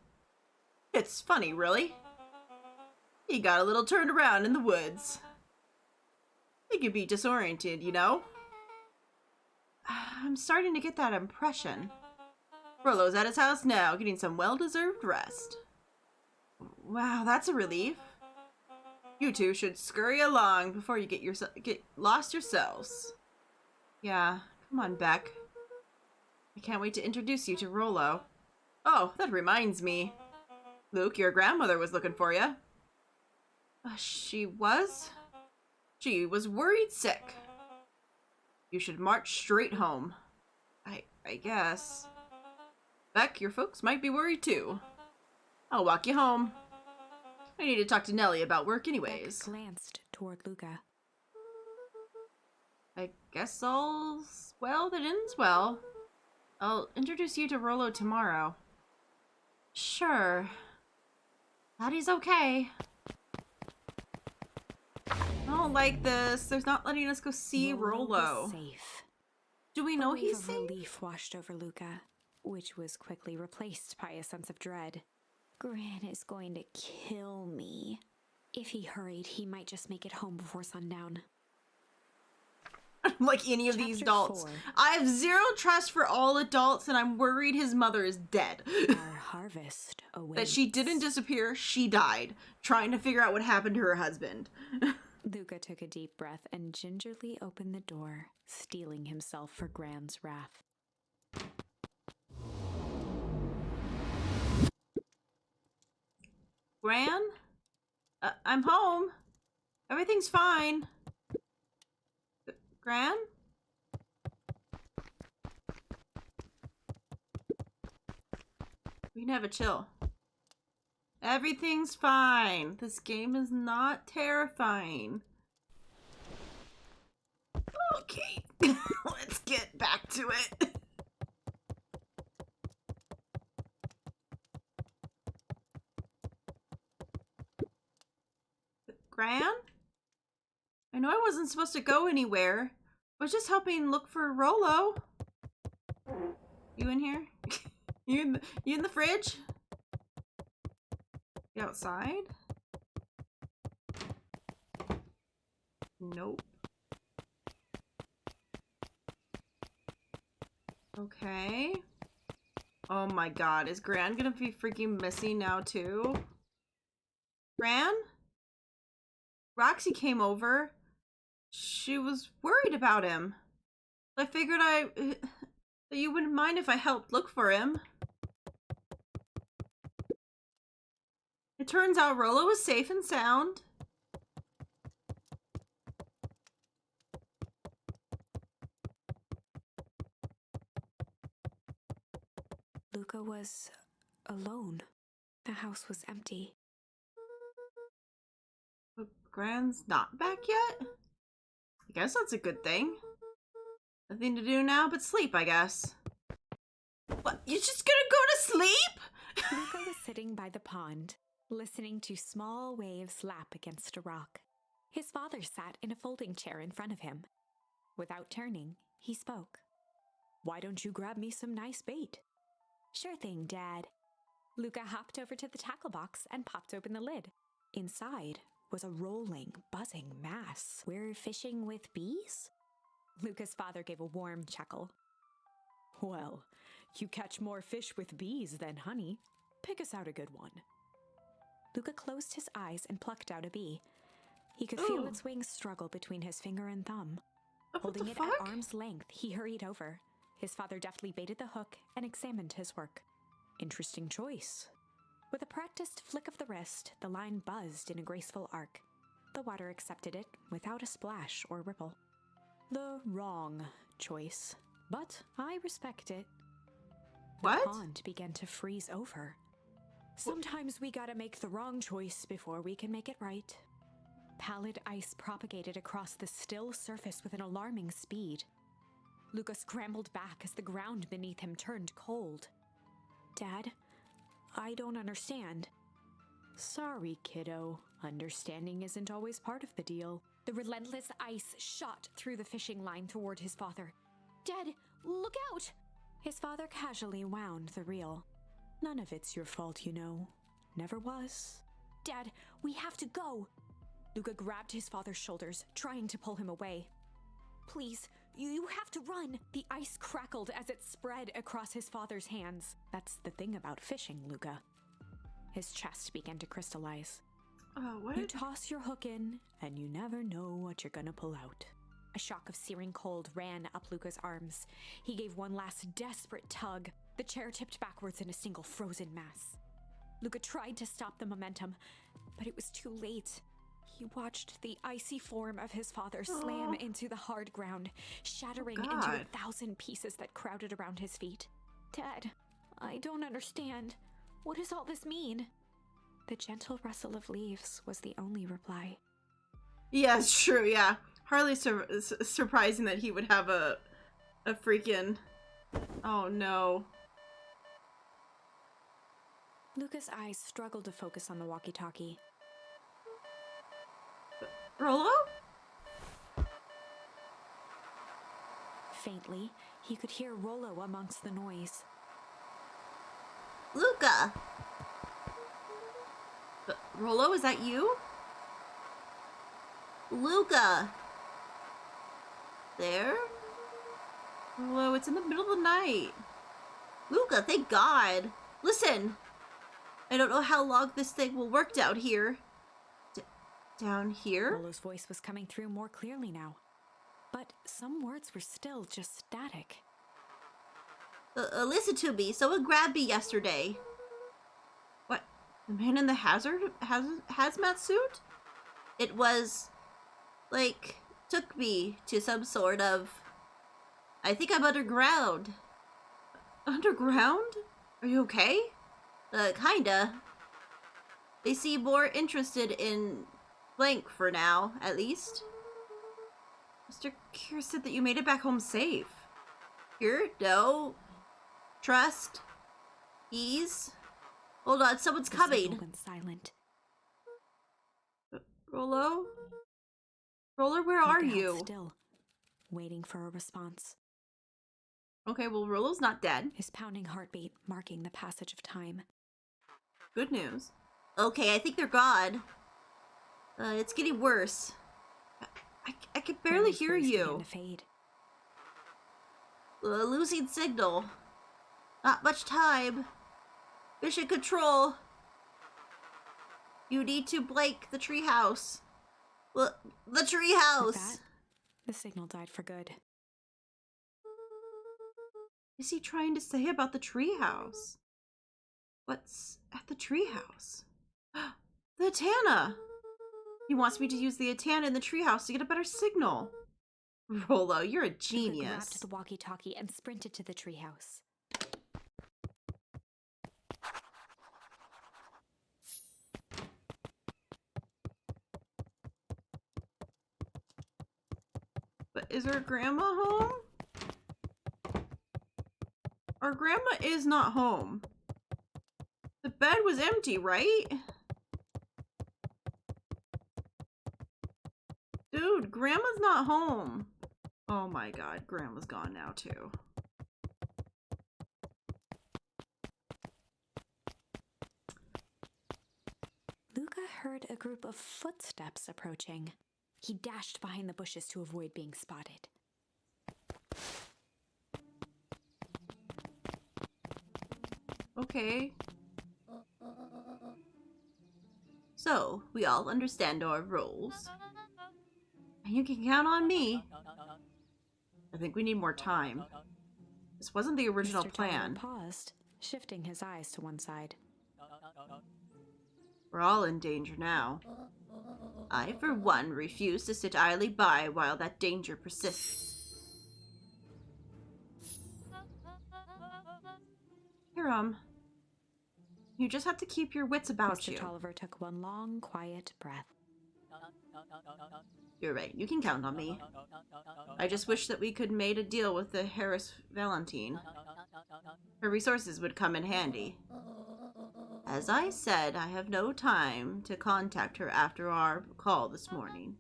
Speaker 1: It's funny, really. He got a little turned around in the woods. He could be disoriented, you know? I'm starting to get that impression. Rollo's at his house now, getting some well-deserved rest. Wow, that's a relief. You two should scurry along before you get lost yourselves. Yeah, come on, Beck. I can't wait to introduce you to Rollo. Oh, that reminds me. Luke, your grandmother was looking for you. She was? She was worried sick. You should march straight home. I guess. Beck, your folks might be worried too. I'll walk you home. I need to talk to Nellie about work anyways.
Speaker 2: Beck glanced toward Luca.
Speaker 1: I guess all's well that ends well. I'll introduce you to Rollo tomorrow. Sure. Glad he's okay. I don't like this. There's not letting us go see Rollo.
Speaker 2: Was safe.
Speaker 1: Do we know he's safe?
Speaker 2: Relief washed over Luca, which was quickly replaced by a sense of dread. Gran is going to kill me. If he hurried, he might just make it home before sundown.
Speaker 1: Like any of these adults.
Speaker 2: 4.
Speaker 1: I have zero trust for all adults, and I'm worried his mother is dead.
Speaker 2: Our harvest awaits.
Speaker 1: That she didn't disappear, she died, trying to figure out what happened to her husband.
Speaker 2: Luca took a deep breath and gingerly opened the door, steeling himself for Gran's wrath.
Speaker 1: Gran? I'm home. Everything's fine. Gran? We can have a chill. Everything's fine. This game is not terrifying. Okay, let's get back to it. Gran? I know I wasn't supposed to go anywhere. I was just helping look for Rollo. You in here? You in the fridge? You outside? Nope. Okay. Oh my god, is Gran gonna be freaking missing now too? Gran? Roxy came over. She was worried about him. I figured that you wouldn't mind if I helped look for him. It turns out Rollo was safe and sound.
Speaker 2: Luca was alone. The house was empty.
Speaker 1: But Gran's not back yet? I guess that's a good thing. Nothing to do now but sleep, I guess. What? You're just gonna go to sleep?
Speaker 2: Luca was sitting by the pond, listening to small waves lap against a rock. His father sat in a folding chair in front of him. Without turning, he spoke. "Why don't you grab me some nice bait?" "Sure thing, Dad." Luca hopped over to the tackle box and popped open the lid. Inside was a rolling, buzzing mass. "We're fishing with bees?" Luca's father gave a warm chuckle. "Well, you catch more fish with bees than honey. Pick us out a good one." Luca closed his eyes and plucked out a bee. He could feel its wings struggle between his finger and thumb. Holding it at arm's length, he hurried over. His father deftly baited the hook and examined his work. "Interesting choice." With a practiced flick of the wrist, the line buzzed in a graceful arc. The water accepted it without a splash or ripple. "The wrong choice, but I respect it."
Speaker 1: What?
Speaker 2: The pond began to freeze over. "Sometimes we gotta make the wrong choice before we can make it right." Pallid ice propagated across the still surface with an alarming speed. Luca scrambled back as the ground beneath him turned cold. "Dad, I don't understand." Sorry, kiddo. Understanding isn't always part of the deal. The relentless ice shot through the fishing line toward his father. Dad, look out! His father casually wound the reel. None of it's your fault, you know. Never was. Dad, we have to go! Luca grabbed his father's shoulders, trying to pull him away. Please, you have to run! The ice crackled as it spread across his father's hands. That's the thing about fishing, Luca. His chest began to crystallize.
Speaker 1: What?
Speaker 2: You toss your hook in, and you never know what you're gonna pull out. A shock of searing cold ran up Luca's arms. He gave one last desperate tug. The chair tipped backwards in a single frozen mass. Luca tried to stop the momentum, but it was too late. He watched the icy form of his father slam into the hard ground, shattering into 1,000 pieces that crowded around his feet. Dad, I don't understand. What does all this mean? The gentle rustle of leaves was the only reply.
Speaker 1: Yeah, it's true, yeah. Hardly surprising that he would have a freaking... Oh, no.
Speaker 2: Luca's eyes struggled to focus on the walkie-talkie.
Speaker 1: Rollo?
Speaker 2: Faintly, he could hear Rollo amongst the noise.
Speaker 1: Luca! Rollo, is that you? Luca! There? Rollo, it's in the middle of the night. Luca, thank God! Listen! I don't know how long this thing will work down here. Down here?
Speaker 2: Rollo's voice was coming through more clearly now. But some words were still just static.
Speaker 1: Listen to me. Someone grabbed me yesterday. What? The man in the hazmat suit? It was, like, took me to some sort of... I think I'm underground. Underground? Are you okay? Kinda. They seem more interested in blank for now, at least. Mr. Keir said that you made it back home safe. Here? No. Trust. Ease. Hold on, someone's coming.
Speaker 2: Went silent.
Speaker 1: Rollo? Roller, where are you?
Speaker 2: Still, waiting for a response.
Speaker 1: Okay, well, Rollo's not dead.
Speaker 2: His pounding heartbeat marking the passage of time.
Speaker 1: Good news. Okay, I think they're gone. It's getting worse. I can barely hear you.
Speaker 2: Began to fade.
Speaker 1: Losing signal. Not much time. Mission control. You need to blank the treehouse. The
Speaker 2: With
Speaker 1: treehouse.
Speaker 2: that, the signal died for good.
Speaker 1: What is he trying to say about the treehouse? What's at the treehouse? The Atana! He wants me to use the Atana in the treehouse to get a better signal. Rollo, you're a genius.
Speaker 2: He grabbed the walkie-talkie and sprinted to the treehouse.
Speaker 1: But is our grandma home? Our grandma is not home. The bed was empty, right? Dude, grandma's not home. Oh my God, grandma's gone now too.
Speaker 2: Luca heard a group of footsteps approaching. He dashed behind the bushes to avoid being spotted.
Speaker 1: Okay. So, we all understand our roles. And you can count on me. I think we need more time. This wasn't the original
Speaker 2: Mr.
Speaker 1: plan.
Speaker 2: Tyler paused, shifting his eyes to one side.
Speaker 1: We're all in danger now. I, for one, refuse to sit idly by while that danger persists. Here, you just have to keep your wits about
Speaker 2: Mr.
Speaker 1: you.
Speaker 2: Tolliver took one long, quiet breath.
Speaker 1: You're right, you can count on me. I just wish that we could made a deal with the Harris Valentine. Her resources would come in handy. As I said, I have no time to contact her after our call this morning.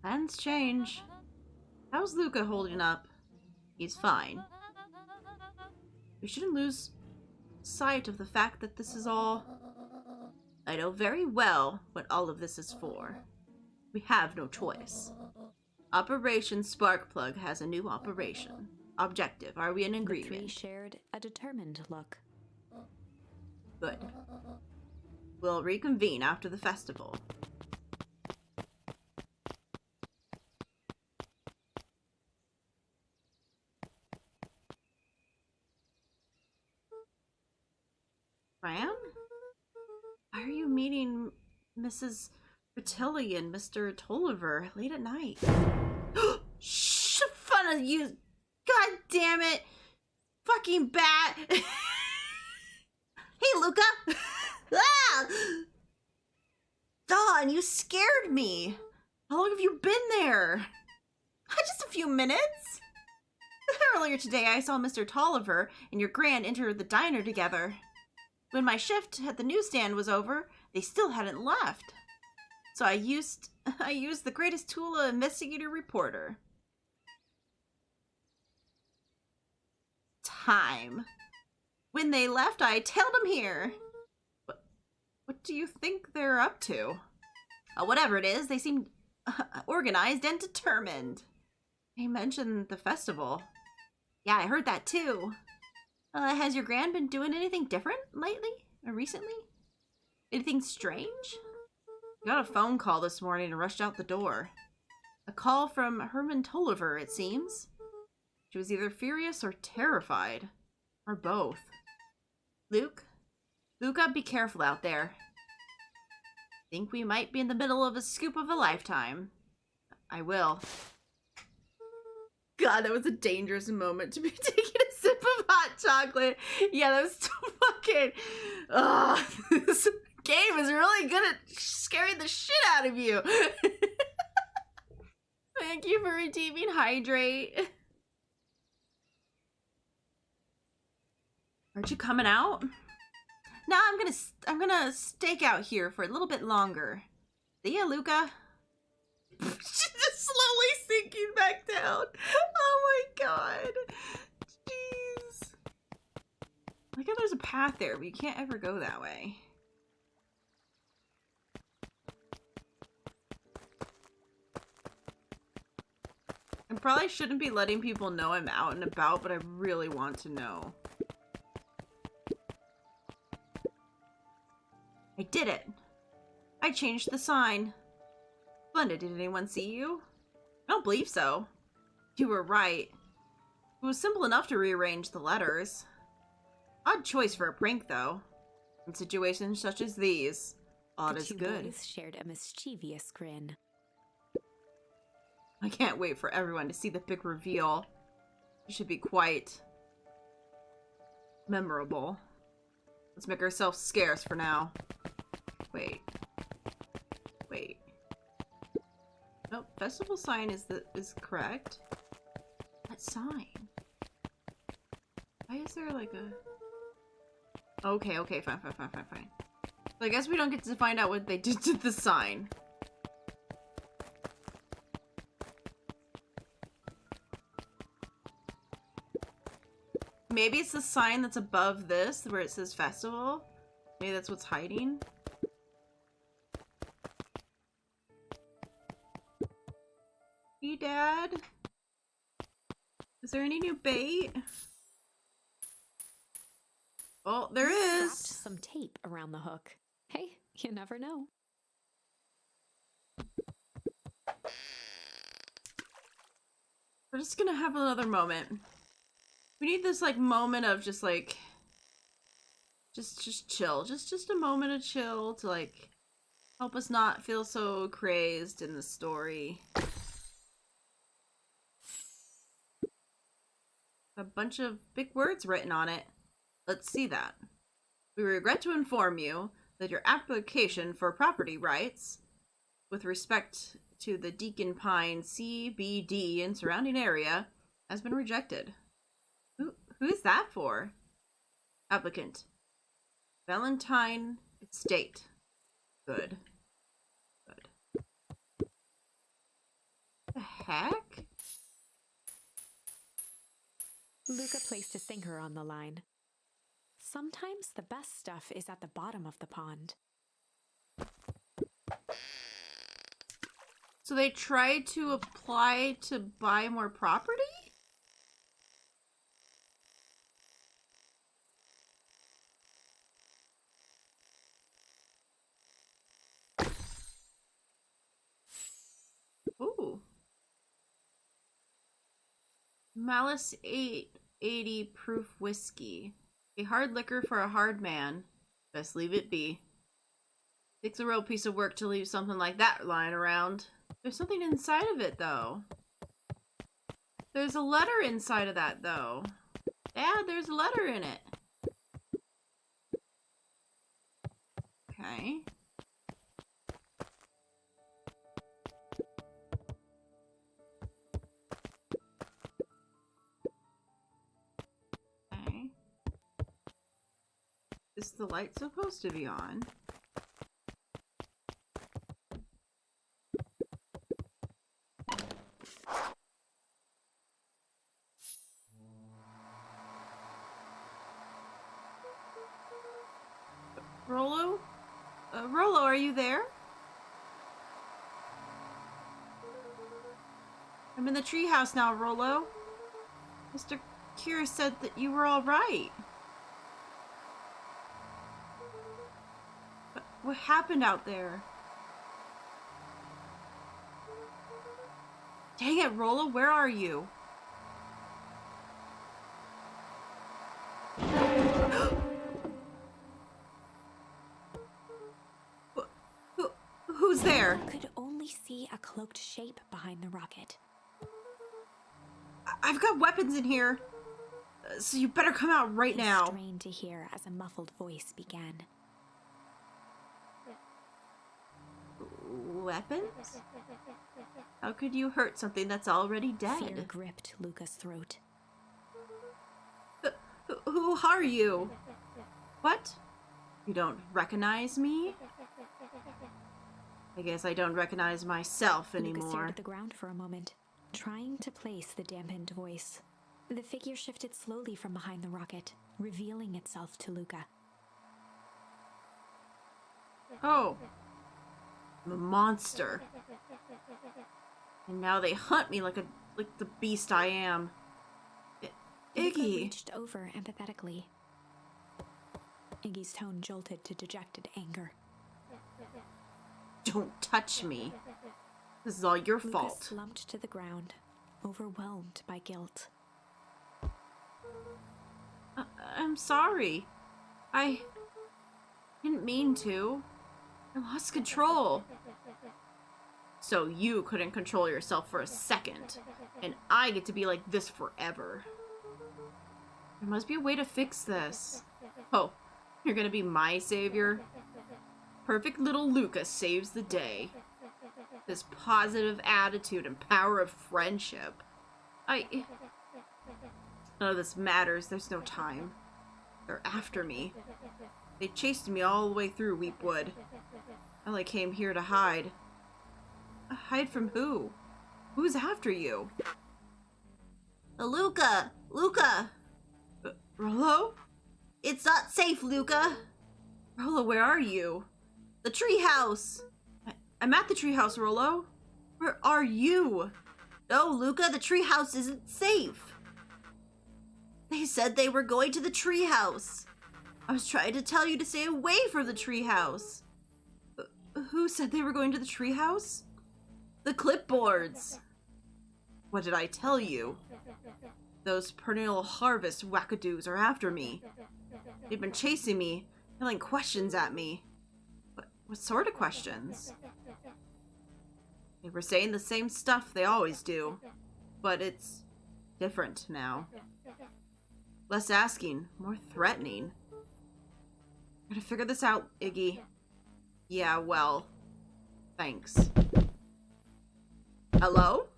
Speaker 1: Plans change. How's Luca holding up? He's fine. We shouldn't lose sight of the fact that this is all... I know very well what all of this is for. We have no choice. Operation Sparkplug has a new operation. Objective. Are we in agreement?
Speaker 2: The three shared a determined look.
Speaker 1: Good. We'll reconvene after the festival. Fran? Why are you meeting Mrs. Fratelli and Mr. Tolliver late at night? Shh! Fun of you! God damn it! Fucking bat! Hey, Luca! Ah! Dawn, you scared me! How long have you been there? Just a few minutes. Earlier today, I saw Mr. Tolliver and your Grand enter the diner together. When my shift at the newsstand was over, they still hadn't left. So I used the greatest tool of investigator reporter. Time. When they left, I tailed them here. What do you think they're up to? Whatever it is, they seem organized and determined. They mentioned the festival. Yeah, I heard that too. Has your Grand been doing anything different lately? Or recently? Anything strange? Got a phone call this morning and rushed out the door. A call from Herman Tolliver, it seems. She was either furious or terrified. Or both. Luca, be careful out there. Think we might be in the middle of a scoop of a lifetime. I will. God, that was a dangerous moment to be taking a sip of hot chocolate. Yeah, that was so fucking... Ugh, this game is really good at scaring the shit out of you. Thank you for redeeming Hydrate. Aren't you coming out? No, I'm gonna stake out here for a little bit longer. See ya, Luca. She's just slowly sinking back down. Oh my god. Jeez. Like how there's a path there, but you can't ever go that way. I probably shouldn't be letting people know I'm out and about, but I really want to know. I did it. I changed the sign. Splendid. Did anyone see you? I don't believe so. You were right. It was simple enough to rearrange the letters. Odd choice for a prank, though. In situations such as these, odd is good.
Speaker 2: The two boys shared a mischievous grin.
Speaker 1: I can't wait for everyone to see the big reveal. It should be quite memorable. Let's make ourselves scarce for now. Wait. Nope, festival sign is correct. What sign? Why is there like a... Okay, fine. So I guess we don't get to find out what they did to the sign. Maybe it's the sign that's above this, where it says festival. Maybe that's what's hiding. Hey, Dad? Is there any new bait? Oh, there is!
Speaker 2: Strapped some tape around the hook. Hey, you never know.
Speaker 1: We're just gonna have another moment. We need this, like, moment of just, like... Just chill. Just a moment of chill to, like, help us not feel so crazed in the story. A bunch of big words written on it. Let's see that. We regret to inform you that your application for property rights with respect to the Deacon Pine CBD and surrounding area has been rejected. Who is that for? Applicant. Valentine Estate. Good. Good. The heck?
Speaker 2: Luca placed his finger on the line. Sometimes the best stuff is at the bottom of the pond.
Speaker 1: So they tried to apply to buy more property? Ooh. Malice 880 proof whiskey. A hard liquor for a hard man. Best leave it be. Takes a real piece of work to leave something like that lying around. There's something inside of it, though. There's a letter inside of that, though. Dad, there's a letter in it. Okay. Okay. Is the light supposed to be on? Rollo? Rollo, are you there? I'm in the treehouse now, Rollo. Mr. Kira said that you were all right. But what happened out there? Dang it, Rollo, where are you? Who's there?
Speaker 2: I could only see a cloaked shape behind the rocket.
Speaker 1: I've got weapons in here, so you better come out right now.
Speaker 2: He strained to hear as a muffled voice began.
Speaker 1: Weapons? How could you hurt something that's already dead?
Speaker 2: Fear gripped Luca's throat.
Speaker 1: Who are you? What? You don't recognize me? I guess I don't recognize myself anymore.
Speaker 2: Luca stared at the ground for a moment, trying to place the dampened voice. The figure shifted slowly from behind the rocket, revealing itself to Luca.
Speaker 1: Oh. I'm a monster. And now they hunt me like the beast I am.
Speaker 2: Luca
Speaker 1: Iggy.
Speaker 2: reached over empathetically. Iggy's tone jolted to dejected anger.
Speaker 1: Don't touch me. This is all your
Speaker 2: Luca
Speaker 1: fault.
Speaker 2: slumped to the ground, overwhelmed by guilt.
Speaker 1: I'm sorry. I didn't mean to. I lost control. So you couldn't control yourself for a second, and I get to be like this forever. There must be a way to fix this. Oh, you're gonna be my savior? Perfect little Luca saves the day. This positive attitude and power of friendship. None of this matters. There's no time. They're after me. They chased me all the way through Weepwood. I only came here to hide. Hide from who? Who's after you? Luca! Luca! Rollo? It's not safe, Luca! Rollo, where are you? The treehouse! I'm at the treehouse, Rollo. Where are you? No, Luca, the treehouse isn't safe. They said they were going to the treehouse. I was trying to tell you to stay away from the treehouse. Who said they were going to the treehouse? The clipboards. What did I tell you? Those perennial harvest wackadoos are after me. They've been chasing me, yelling questions at me. What sort of questions? They were saying the same stuff they always do, but it's different now. Less asking, more threatening. I'm gonna figure this out, Iggy. Yeah, well, thanks. Hello?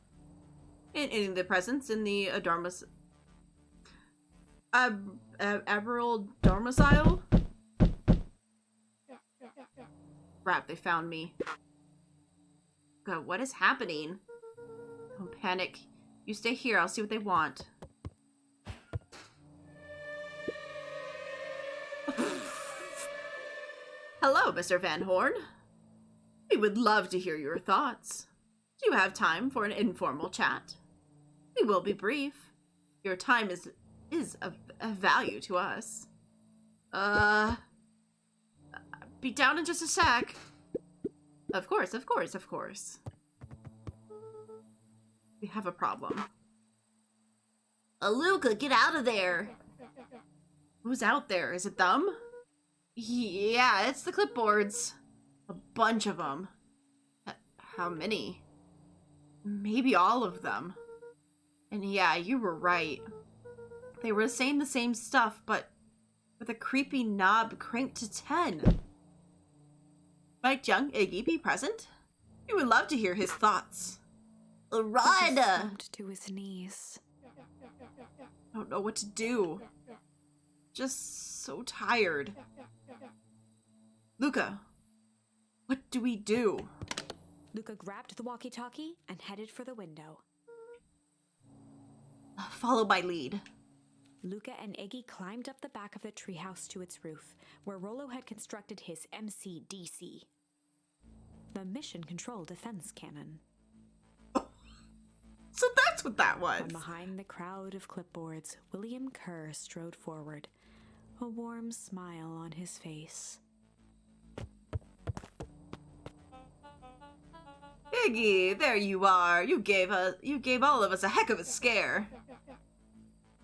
Speaker 1: In the presence in the Aberyl domicile? Crap, they found me. God, what is happening? Don't panic. You stay here, I'll see what they want. Hello, Mr. Van Horn. We would love to hear your thoughts. Do you have time for an informal chat? We will be brief. Your time is of value to us. Be down in just a sec. Of course, of course, of course. We have a problem. Luca, get out of there! Who's out there? Is it them? Yeah, it's the clipboards. A bunch of them. How many? Maybe all of them. And yeah, you were right. They were saying the same stuff, but with a creepy knob cranked to 10. Might young Iggy be present? We would love to hear his thoughts. Run!
Speaker 2: He slumped to his knees.
Speaker 1: I don't know what to do. Just so tired. Luca, what do we do?
Speaker 2: Luca grabbed the walkie-talkie and headed for the window.
Speaker 1: Follow my lead.
Speaker 2: Luca and Iggy climbed up the back of the treehouse to its roof, where Rollo had constructed his MCDC, the Mission Control Defense Cannon.
Speaker 1: So that's what that was.
Speaker 2: From behind the crowd of clipboards, William Kerr strode forward, a warm smile on his face.
Speaker 1: Iggy, there you are. You gave all of us a heck of a scare.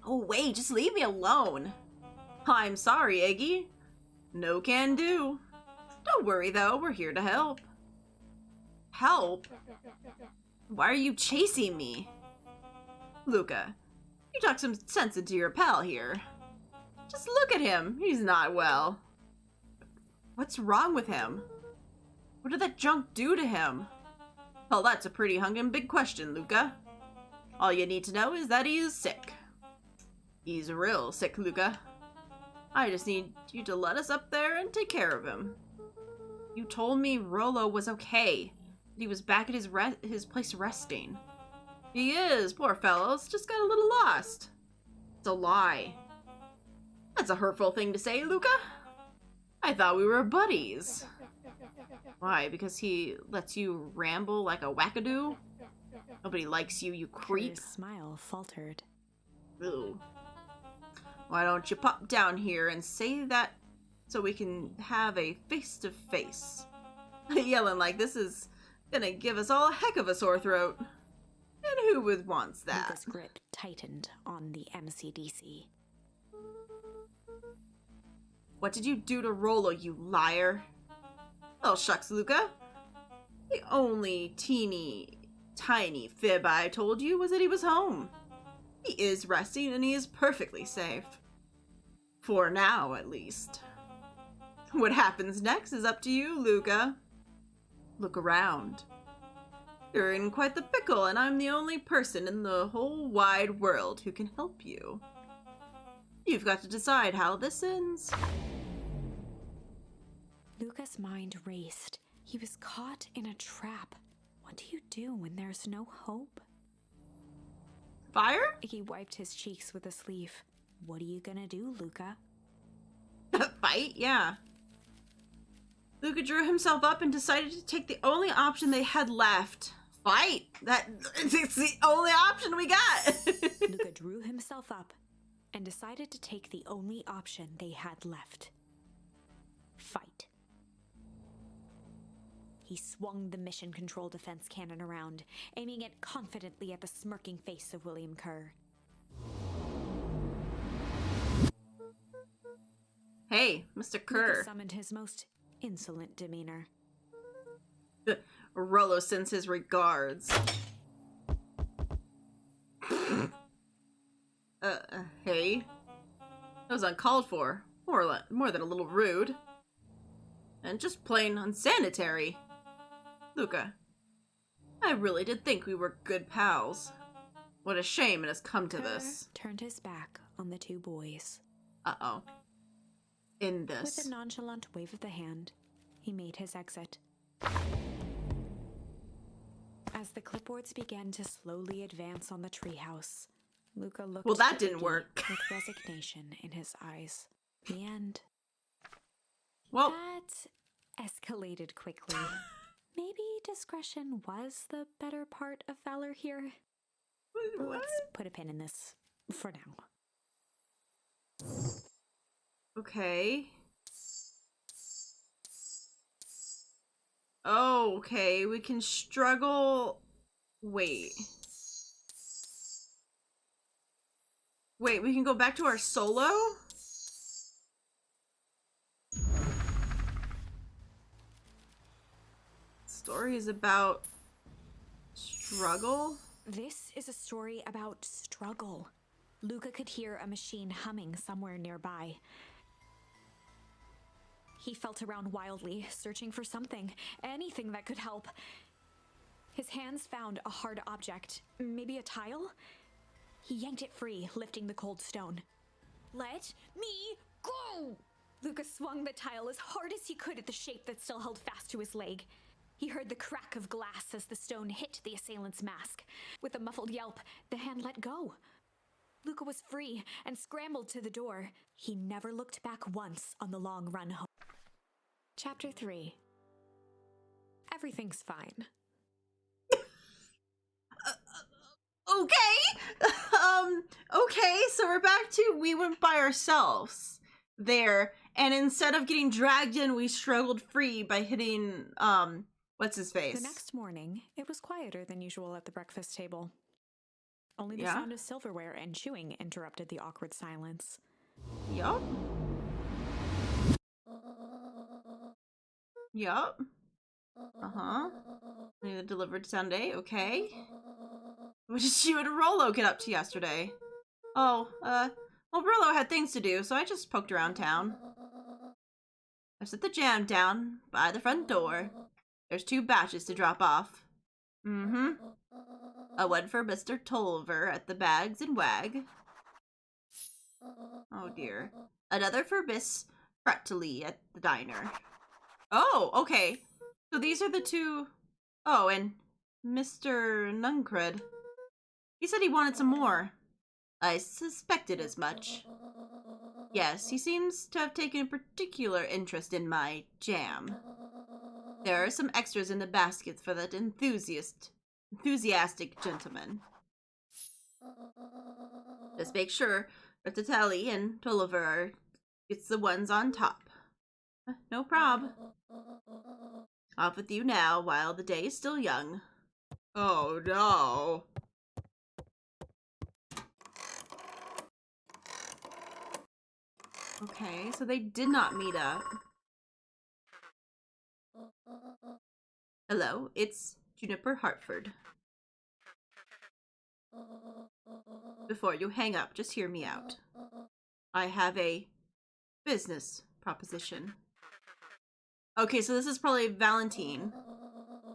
Speaker 1: Oh wait, just leave me alone. I'm sorry, Iggy. No can do. Don't worry though, we're here to help. Help? Why are you chasing me? Luca, you talk some sense into your pal here. Just look at him. He's not well. What's wrong with him? What did that junk do to him? Well, that's a pretty hunkin' big question, Luca. All you need to know is that he is sick. He's real sick, Luca. I just need you to let us up there and take care of him. You told me Rollo was okay. He was back at his place resting. He is, poor fellows, just got a little lost. It's a lie. That's a hurtful thing to say, Luca. I thought we were buddies. Why, because he lets you ramble like a wackadoo? Nobody likes you, you creep.
Speaker 2: Kerr's smile faltered.
Speaker 1: Ew. Why don't you pop down here and say that so we can have a face-to-face? Yelling like this is gonna give us all a heck of a sore throat. And who would wants that?
Speaker 2: Luca's grip tightened on the MCDC.
Speaker 1: What did you do to Rollo, you liar? Oh, shucks, Luca. The only tiny fib I told you was that he was home. He is resting and he is perfectly safe. For now, at least. What happens next is up to you, Luca. Look around. You're in quite the pickle, and I'm the only person in the whole wide world who can help you. You've got to decide how this ends.
Speaker 2: Luca's mind raced. He was caught in a trap. What do you do when there's no hope?
Speaker 1: Fire?
Speaker 2: Iggy wiped his cheeks with a sleeve. What are you gonna do, Luca?
Speaker 1: Fight? Yeah. Luca drew himself up and decided to take the only option they had left. Fight! It's the only option we got!
Speaker 2: Luca drew himself up and decided to take the only option they had left. Fight. He swung the Mission Control Defense Cannon around, aiming it confidently at the smirking face of William Kerr.
Speaker 1: Hey, Mr. Kerr.
Speaker 2: Luca summoned his most insolent demeanor.
Speaker 1: Rollo sends his regards. Hey? That was uncalled for. More than a little rude. And just plain unsanitary. Luca, I really did think we were good pals. What a shame it has come to this.
Speaker 2: Turned his back on the two boys.
Speaker 1: Uh-oh. In this.
Speaker 2: With a nonchalant wave of the hand, he made his exit. As the clipboards began to slowly advance on the treehouse, Luca looked
Speaker 1: Well, that
Speaker 2: to
Speaker 1: didn't
Speaker 2: Iggy
Speaker 1: work.
Speaker 2: with resignation in his eyes. The end.
Speaker 1: Well,
Speaker 2: That escalated quickly. Maybe discretion was the better part of valor here.
Speaker 1: what?
Speaker 2: Let's put a pin in this for now.
Speaker 1: Okay. Oh, okay. We can struggle. Wait. Wait, we can go back to our solo? Story is about struggle?
Speaker 2: This is a story about struggle. Luca could hear a machine humming somewhere nearby. He felt around wildly, searching for something, anything that could help. His hands found a hard object, maybe a tile? He yanked it free, lifting the cold stone. Let me go! Luca swung the tile as hard as he could at the shape that still held fast to his leg. He heard the crack of glass as the stone hit the assailant's mask. With a muffled yelp, the hand let go. Luca was free and scrambled to the door. He never looked back once on the long run home. Chapter 3. Everything's fine.
Speaker 1: Okay. Okay, so we're back to we went by ourselves there, and instead of getting dragged in, we struggled free by hitting what's his face?
Speaker 2: The next morning, it was quieter than usual at the breakfast table. Only the
Speaker 1: Yeah?
Speaker 2: sound of silverware and chewing interrupted the awkward silence.
Speaker 1: Yup. Yup. Uh-huh. Needed delivered Sunday, okay. What did you and Rolo get up to yesterday? Oh, well, Rolo had things to do, so I just poked around town. I set the jam down by the front door. There's 2 batches to drop off. Mm-hmm. A one for Mr. Tolliver at the Bags and Wag. Oh dear. Another for Miss Fretley at the diner. Oh, okay. So these are the 2... Oh, and Mr. Nuncred. He said he wanted some more. I suspected as much. Yes, he seems to have taken a particular interest in my jam. There are some extras in the baskets for that enthusiastic gentleman. Just make sure that Tatelli and Tolliver gets the ones on top. No prob. Off with you now while the day is still young. Oh no. Okay, so they did not meet up. Hello, it's Juniper Hartford. Before you hang up, just hear me out. I have a business proposition. Okay, so this is probably Valentine.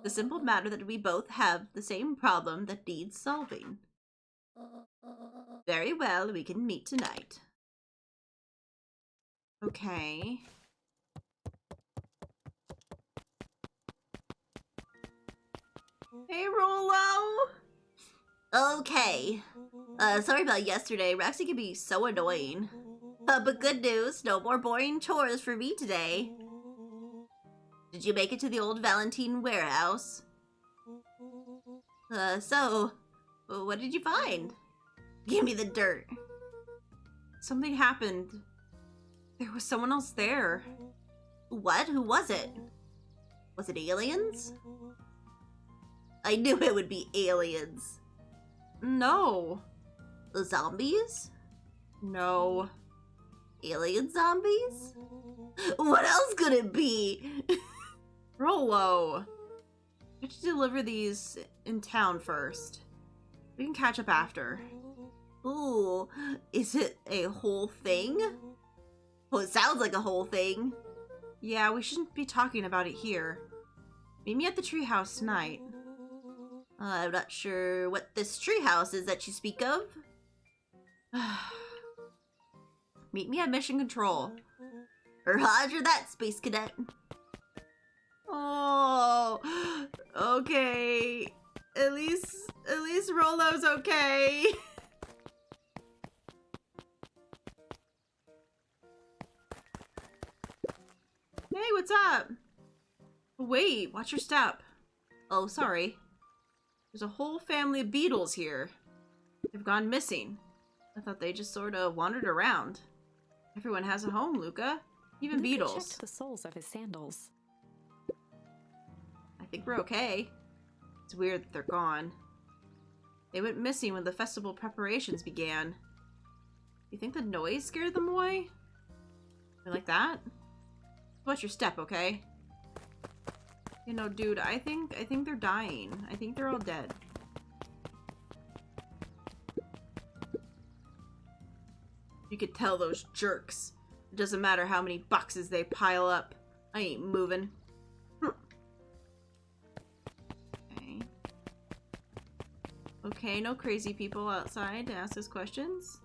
Speaker 1: The simple matter that we both have the same problem that needs solving. Very well, we can meet tonight. Okay. Hey, Rolo! Okay. Sorry about yesterday. Roxy can be so annoying. But good news, no more boring chores for me today. Did you make it to the old Valentine warehouse? So, what did you find? Give me the dirt. Something happened. There was someone else there. What? Who was it? Was it aliens? I knew it would be aliens. No. The zombies? No. Alien zombies? What else could it be? Rolo. We should deliver these in town first. We can catch up after. Ooh, is it a whole thing? Well, it sounds like a whole thing. Yeah, we shouldn't be talking about it here. Meet me at the treehouse tonight. I'm not sure what this treehouse is that you speak of. Meet me at Mission Control. Roger that, Space Cadet. Oh, okay. At least Rolo's okay. Hey, what's up? Wait, watch your step. Oh, sorry. There's a whole family of beetles here. They've gone missing. I thought they just sort of wandered around. Everyone has a home, Luca. Even
Speaker 2: Luca
Speaker 1: beetles.
Speaker 2: checked the soles of his sandals.
Speaker 1: I think we're okay. It's weird that they're gone. They went missing when the festival preparations began. You think the noise scared them away? You like that? Watch your step, okay? You know, dude, I think they're dying. I think they're all dead. You could tell those jerks. It doesn't matter how many boxes they pile up. I ain't moving. Okay. Okay, no crazy people outside to ask us questions.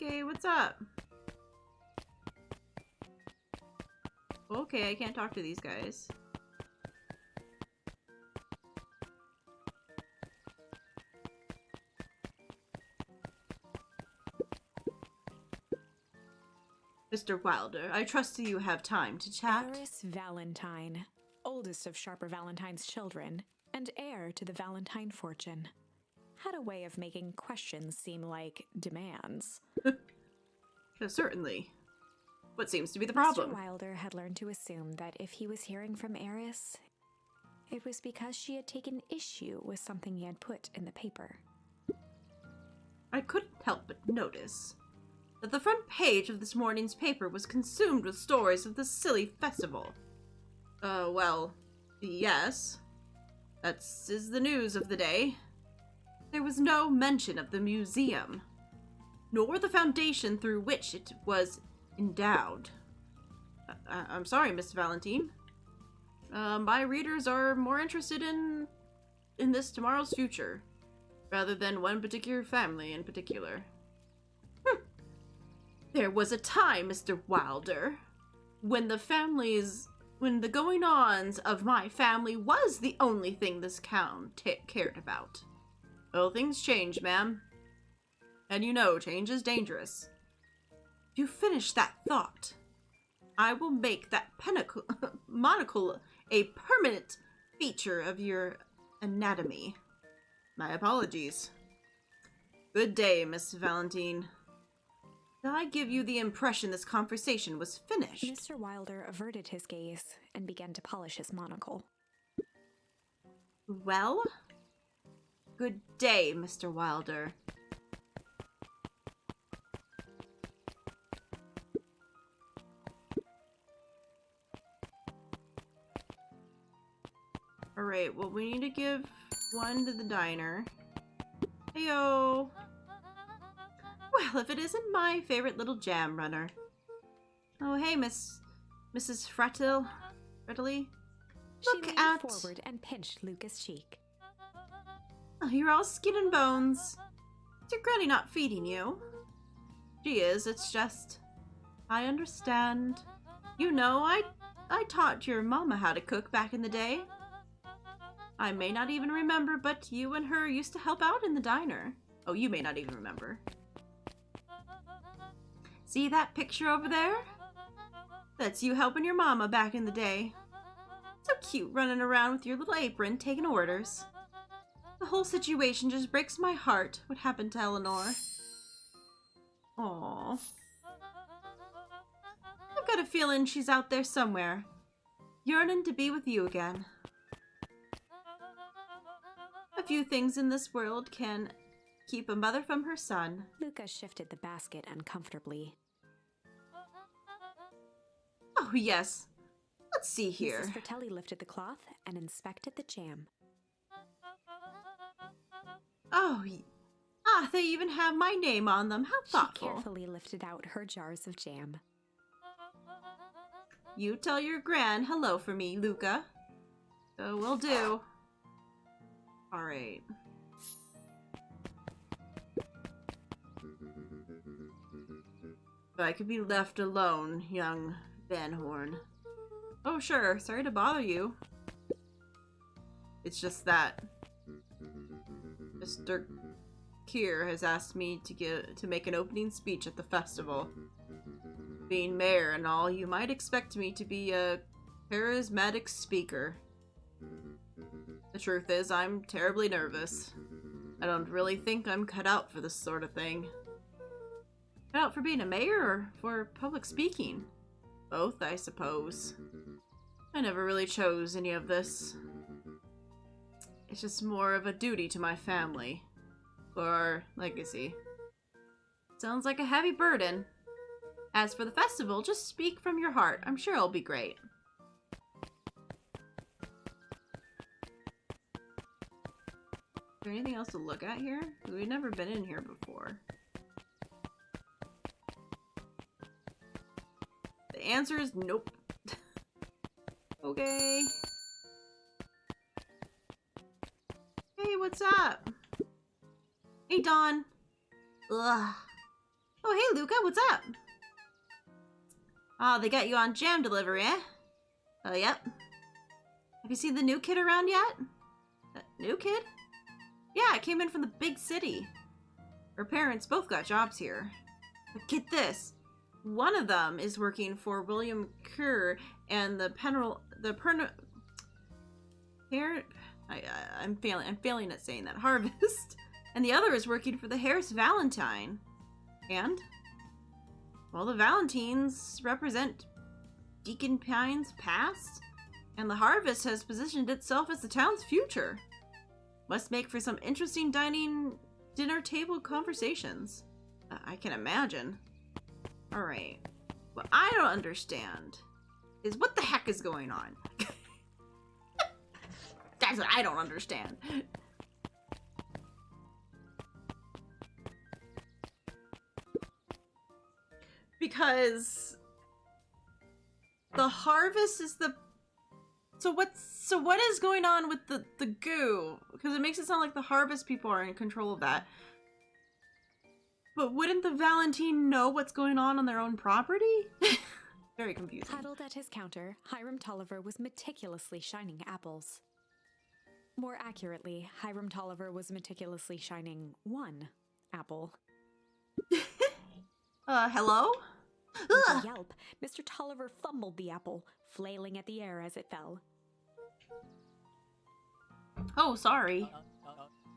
Speaker 1: Okay, what's up? Okay, I can't talk to these guys. Mr. Wilder, I trust you have time to chat.
Speaker 2: Eris Valentine, oldest of Sharper Valentine's children, and heir to the Valentine fortune, had a way of making questions seem like demands.
Speaker 1: Certainly. What seems to be the problem?
Speaker 2: Mr. Wilder had learned to assume that if he was hearing from Eris, it was because she had taken issue with something he had put in the paper.
Speaker 1: I couldn't help but notice that the front page of this morning's paper was consumed with stories of the silly festival. Well, yes. That is the news of the day. There was no mention of the museum, nor the foundation through which it was endowed. I'm sorry, Miss Valentine. My readers are more interested in this tomorrow's future, rather than one particular family in particular. There was a time, Mr. Wilder, when the going-ons of my family was the only thing this town cared about. Well, things change, ma'am. And you know, change is dangerous. If you finish that thought, I will make that monocle a permanent feature of your anatomy. My apologies. Good day, Miss Valentine. Did I give you the impression this conversation was finished?
Speaker 2: Mr. Wilder averted his gaze and began to polish his monocle.
Speaker 1: Well? Good day, Mr. Wilder. Alright, well, we need to give one to the diner. Heyo! Well, if it isn't my favorite little jam runner. Oh, hey, Mrs. Frettley.
Speaker 2: She leaned forward and pinched Luca's cheek.
Speaker 1: Oh, you're all skin and bones. Is your granny not feeding you? She is, it's just... I understand. You know, I taught your mama how to cook back in the day. I may not even remember, but you and her used to help out in the diner. Oh, you may not even remember. See that picture over there? That's you helping your mama back in the day. So cute running around with your little apron taking orders. The whole situation just breaks my heart, what happened to Eleanor. Aww. I've got a feeling she's out there somewhere, yearning to be with you again. A few things in this world can keep a mother from her son.
Speaker 2: Luca shifted the basket uncomfortably.
Speaker 1: Oh, yes. Let's see here.
Speaker 2: Mrs. Fratelli lifted the cloth and inspected the jam.
Speaker 1: Oh, they even have my name on them. How thoughtful.
Speaker 2: She carefully lifted out her jars of jam.
Speaker 1: You tell your gran hello for me, Luca. Will do. Alright. If I could be left alone, young Van Horn. Oh, sure. Sorry to bother you. It's just that Mr. Keir has asked me to make an opening speech at the festival. Being mayor and all, you might expect me to be a charismatic speaker. The truth is, I'm terribly nervous. I don't really think I'm cut out for this sort of thing. Cut out for being a mayor or for public speaking? Both, I suppose. I never really chose any of this. It's just more of a duty to my family. For our legacy. Sounds like a heavy burden. As for the festival, just speak from your heart. I'm sure it'll be great. Is there anything else to look at here? We've never been in here before. The answer is nope. Okay. Hey, what's up? Hey, Dawn. Ugh. Oh, hey, Luca, what's up? Oh, they got you on jam delivery, eh? Oh, yep. Have you seen the new kid around yet? New kid? Yeah, it came in from the big city. Her parents both got jobs here. But get this. One of them is working for William Kerr and I'm failing at saying that. Harvest. And the other is working for the Harris Valentine. And? Well, the Valentines represent Deacon Pine's past, and the Harvest has positioned itself as the town's future. Must make for some interesting dinner table conversations. I can imagine. Alright. What I don't understand is what the heck is going on? That's what I don't understand. Because the Harvest is the... So what is going on with the goo? Because it makes it sound like the Harvest people are in control of that. But wouldn't the Valentine know what's going on their own property? Very confusing.
Speaker 2: Huddled at his counter, Hiram Tolliver was meticulously shining apples. More accurately, Hiram Tolliver was meticulously shining one apple.
Speaker 1: Hello?
Speaker 2: With a yelp, Mr. Tolliver fumbled the apple, flailing at the air as it fell.
Speaker 1: Oh, sorry.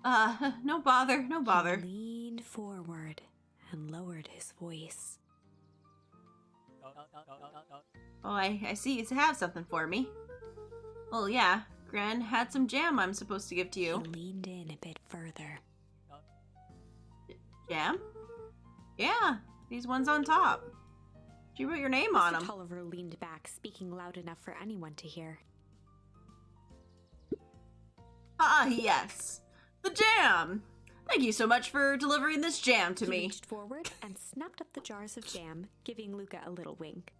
Speaker 1: No bother, no bother.
Speaker 2: He leaned forward and lowered his voice.
Speaker 1: Oh, I see you have something for me. Well, yeah. Gran had some jam I'm supposed to give to you.
Speaker 2: He leaned in a bit further.
Speaker 1: Jam? Yeah, these ones on top. She wrote your name on them.
Speaker 2: Mr. Tolliver leaned back, speaking loud enough for anyone to hear.
Speaker 1: Ah, yes. The jam! Thank you so much for delivering this jam to me.
Speaker 2: He reached forward and snapped up the jars of jam, giving Luca a little wink.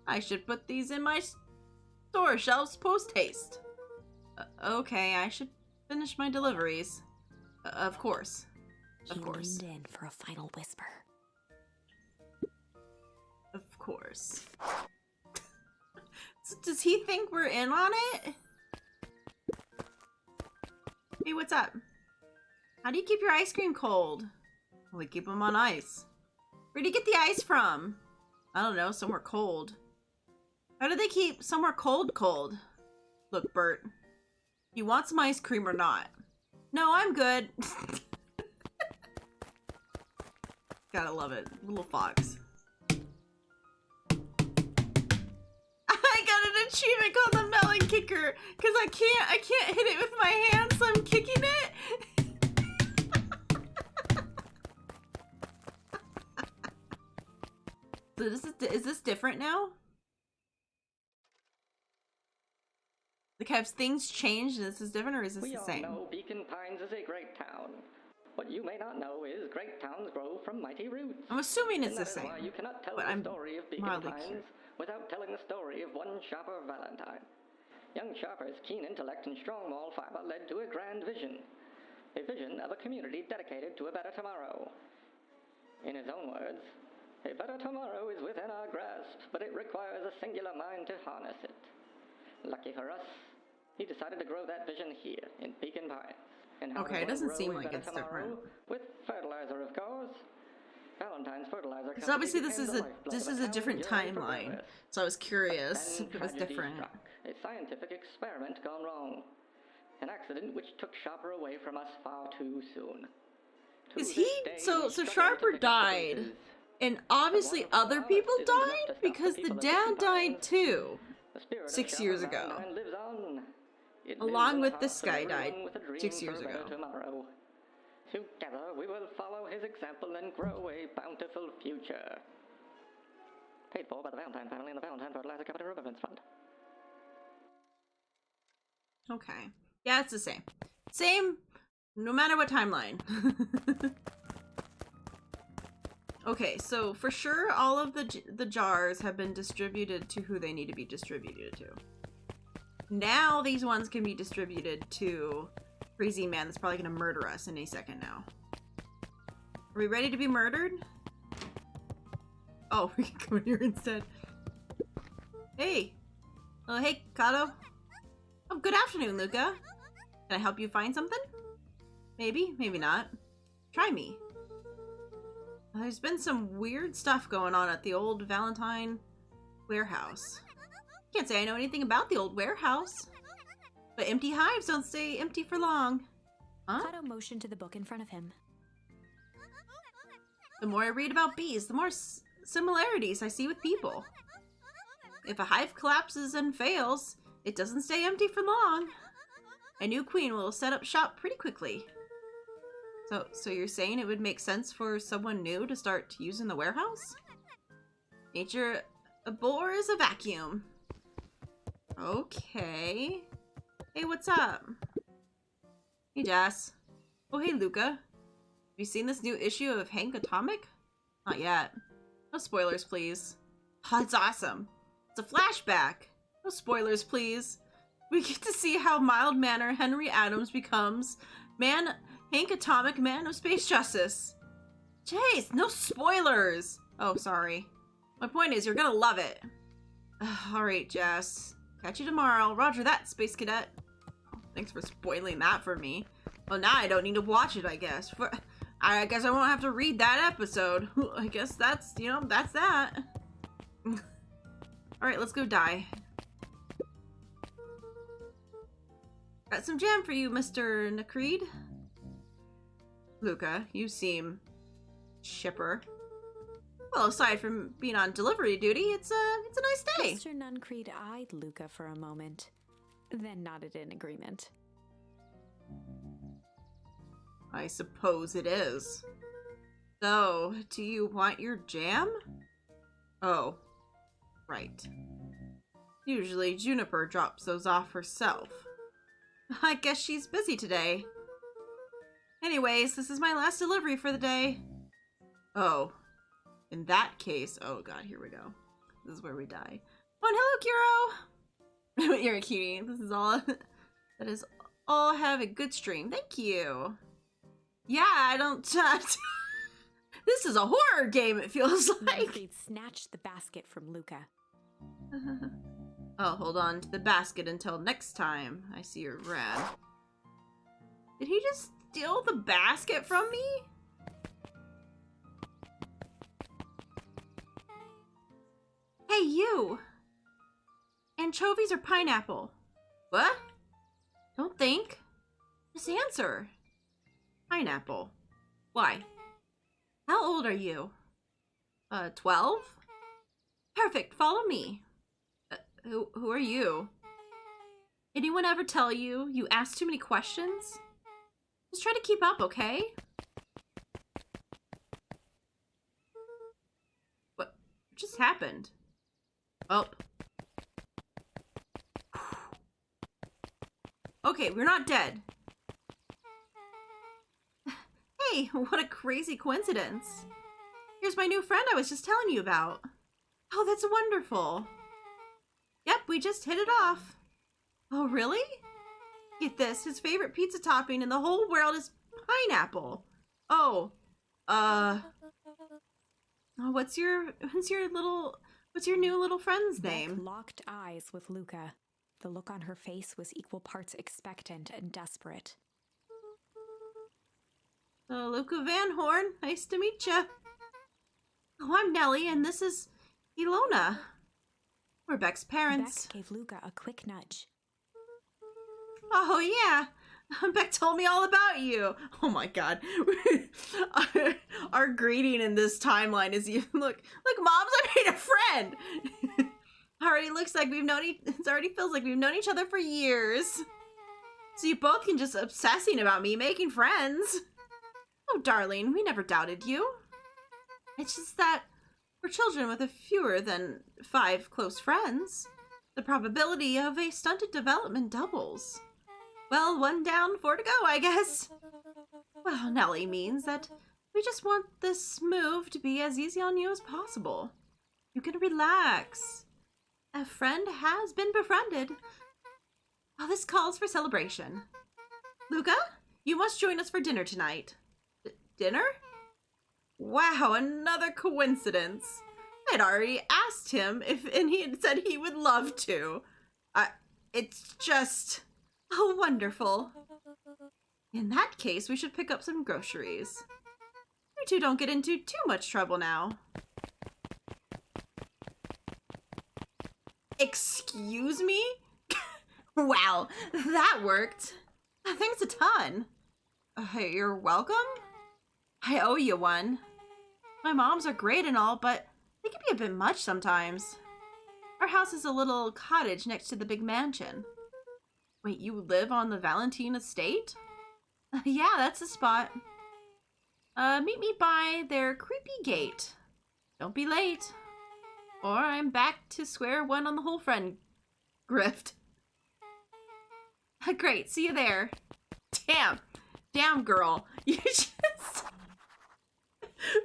Speaker 1: I should put these in my store shelves post-haste. Okay, I should finish my deliveries. Of course. Of course.
Speaker 2: He leaned in for a final whisper.
Speaker 1: Of course. So does he think we're in on it? Hey, what's up? How do you keep your ice cream cold? We keep them on ice. Where do you get the ice from? I don't know, somewhere cold. How do they keep somewhere cold? Look, Bert. You want some ice cream or not? No, I'm good. Gotta love it. Little fox. I got an achievement called the melon kicker because I can't hit it with my hands, so I'm kicking it. So is this different now? Like, have things changed and this is different, or is this the same?
Speaker 3: We all know Beacon Pines is a great town. What you may not know is great towns grow from mighty roots.
Speaker 1: I'm assuming it's
Speaker 3: and
Speaker 1: the
Speaker 3: that
Speaker 1: same.
Speaker 3: Is why you cannot tell
Speaker 1: but
Speaker 3: the
Speaker 1: I'm
Speaker 3: story of Beacon
Speaker 1: mildly
Speaker 3: Pines
Speaker 1: curious.
Speaker 3: without telling the story of one Sharper Valentine. Young Sharper's keen intellect and strong moral fiber led to a grand vision. A vision of a community dedicated to a better tomorrow. In his own words, a better tomorrow is within our grasp, but it requires a singular mind to harness it. Lucky for us, he decided to grow that vision here, in Beacon Pines. And how
Speaker 1: Okay, it doesn't seem like it's different.
Speaker 3: With fertilizer, of course. Valentine's fertilizer.
Speaker 1: Because obviously this is a different timeline, so I was curious if it was different.
Speaker 3: Struck. A scientific experiment gone wrong. An accident which took Sharper away from us far too soon.
Speaker 1: Is he so Sharper died, and obviously other people died because the dad died too 6 years ago, along with this guy died 6 years ago.
Speaker 3: Together we will follow his example and grow a bountiful future. Paid for by the Valentine family and the Valentine Fertilizer Company Remembrance Fund.
Speaker 1: Okay. Yeah, it's the same. Same, no matter what timeline. Okay, so for sure all of the jars have been distributed to who they need to be distributed to. Now these ones can be distributed to crazy man that's probably gonna murder us any second now. Are we ready to be murdered? Oh, we can come in here instead. Hey. Oh, hey, Kato. Oh, good afternoon, Luca. Can I help you find something? Maybe, maybe not. Try me. There's been some weird stuff going on at the old Valentine warehouse. Can't say I know anything about the old warehouse. But empty hives don't stay empty for long. Huh?
Speaker 2: Kato motioned to the book in front of him.
Speaker 1: The more I read about bees, the more similarities I see with people. If a hive collapses and fails, it doesn't stay empty for long. A new queen will set up shop pretty quickly. So you're saying it would make sense for someone new to start using the warehouse? Nature abhors a vacuum. Okay. Hey, what's up? Hey, Jess. Oh, hey, Luca. Have you seen this new issue of Hank Atomic? Not yet. No spoilers, please. Oh, it's awesome. It's a flashback. No spoilers, please. We get to see how mild-mannered Henry Adams becomes Hank Atomic, man of space justice. Jeez, no spoilers. Oh, sorry. My point is, you're gonna love it. Alright, Jess. Catch you tomorrow. Roger that, Space Cadet. Oh, thanks for spoiling that for me. Well, now I don't need to watch it, I guess. I guess I won't have to read that episode. I guess that's, that's that. Alright, let's go die. Got some jam for you, Mr. Nakreed. Luca, you seem chipper. Well, aside from being on delivery duty, it's a nice day.
Speaker 2: Mr. Nuncreed eyed Luca for a moment, then nodded in agreement.
Speaker 1: I suppose it is. So, do you want your jam? Oh, right. Usually Juniper drops those off herself. I guess she's busy today. Anyways, this is my last delivery for the day. Oh, in that case, oh god, here we go. This is where we die. Oh, hello, Kiro! You're a cutie. This is all, that is all. Have a good stream. Thank you. Yeah, I don't, this is a horror game, it feels like.
Speaker 2: Nuncreed snatched the basket from Luca.
Speaker 1: I'll hold on to the basket until next time I see your rad. Did he just steal the basket from me? Hey, you! Anchovies or pineapple? What? Don't think. Just answer. Pineapple. Why? How old are you? 12? Perfect, follow me. Who are you? Anyone ever tell you you ask too many questions? Just try to keep up, okay? What just happened? Oh. Okay, we're not dead. Hey, what a crazy coincidence. Here's my new friend I was just telling you about. Oh, that's wonderful. Yep, we just hit it off. Oh, really? Get this, his favorite pizza topping in the whole world is pineapple. Oh, Oh, what's your new little friend's
Speaker 2: Beck
Speaker 1: name?
Speaker 2: locked eyes with Luca. The look on her face was equal parts expectant and desperate.
Speaker 1: Luca Van Horn. Nice to meet you. Oh, I'm Nellie, and this is Ilona. We're Beck's parents.
Speaker 2: Beck gave Luca a quick nudge.
Speaker 1: Oh, yeah. Beck told me all about you. Oh my god. our greeting in this timeline is you look, Moms, I made a friend. Already looks like it already feels like we've known each other for years. So you both can just obsessing about me making friends. Oh, darling, we never doubted you. It's just that for children with a fewer than 5 close friends, the probability of a stunted development doubles. Well, 1 down, 4 to go, I guess. Well, Nellie means that we just want this move to be as easy on you as possible. You can relax. A friend has been befriended. Well, this calls for celebration. Luca, you must join us for dinner tonight. Dinner? Wow, another coincidence. I'd already asked him and he had said he would love to. It's just... oh, wonderful. In that case, we should pick up some groceries. You two don't get into too much trouble now. Excuse me? Wow, that worked. Thanks a ton. You're welcome? I owe you one. My moms are great and all, but they can be a bit much sometimes. Our house is a little cottage next to the big mansion. Wait, you live on the Valentine estate? Yeah, that's the spot. Meet me by their creepy gate. Don't be late. Or I'm back to square one on the whole friend grift. Great, see you there. Damn girl. You just...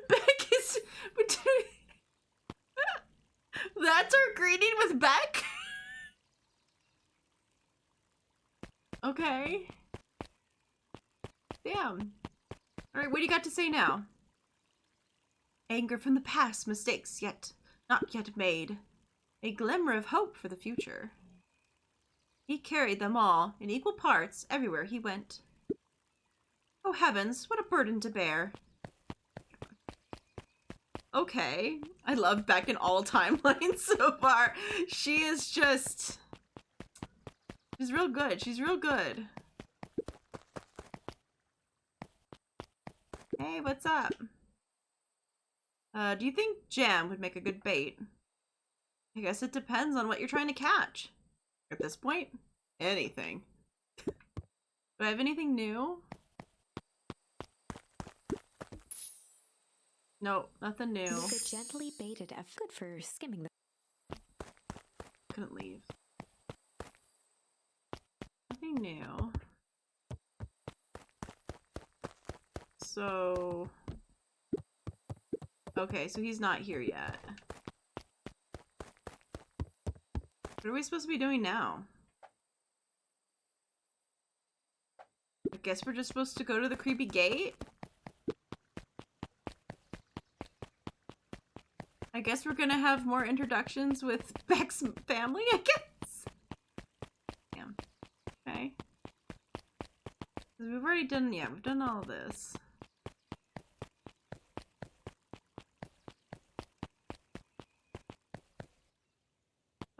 Speaker 1: Beck is... That's our greeting with Beck? Okay. Damn. Alright, what do you got to say now? Anger from the past, mistakes not yet made. A glimmer of hope for the future. He carried them all, in equal parts, everywhere he went. Oh heavens, what a burden to bear. Okay. I love Beck in all timelines so far. She is just... she's real good. She's real good. Hey, what's up? Do you think jam would make a good bait? I guess it depends on what you're trying to catch. At this point, anything. Do I have anything new? No, nothing new.
Speaker 2: Luca gently baited a good for skimming the...
Speaker 1: Couldn't leave. Nothing new. So... okay, so he's not here yet. What are we supposed to be doing now? I guess we're just supposed to go to the creepy gate? I guess we're gonna have more introductions with Beck's family, I guess? Damn. Okay. We've already done, yeah, we've done all this.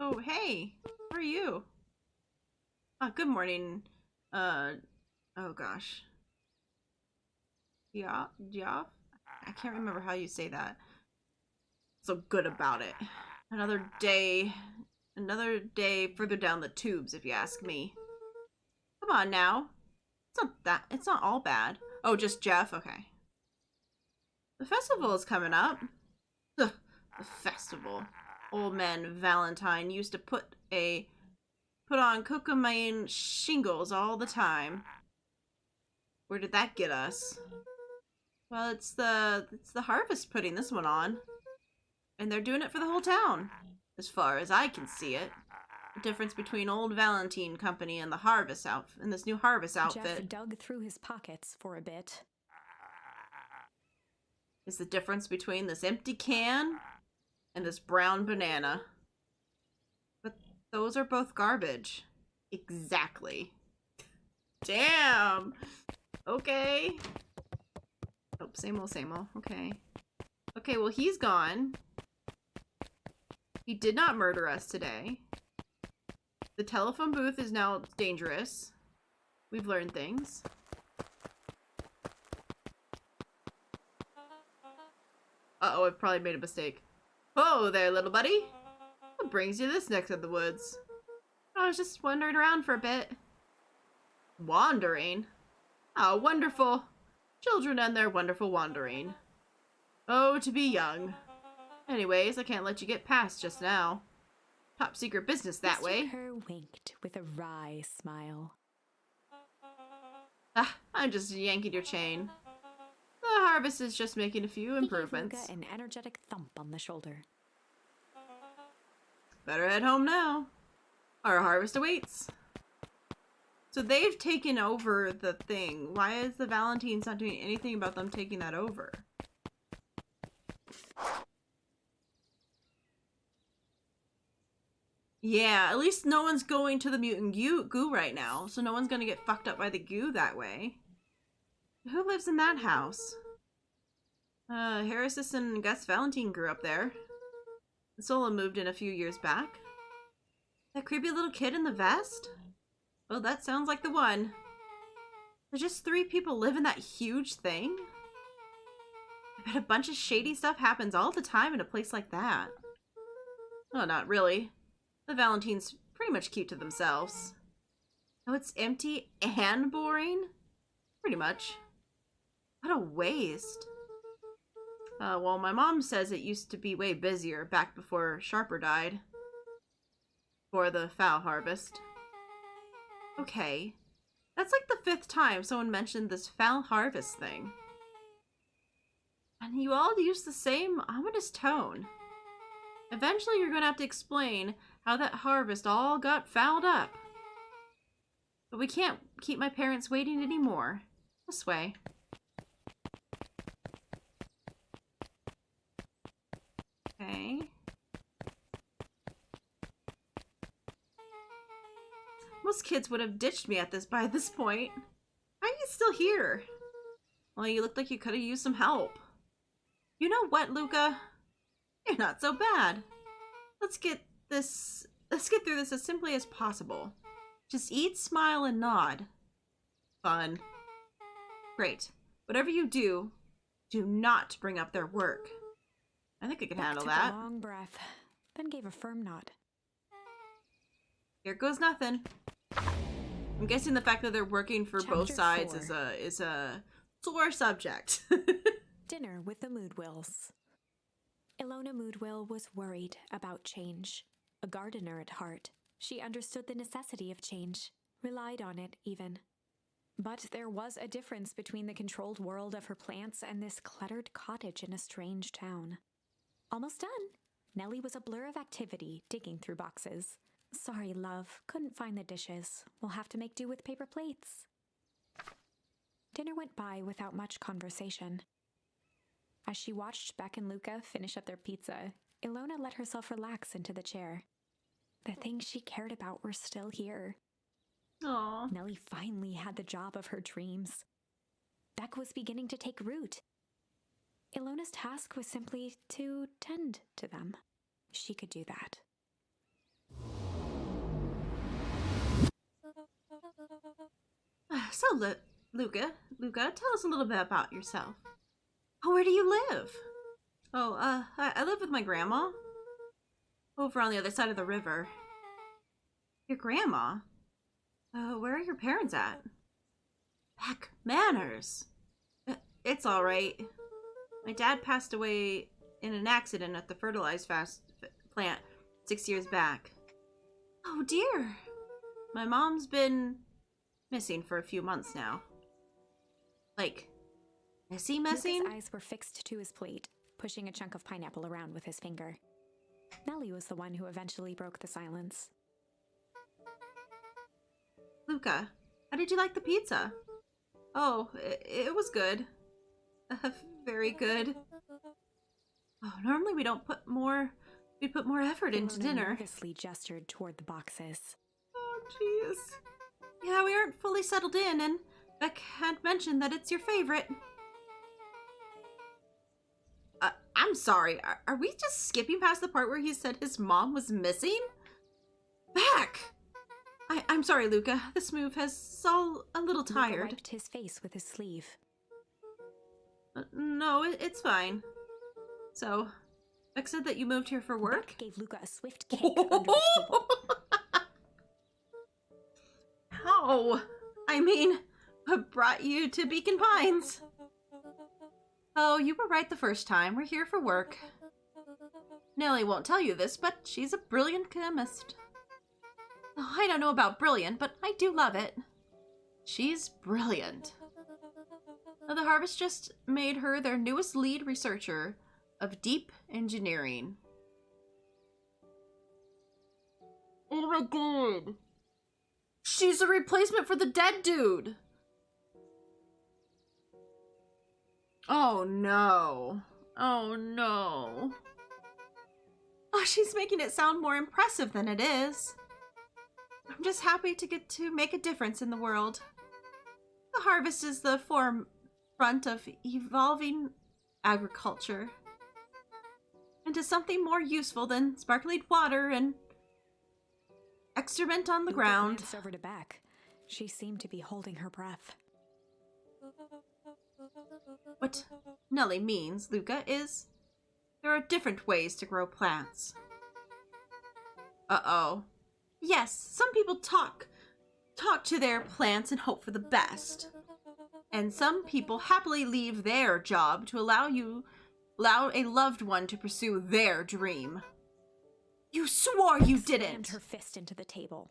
Speaker 1: Oh, hey! How are you? Oh, good morning. Oh gosh. Yeah, I can't remember how you say that. So good about it. Another day further down the tubes, if you ask me. Come on now. It's not all bad. Oh, just Jeff? Okay. The festival is coming up. Ugh, the festival. Old man Valentine used to put on cocomaine shingles all the time. Where did that get us? Well, it's the harvest putting this one on. And they're doing it for the whole town, as far as I can see it. The difference between old Valentine Company and the harvest outfit, and this new harvest outfit.
Speaker 2: Jeff dug through his pockets for a bit.
Speaker 1: is the difference between this empty can and this brown banana. But those are both garbage. Exactly. Damn! Okay. Oh, same old, same old. Okay. Okay, well, he's gone. He did not murder us today. The telephone booth is now dangerous. We've learned things. Uh-oh, I've probably made a mistake. Whoa there, little buddy. What brings you this neck of the woods? I was just wandering around for a bit. Wandering? How wonderful. Children and their wonderful wandering. Oh, to be young. Anyways, I can't let you get past just now. Top secret business that way.
Speaker 2: Mr. Kerr winked with a wry smile.
Speaker 1: Ah, I'm just yanking your chain. The harvest is just making a few improvements.
Speaker 2: He gave Luca an energetic thump on the shoulder.
Speaker 1: Better head home now. Our harvest awaits. So they've taken over the thing. Why is the Valentines not doing anything about them taking that over? Yeah, at least no one's going to the mutant goo right now, so no one's gonna get fucked up by the goo that way. Who lives in that house? Harris and Gus Valentine grew up there. Sola moved in a few years back. That creepy little kid in the vest? Well, that sounds like the one. There's just 3 people live in that huge thing? I bet a bunch of shady stuff happens all the time in a place like that. Oh, not really. The Valentines pretty much keep to themselves. Oh, it's empty and boring? Pretty much. What a waste. Well, my mom says it used to be way busier back before Sharper died. For the fowl harvest. Okay. That's like the 5th time someone mentioned this fowl harvest thing. And you all use the same ominous tone. Eventually you're gonna have to explain how that harvest all got fouled up. But we can't keep my parents waiting anymore. This way. Okay. Most kids would have ditched me by this point. How are you still here? Well, you looked like you could have used some help. You know what, Luca? You're not so bad. Let's get through this as simply as possible. Just eat, smile, and nod. Fun. Great. Whatever you do not bring up their work. I think I can handle that.
Speaker 2: Took a long breath, then gave a firm nod.
Speaker 1: Here goes nothing. I'm guessing the fact that they're working for both sides is a sore subject.
Speaker 2: Dinner with the Moodwills. Ilona Moodwill was worried about change. A gardener at heart, she understood the necessity of change, relied on it even. But there was a difference between the controlled world of her plants and this cluttered cottage in a strange town. Almost done. Nellie was a blur of activity, digging through boxes. Sorry, love, couldn't find the dishes. We'll have to make do with paper plates. Dinner went by without much conversation. As she watched Beck and Luca finish up their pizza, Ilona let herself relax into the chair. The things she cared about were still here.
Speaker 1: Aww.
Speaker 2: Nellie finally had the job of her dreams. Beck was beginning to take root. Ilona's task was simply to tend to them. She could do that.
Speaker 1: So, Luca, tell us a little bit about yourself. Oh, where do you live? Oh, I live with my grandma. Over on the other side of the river. Your grandma? Where are your parents at? Heck, manners. It's alright. My dad passed away in an accident at the fertilized plant 6 years back. Oh dear. My mom's been missing for a few months now. Like, missing?
Speaker 2: Luca's eyes were fixed to his plate, pushing a chunk of pineapple around with his finger. Nellie was the one who eventually broke the silence.
Speaker 1: Luca, how did you like the pizza? Oh, it was good. Very good. Oh, normally we don't put more. We put more effort into
Speaker 2: Ilona
Speaker 1: dinner.
Speaker 2: nervously gestured toward the boxes.
Speaker 1: Oh, jeez. Yeah, we aren't fully settled in, and Beck had mentioned that it's your favorite. I'm sorry. Are we just skipping past the part where he said his mom was missing? Beck! I'm sorry, Luca. This move has all a little tired.
Speaker 2: Luca wiped his face with his sleeve.
Speaker 1: No, it's fine. So, Beck said that you moved here for work?
Speaker 2: Beck gave Luca a swift kick under the table.
Speaker 1: How? I mean, what brought you to Beacon Pines? Oh, you were right the first time. We're here for work. Nellie won't tell you this, but she's a brilliant chemist. Oh, I don't know about brilliant, but I do love it. She's brilliant. The Harvest just made her their newest lead researcher of deep engineering. Oh my god. She's a replacement for the dead dude. Oh no. Oh no. Oh, she's making it sound more impressive than it is. I'm just happy to get to make a difference in the world. The Harvest is the forefront of evolving agriculture into something more useful than sparkling water and excrement on the ground.
Speaker 2: Glanced over to Beck. She seemed to be holding her breath.
Speaker 1: What Nellie means, Luca, is there are different ways to grow plants. Uh-oh. Yes, some people talk to their plants and hope for the best. And some people happily leave their job to allow a loved one to pursue their dream. You swore you didn't!
Speaker 2: Slammed her fist into the table.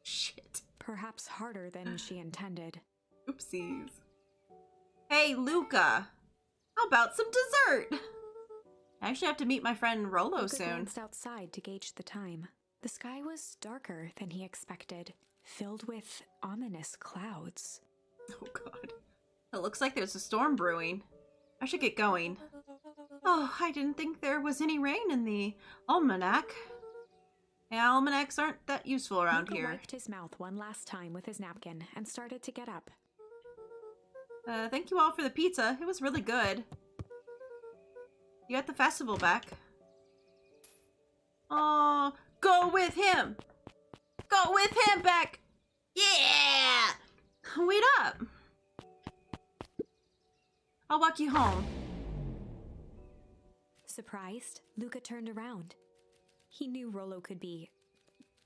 Speaker 1: Shit.
Speaker 2: Perhaps harder than she intended.
Speaker 1: Oopsies. Hey, Luca. How about some dessert? I actually have to meet my friend Rolo
Speaker 2: Luca
Speaker 1: soon.
Speaker 2: glanced outside to gauge the time. The sky was darker than he expected, filled with ominous clouds.
Speaker 1: Oh god. It looks like there's a storm brewing. I should get going. Oh, I didn't think there was any rain in the almanac. Almanacs aren't that useful around
Speaker 2: Luca
Speaker 1: here.
Speaker 2: wiped his mouth one last time with his napkin and started to get up.
Speaker 1: Thank you all for the pizza. It was really good. You at the festival back? Oh, go with him! Go with him, Beck! Yeah! Wait up! I'll walk you home.
Speaker 2: Surprised, Luca turned around. He knew Rolo could be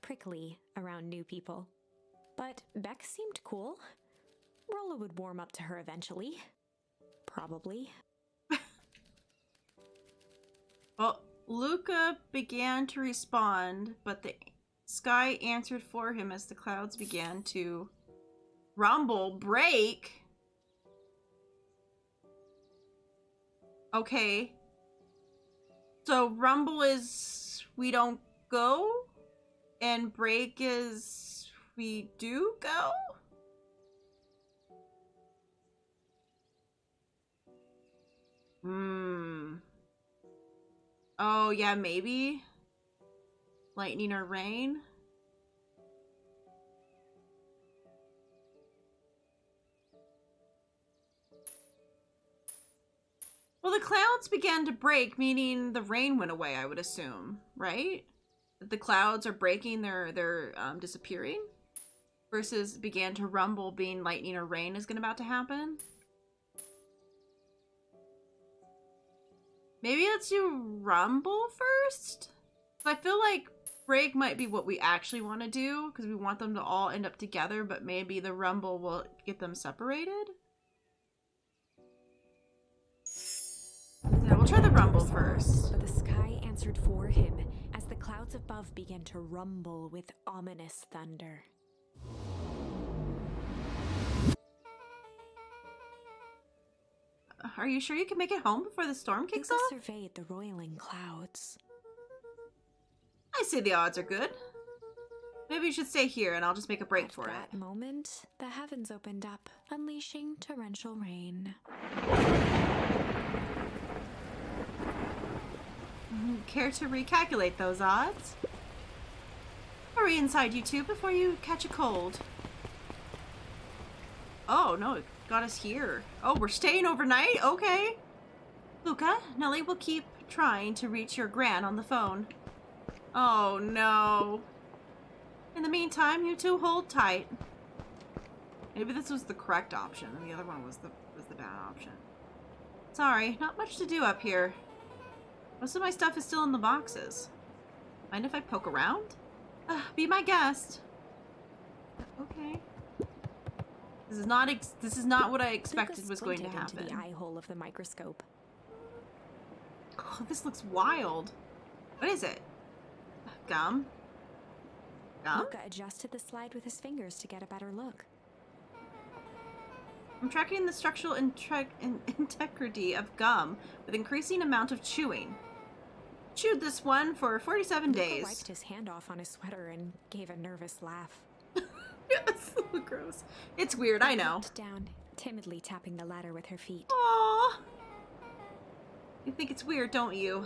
Speaker 2: prickly around new people. But Beck seemed cool. Rolo would warm up to her eventually. Probably.
Speaker 1: Well, Luca began to respond, but the sky answered for him as the clouds began to break. Okay. So rumble is we don't go, and break is we do go? Oh, yeah, maybe. Lightning or rain. Well, the clouds began to break, meaning the rain went away, I would assume, right? That the clouds are breaking, they're disappearing? Versus began to rumble, being lightning or rain is about to happen? Maybe let's do rumble first? I feel like break might be what we actually want to do, because we want them to all end up together, but maybe the rumble will get them separated? Yeah, we'll try the rumble first.
Speaker 2: But the sky answered for him as the clouds above began to rumble with ominous thunder.
Speaker 1: Are you sure you can make it home before the storm kicks
Speaker 2: Luca
Speaker 1: off?
Speaker 2: surveyed the roiling clouds.
Speaker 1: I say the odds are good. Maybe you should stay here and I'll just make a break for
Speaker 2: At that
Speaker 1: it.
Speaker 2: moment, the heavens opened up, unleashing torrential rain.
Speaker 1: Care to recalculate those odds? Hurry inside, you two, before you catch a cold. Oh, no, it got us here. Oh, we're staying overnight? Okay. Luca, Nellie will keep trying to reach your gran on the phone. Oh, no. In the meantime, you two hold tight. Maybe this was the correct option, and the other one was the bad option. Sorry, not much to do up here. Most of my stuff is still in the boxes. Mind if I poke around? Be my guest. Okay. This is not what I expected was going to happen.
Speaker 2: Into the eye hole of the microscope.
Speaker 1: Oh, this looks wild. What is it? Gum? Gum?
Speaker 2: Luca adjusted the slide with his fingers to get a better look.
Speaker 1: I'm tracking the structural integrity of gum with increasing amount of chewing. Chewed this one for 47 days.
Speaker 2: Luca wiped his hand off on his sweater and gave a nervous laugh.
Speaker 1: It's so gross. It's weird, I know.
Speaker 2: Looked down, timidly tapping the ladder with her feet.
Speaker 1: Aww. You think it's weird, don't you?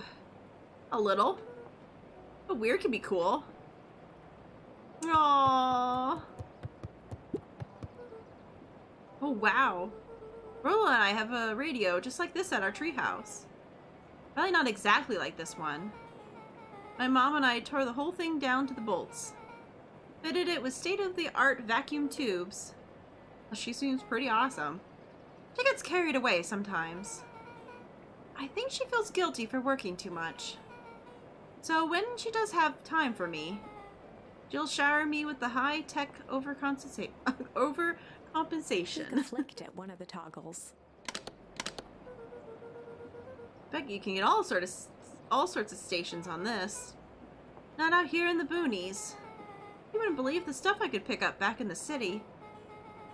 Speaker 1: A little. But weird can be cool. Aww. Oh, wow. Rolla and I have a radio just like this at our treehouse. Probably not exactly like this one. My mom and I tore the whole thing down to the bolts. Fitted it with state-of-the-art vacuum tubes. Well, she seems pretty awesome. She gets carried away sometimes. I think she feels guilty for working too much. So when she does have time for me, she'll shower me with the high-tech overcompensation.
Speaker 2: Luca flicked at one of the toggles.
Speaker 1: Bet you can get all sorts of stations on this. Not out here in the boonies. You wouldn't believe the stuff I could pick up back in the city.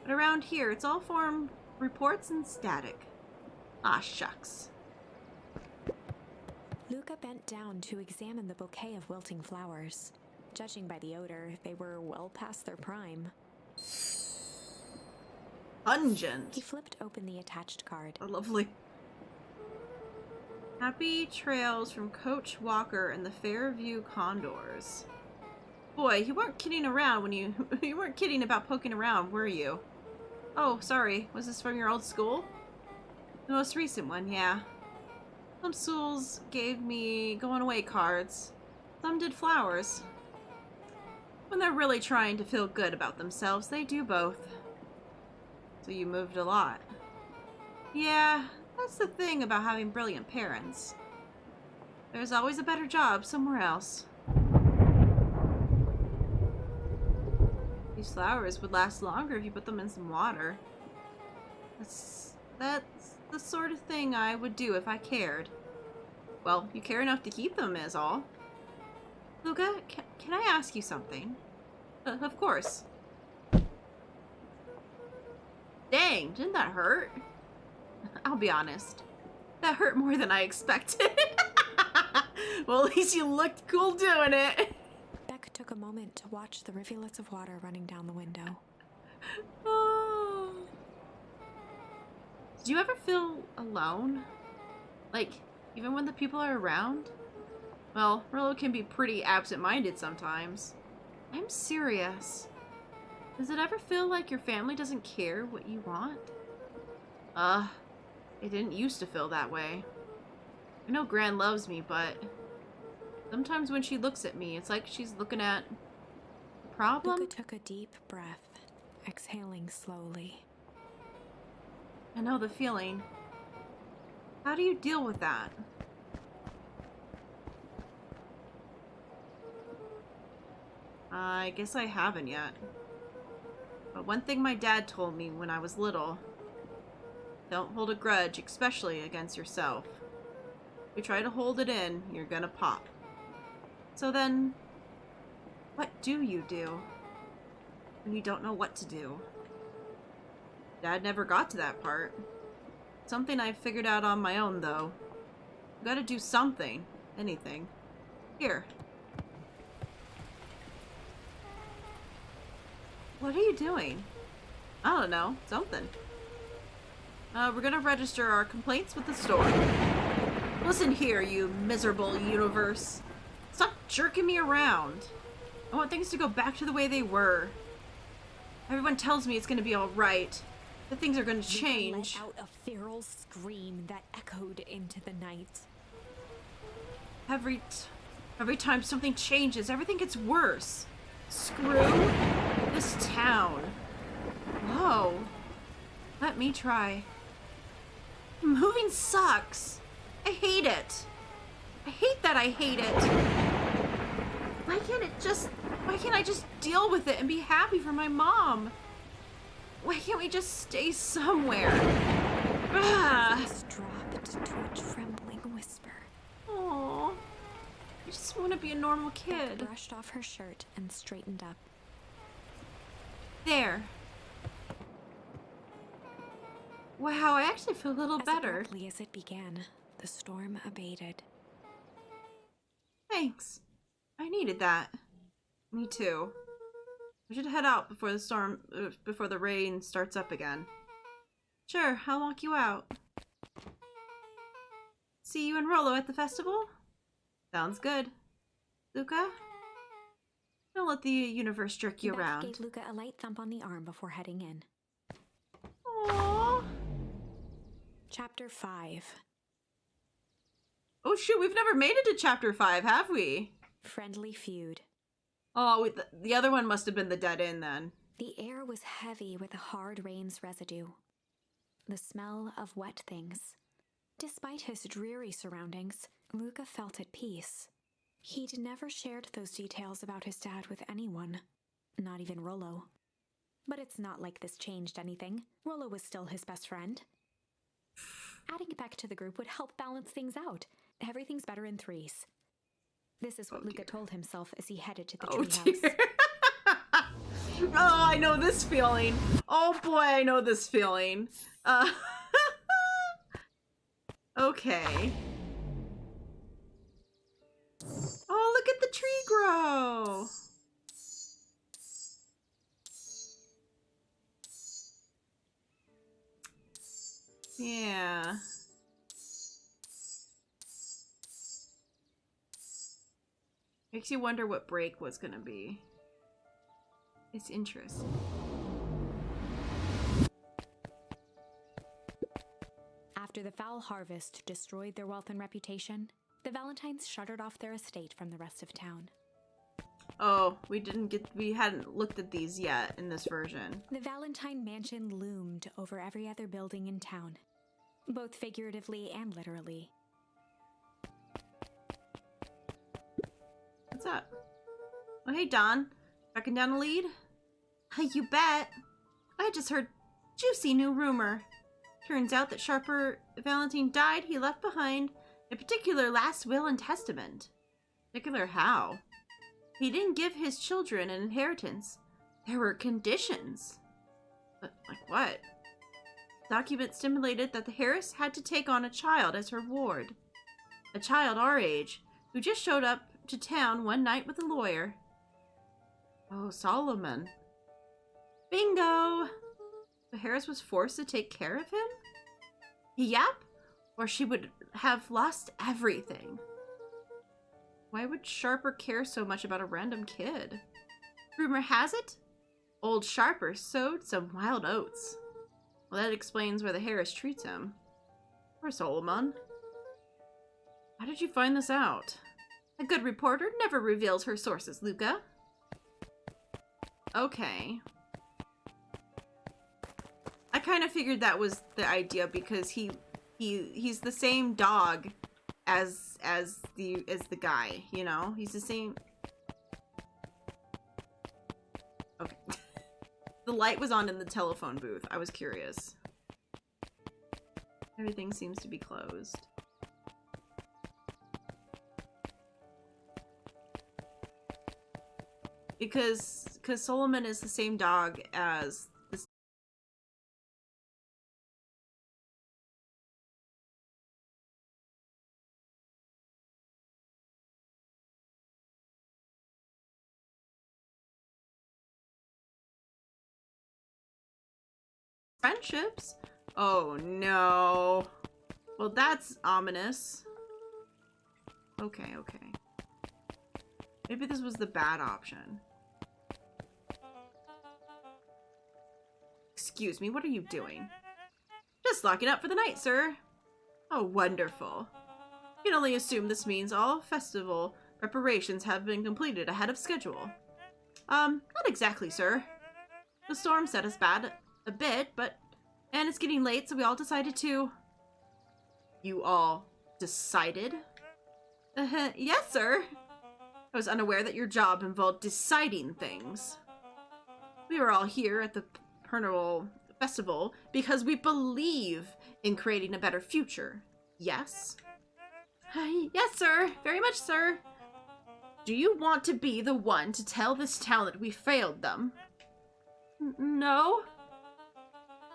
Speaker 1: But around here, it's all form reports and static. Ah, shucks.
Speaker 2: Luca bent down to examine the bouquet of wilting flowers. Judging by the odor, they were well past their prime.
Speaker 1: Pungent.
Speaker 2: He flipped open the attached card.
Speaker 1: Oh, lovely. Happy trails from Coach Walker and the Fairview Condors. Boy, you weren't kidding around when you weren't kidding about poking around, were you? Oh, sorry. Was this from your old school? The most recent one, yeah. Some schools gave me going away cards. Some did flowers. When they're really trying to feel good about themselves, they do both. So you moved a lot. Yeah, that's the thing about having brilliant parents. There's always a better job somewhere else. These flowers would last longer if you put them in some water. That's the sort of thing I would do if I cared. Well, you care enough to keep them is all. Luca, can I ask you something? Of course. Dang, didn't that hurt? I'll be honest. That hurt more than I expected. Well, at least you looked cool doing it.
Speaker 2: Beck took a moment to watch the rivulets of water running down the window.
Speaker 1: Oh. Did you ever feel alone? Like, even when the people are around? Well, Rillo can be pretty absent-minded sometimes. I'm serious. Does it ever feel like your family doesn't care what you want? It didn't used to feel that way. I know Gran loves me, but sometimes when she looks at me, it's like she's looking at a problem.
Speaker 2: Luca took a deep breath, exhaling slowly.
Speaker 1: I know the feeling. How do you deal with that? I guess I haven't yet. But one thing my dad told me when I was little: don't hold a grudge, especially against yourself. If you try to hold it in, you're gonna pop. So then, what do you do when you don't know what to do? Dad never got to that part. Something I figured out on my own, though. You gotta do something. Anything. Here. What are you doing? I don't know. Something. We're gonna register our complaints with the store. Listen here, you miserable universe. Stop jerking me around. I want things to go back to the way they were. Everyone tells me it's gonna be alright. That things are gonna change.
Speaker 2: Let out a feral scream that echoed into the night.
Speaker 1: Every time something changes, everything gets worse. Screw this town. Whoa. Let me try. Moving sucks. I hate it. I hate that I hate it. Why can't I just deal with it and be happy for my mom? Why can't we just stay somewhere?
Speaker 2: Voice dropped to a trembling whisper.
Speaker 1: Aww. I just want to be a normal
Speaker 2: Beth
Speaker 1: kid.
Speaker 2: brushed off her shirt and straightened up.
Speaker 1: There. Wow, I actually feel a little better.
Speaker 2: Abruptly as it began, the storm abated.
Speaker 1: Thanks. I needed that. Me too. I should head out before the rain starts up again. Sure, I'll walk you out. See you and Rollo at the festival? Sounds good. Luca? Don't let the universe jerk you
Speaker 2: Beth
Speaker 1: around.
Speaker 2: gave Luca a light thump on the arm before heading in.
Speaker 1: Aww.
Speaker 2: Chapter 5.
Speaker 1: Oh shoot, we've never made it to chapter 5, have we?
Speaker 2: Friendly feud.
Speaker 1: Oh, the other one must have been the dead end then.
Speaker 2: The air was heavy with the hard rain's residue. The smell of wet things. Despite his dreary surroundings, Luca felt at peace. He'd never shared those details about his dad with anyone, not even Rollo. But it's not like this changed anything. Rollo was still his best friend. Adding Beck to the group would help balance things out. Everything's better in threes. This is what Luca told himself as he headed to the treehouse.
Speaker 1: Oh, I know this feeling. Oh boy, I know this feeling. Okay. Oh, look at the tree grow. Yeah. Makes you wonder what break was gonna be. It's interesting.
Speaker 2: After the foul harvest destroyed their wealth and reputation, the Valentines shuttered off their estate from the rest of town.
Speaker 1: Oh, we hadn't looked at these yet in this version.
Speaker 2: The Valentine mansion loomed over every other building in town, both figuratively and literally.
Speaker 1: What's up? Oh, hey, Don. Tracking down a lead? You bet. I just heard juicy new rumor. Turns out that Sharper Valentine died. He left behind a particular last will and testament. Particular how? He didn't give his children an inheritance. There were conditions. But, like what? Document stipulated that the Harris had to take on a child as her ward. A child our age, who just showed up to town one night with a lawyer. Oh, Solomon. Bingo! The Harris was forced to take care of him? Yep, or she would have lost everything. Why would Sharper care so much about a random kid? Rumor has it, old Sharper sowed some wild oats. Well, that explains why the Harris treats him. Poor Solomon. How did you find this out? A good reporter never reveals her sources, Luca. Okay. I kind of figured that was the idea because he's the same dog as the guy, you know? He's the same. Okay. The light was on in the telephone booth. I was curious. Everything seems to be closed. Because Solomon is the same dog as the friendships. Oh no. Well, that's ominous. Okay, okay. Maybe this was the bad option. Excuse me, what are you doing? Just locking up for the night, sir. Oh, wonderful. You can only assume this means all festival preparations have been completed ahead of schedule. Not exactly, sir. The storm set us back a bit, and it's getting late, so we all decided to... You all decided? Yes, sir. I was unaware that your job involved deciding things. We were all here at the Pernal Festival because we believe in creating a better future. Yes? Yes, sir. Very much, sir. Do you want to be the one to tell this town that we failed them? No.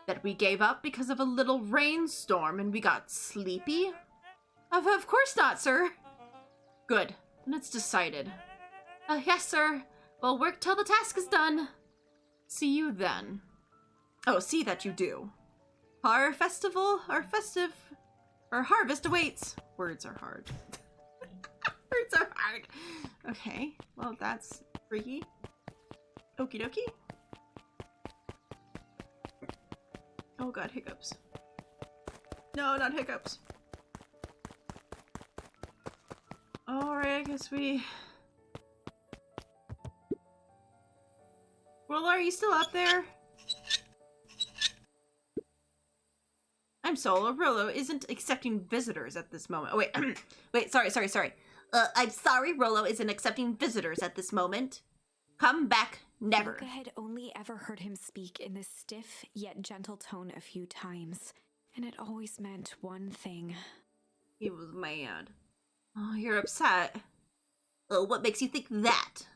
Speaker 1: That we gave up because of a little rainstorm and we got sleepy? Of course not, sir. Good. Then it's decided. Yes, sir. We'll work till the task is done. See you then. Oh, see that you do. Our harvest awaits. Words are hard. Words are hard. Okay, well, that's freaky. Okie dokie. Oh god, hiccups. No, not hiccups. Alright, I guess we... Rollo, are you still up there? I'm Solo. Rollo isn't accepting visitors at this moment. Oh, wait. Wait, sorry. I'm sorry, Rollo isn't accepting visitors at this moment. Come back, never.
Speaker 2: Luca had only ever heard him speak in this stiff yet gentle tone a few times, and it always meant one thing.
Speaker 1: He was mad. Oh, you're upset. Oh, what makes you think that?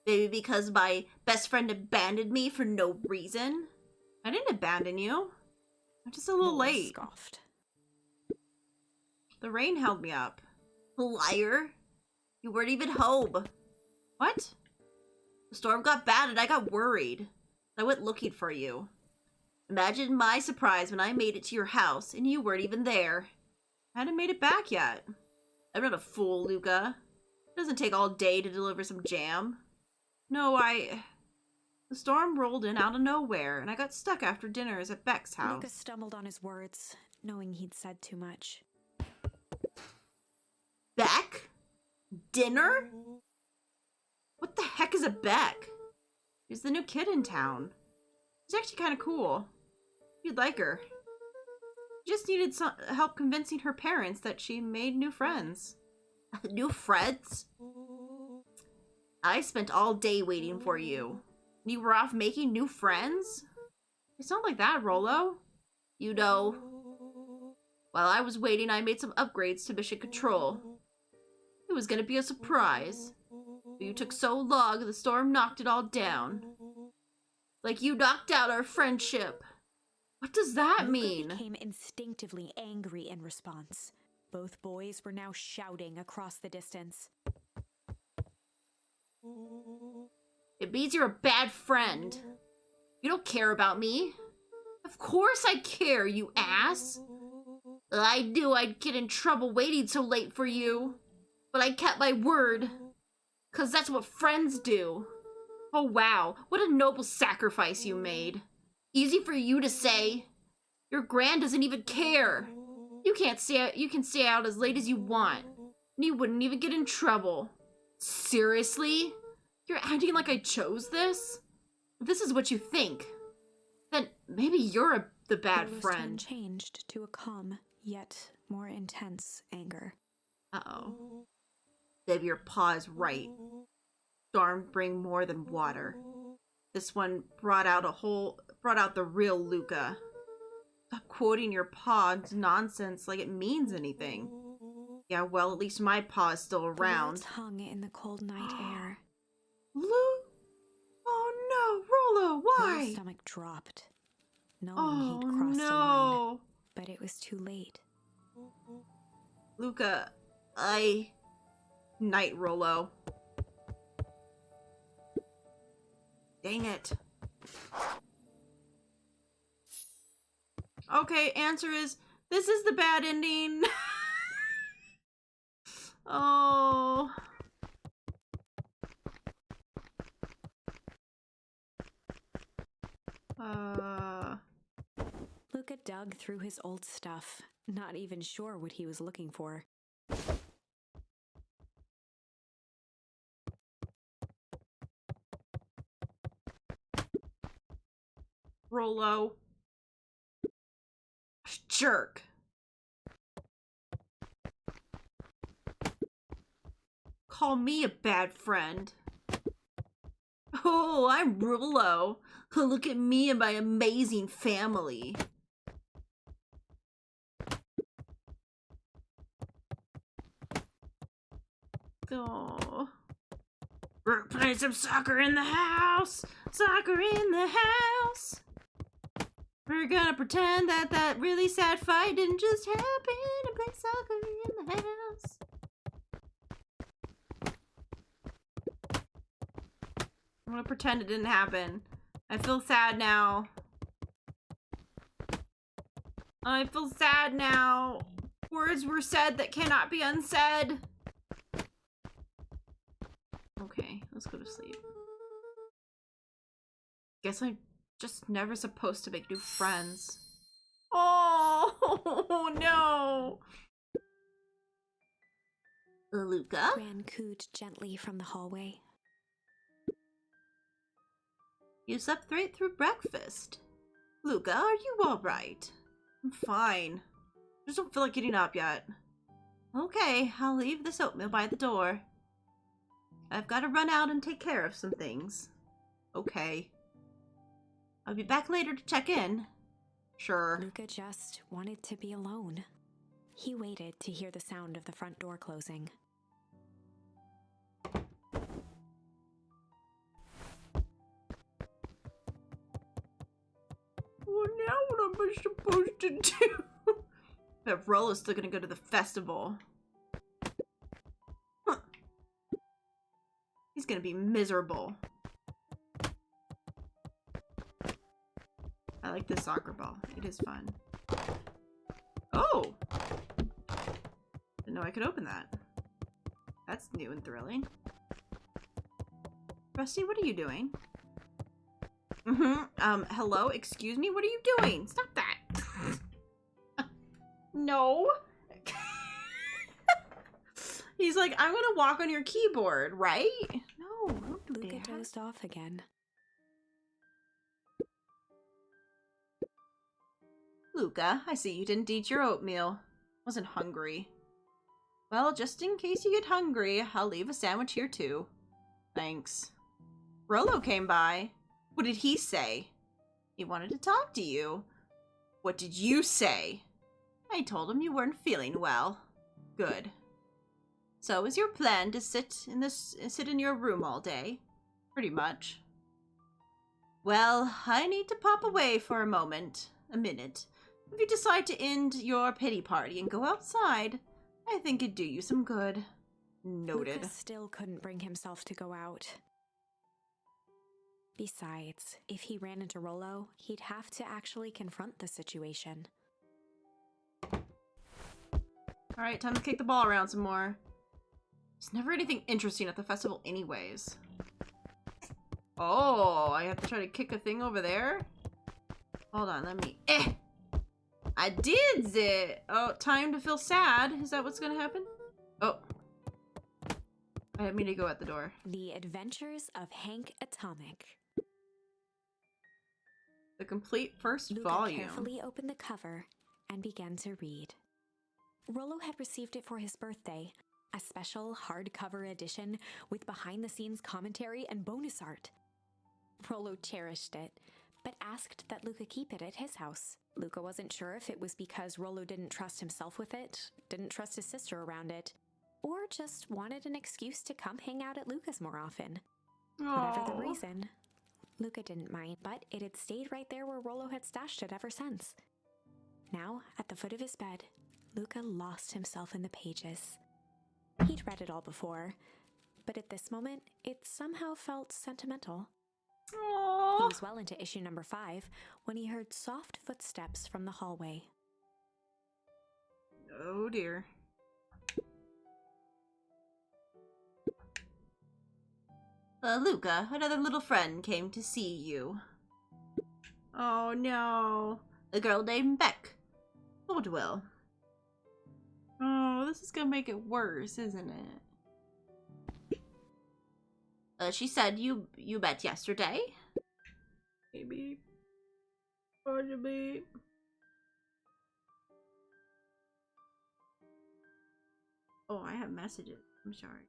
Speaker 1: Maybe because my best friend abandoned me for no reason? I didn't abandon you. I'm just a little late.
Speaker 2: Scoffed.
Speaker 1: The rain held me up. Liar. You weren't even home. What? The storm got bad and I got worried. I went looking for you. Imagine my surprise when I made it to your house and you weren't even there. I hadn't made it back yet. I'm not a fool, Luca. It doesn't take all day to deliver some jam. No, The storm rolled in out of nowhere, and I got stuck after dinners at Beck's house.
Speaker 2: Luca stumbled on his words, knowing he'd said too much.
Speaker 1: Beck? Dinner? What the heck is a Beck? She's the new kid in town. She's actually kind of cool. You'd like her. She just needed some help convincing her parents that she made new friends. New friends? I spent all day waiting for you. You were off making new friends? It's not like that, Rollo. You know. While I was waiting, I made some upgrades to Mission Control. It was gonna be a surprise. But you took so long, the storm knocked it all down. Like you knocked out our friendship. What does that mean?
Speaker 2: Luca became instinctively angry in response. Both boys were now shouting across the distance.
Speaker 1: It means you're a bad friend. You don't care about me. Of course I care, you ass. I knew I'd get in trouble waiting so late for you. But I kept my word. 'Cause that's what friends do. Oh wow, what a noble sacrifice you made. Easy for you to say. Your gran doesn't even care. You can stay out as late as you want. And you wouldn't even get in trouble. Seriously? You're acting like I chose this? If this is what you think, then maybe you're the bad
Speaker 2: Lolo's
Speaker 1: friend.
Speaker 2: tone changed to a calm, yet more intense anger.
Speaker 1: Uh-oh. Maybe your paw is right. Storm bring more than water. This one brought out the real Luca. Stop quoting your paw's nonsense like it means anything. Yeah, well, at least my paw is still
Speaker 2: The
Speaker 1: around.
Speaker 2: words hung in the cold night air.
Speaker 1: Oh no, Rollo, why?
Speaker 2: Lolo's stomach dropped, knowing he'd crossed a line.
Speaker 1: No.
Speaker 2: But it was too late.
Speaker 1: Luca, Night, Rollo. Dang it. Okay, answer is, this is the bad ending. Oh.
Speaker 2: Luca dug through his old stuff, not even sure what he was looking for.
Speaker 1: Rollo. Jerk. Call me a bad friend. Oh, I'm Rollo. Look at me and my amazing family. Oh. We're playing some soccer in the house. Soccer in the house. We're gonna pretend that that really sad fight didn't just happen and play soccer in the house. I'm gonna pretend it didn't happen. I feel sad now. I feel sad now. Words were said that cannot be unsaid. Okay, let's go to sleep. Guess I'm just never supposed to make new friends. Oh, no. Luca?
Speaker 2: Gran cooed gently from the hallway.
Speaker 1: You slept right through breakfast. Luca, are you alright? I'm fine. Just don't feel like getting up yet. Okay, I'll leave this oatmeal by the door. I've got to run out and take care of some things. Okay. I'll be back later to check in. Sure.
Speaker 2: Luca just wanted to be alone. He waited to hear the sound of the front door closing.
Speaker 1: Well, now what am I supposed to do? That Rollo's still gonna go to the festival. Huh. He's gonna be miserable. I like this soccer ball. It is fun. Oh! Didn't know I could open that. That's new and thrilling. Rusty, what are you doing? Hello? Excuse me? What are you doing? Stop that. No. He's like, I'm gonna walk on your keyboard, right? No, don't do
Speaker 2: Luca
Speaker 1: that.
Speaker 2: dozed off again.
Speaker 1: Luca, I see you didn't eat your oatmeal. Wasn't hungry. Well, just in case you get hungry, I'll leave a sandwich here too. Thanks. Rollo came by. What did he say? He wanted to talk to you. What did you say? I told him you weren't feeling well. Good. So is your plan to sit in your room all day? Pretty much. Well, I need to pop away for a minute. If you decide to end your pity party and go outside, I think it'd do you some good. Noted.
Speaker 2: Luca still couldn't bring himself to go out. Besides, if he ran into Rollo, he'd have to actually confront the situation.
Speaker 1: Alright, time to kick the ball around some more. There's never anything interesting at the festival anyways. Oh, I have to try to kick a thing over there? Hold on, let me... I did it! Oh, time to feel sad. Is that what's gonna happen? Oh. I didn't mean to go at the door.
Speaker 2: The Adventures of Hank Atomic.
Speaker 1: The complete first
Speaker 2: Luca
Speaker 1: volume.
Speaker 2: carefully opened the cover and began to read. Rollo had received it for his birthday, a special hardcover edition with behind-the-scenes commentary and bonus art. Rollo cherished it, but asked that Luca keep it at his house. Luca wasn't sure if it was because Rollo didn't trust himself with it, didn't trust his sister around it, or just wanted an excuse to come hang out at Luca's more often. Whatever the reason, Luca didn't mind, but it had stayed right there where Rollo had stashed it ever since. Now, at the foot of his bed, Luca lost himself in the pages. He'd read it all before, but at this moment, it somehow felt sentimental.
Speaker 1: Aww.
Speaker 2: He was well into issue number 5 when he heard soft footsteps from the hallway.
Speaker 1: Oh dear. Luca, another little friend came to see you. Oh no. A girl named Beck. Goldwell. Oh, this is gonna make it worse, isn't it? She said you met yesterday? Maybe. Possibly. Oh, I have messages. I'm sorry.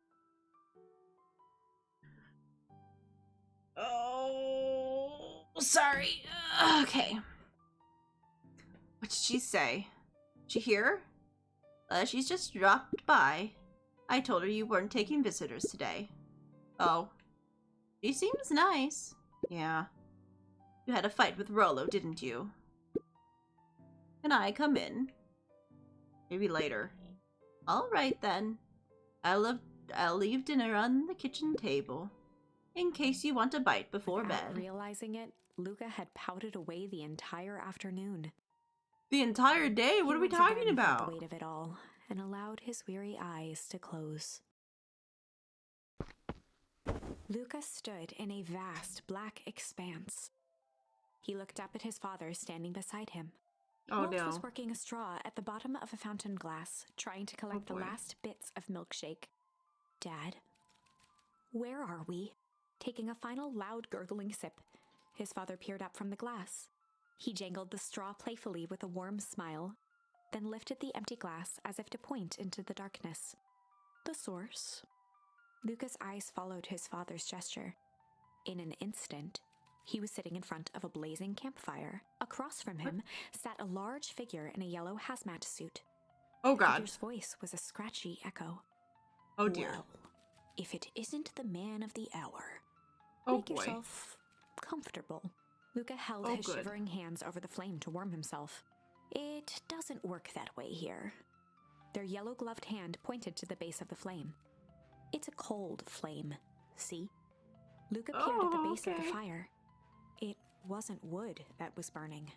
Speaker 1: Oh, sorry. Okay. What did she say? She here? She's just dropped by. I told her you weren't taking visitors today. Oh. She seems nice. Yeah. You had a fight with Rollo, didn't you? Can I come in? Maybe later. Alright then. I'll leave dinner on the kitchen table. In case you want a bite before
Speaker 2: Without
Speaker 1: bed.
Speaker 2: realizing it, Luca had pouted away the entire afternoon.
Speaker 1: The entire day? What are we
Speaker 2: He once
Speaker 1: talking
Speaker 2: again felt
Speaker 1: about?
Speaker 2: the weight of it all and allowed his weary eyes to close. Luca stood in a vast black expanse. He looked up at his father standing beside him.
Speaker 1: Oh
Speaker 2: Walt
Speaker 1: no.
Speaker 2: was working a straw at the bottom of a fountain glass, trying to collect the
Speaker 1: boy.
Speaker 2: last bits of milkshake. Dad, where are we? Taking a final loud gurgling sip, his father peered up from the glass. He jangled the straw playfully with a warm smile, then lifted the empty glass as if to point into the darkness. The source. Luca's eyes followed his father's gesture. In an instant, he was sitting in front of a blazing campfire. Across from him sat a large figure in a yellow hazmat suit.
Speaker 1: Oh
Speaker 2: The
Speaker 1: god.
Speaker 2: figure's voice was a scratchy echo.
Speaker 1: Oh dear.
Speaker 2: Well, if it isn't the man of the hour,
Speaker 1: Oh
Speaker 2: make
Speaker 1: boy.
Speaker 2: yourself comfortable. Luca held
Speaker 1: Oh,
Speaker 2: his
Speaker 1: good.
Speaker 2: shivering hands over the flame to warm himself. It doesn't work that way here. Their yellow-gloved hand pointed to the base of the flame. It's a cold flame, see? Luca peered at the base of the
Speaker 1: okay.
Speaker 2: fire. It wasn't wood that was burning.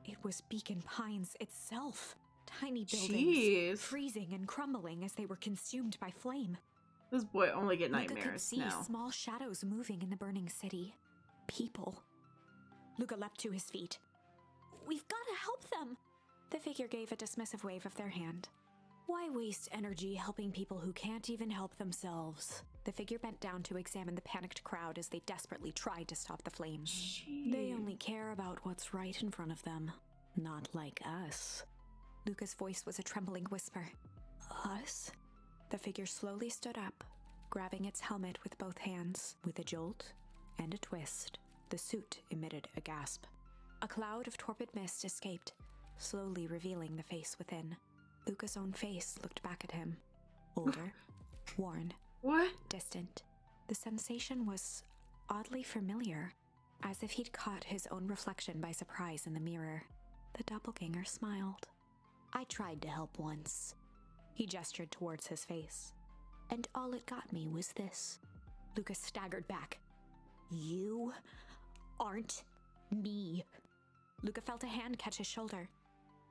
Speaker 2: It was Beacon Pines itself. Tiny buildings,
Speaker 1: Jeez.
Speaker 2: freezing and crumbling as they were consumed by flame.
Speaker 1: This boy only get
Speaker 2: Luca could
Speaker 1: nightmares
Speaker 2: see
Speaker 1: now.
Speaker 2: small shadows moving in the burning city. People. Luca leapt to his feet. We've got to help them! The figure gave a dismissive wave of their hand. Why waste energy helping people who can't even help themselves? The figure bent down to examine the panicked crowd as they desperately tried to stop the flames. They only care about what's right in front of them, not like us. Luca's voice was a trembling whisper. Us? The figure slowly stood up, grabbing its helmet with both hands. With a jolt and a twist, the suit emitted a gasp. A cloud of torpid mist escaped, slowly revealing the face within. Luca's own face looked back at him. Older, worn,
Speaker 1: What?
Speaker 2: distant. The sensation was oddly familiar, as if he'd caught his own reflection by surprise in the mirror. The doppelganger smiled. I tried to help once. He gestured towards his face. And all it got me was this. Lucas staggered back. You aren't me. Luca felt a hand catch his shoulder.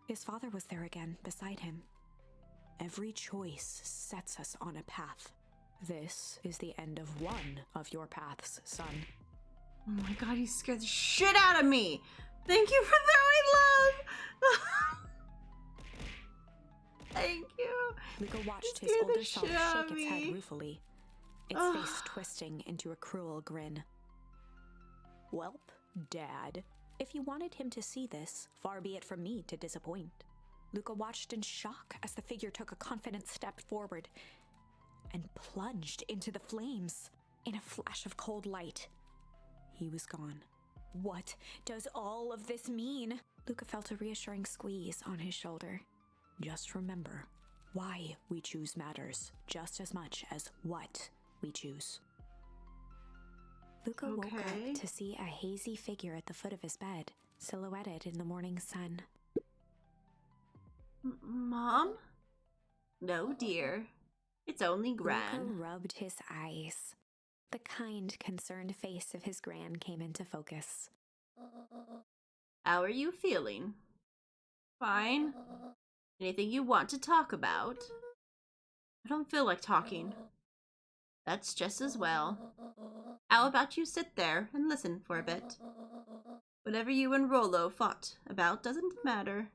Speaker 2: His father was there again, beside him. Every choice sets us on a path. This is the end of one of your paths, son.
Speaker 1: Oh my god, he scared the shit out of me! Thank you for throwing love! Thank you!
Speaker 2: Luca watched
Speaker 1: He
Speaker 2: his
Speaker 1: scared the
Speaker 2: older self
Speaker 1: shit out
Speaker 2: shake
Speaker 1: of
Speaker 2: its head
Speaker 1: me.
Speaker 2: ruefully, its
Speaker 1: Ugh.
Speaker 2: face twisting into a cruel grin. Welp, Dad, if you wanted him to see this, far be it from me to disappoint. Luca watched in shock as the figure took a confident step forward and plunged into the flames. In a flash of cold light, he was gone. What does all of this mean? Luca felt a reassuring squeeze on his shoulder. Just remember, why we choose matters just as much as what we choose. Luca woke
Speaker 1: Okay.
Speaker 2: up to see a hazy figure at the foot of his bed, silhouetted in the morning sun.
Speaker 1: Mom? No, dear. It's only
Speaker 2: Luca
Speaker 1: Gran.
Speaker 2: rubbed his eyes. The kind, concerned face of his Gran came into focus.
Speaker 1: How are you feeling? Fine. Anything you want to talk about? I don't feel like talking. That's just as well. How about you sit there and listen for a bit? Whatever you and Rollo fought about doesn't matter.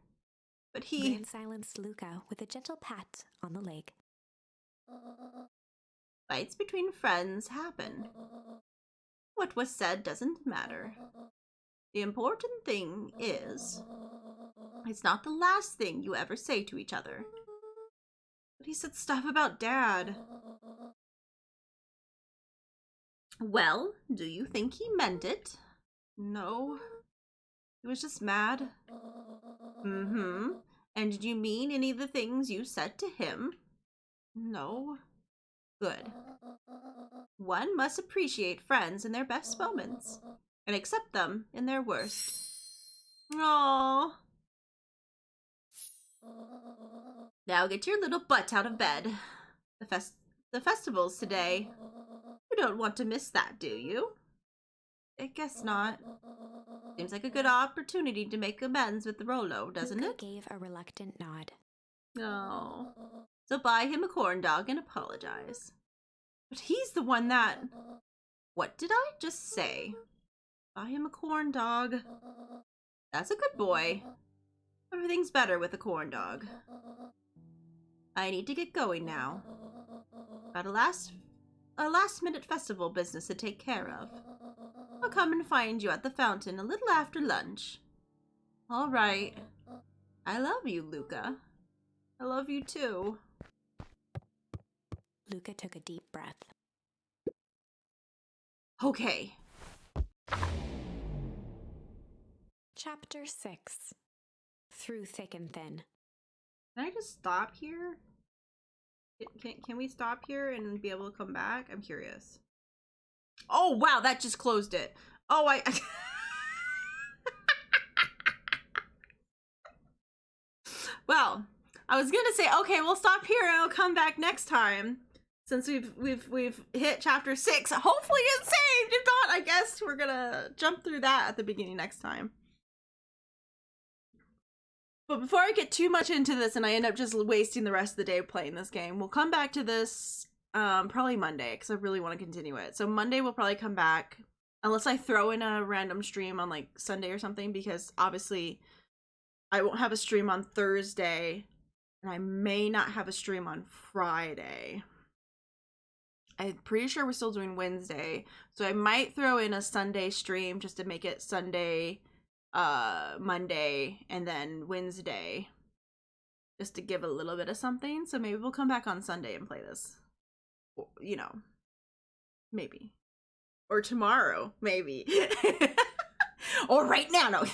Speaker 1: But he...
Speaker 2: Gran silenced Luca with a gentle pat on the leg.
Speaker 1: Fights between friends happen. What was said doesn't matter. The important thing is, it's not the last thing you ever say to each other. But he said stuff about Dad. Well, do you think he meant it? No. He was just mad. Mm-hmm. And did you mean any of the things you said to him? No. Good. One must appreciate friends in their best moments and accept them in their worst. Aww. Now get your little butt out of bed. The festival's today. You don't want to miss that, do you? I guess not. Seems like a good opportunity to make amends with Rollo, doesn't
Speaker 2: Luca
Speaker 1: it?
Speaker 2: gave a reluctant nod.
Speaker 1: No. So buy him a corn dog and apologize. But he's the one that... What did I just say? Buy him a corn dog. That's a good boy. Everything's better with a corn dog. I need to get going now. Got a last minute festival business to take care of. I'll come and find you at the fountain a little after lunch. All right. I love you, Luca. I love you too.
Speaker 2: Luca took a deep breath.
Speaker 1: Okay.
Speaker 2: Chapter 6. Through Thick and Thin.
Speaker 1: Can I just stop here? Can we stop here and be able to come back? I'm curious. Oh, wow, that just closed it. Oh, Well, I was gonna say, okay, we'll stop here and I'll come back next time. Since we've hit chapter 6. Hopefully it's saved. If not, I guess we're gonna jump through that at the beginning next time. But before I get too much into this and I end up just wasting the rest of the day playing this game, we'll come back to this probably Monday, because I really want to continue it. So Monday we'll probably come back, unless I throw in a random stream on like Sunday or something, because obviously I won't have a stream on Thursday, and I may not have a stream on Friday. I'm pretty sure we're still doing Wednesday, so I might throw in a Sunday stream just to make it Sunday, Monday, and then Wednesday, just to give a little bit of something. So maybe we'll come back on Sunday and play this, you know, maybe, or tomorrow, maybe, or right now. No.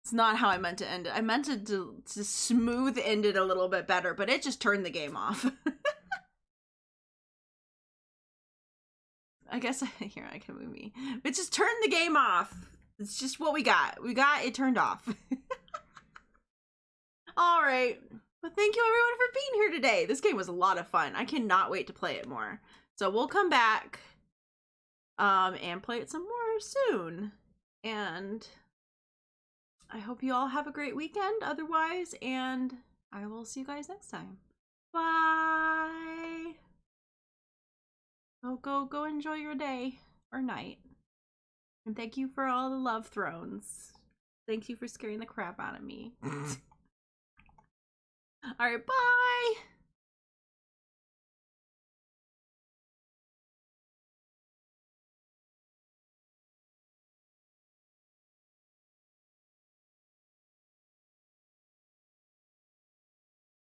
Speaker 1: It's not how I meant to end it. I meant it to smooth end it a little bit better, but it just turned the game off. I guess here I can move me. It just turned the game off. It's just what we got. We got it turned off. All right. Well, thank you everyone for being here today. This game was a lot of fun. I cannot wait to play it more. So we'll come back and play it some more soon. And I hope you all have a great weekend otherwise, and I will see you guys next time. Bye. Go enjoy your day or night. And thank you for all the love thrones. Thank you for scaring the crap out of me. All right, bye.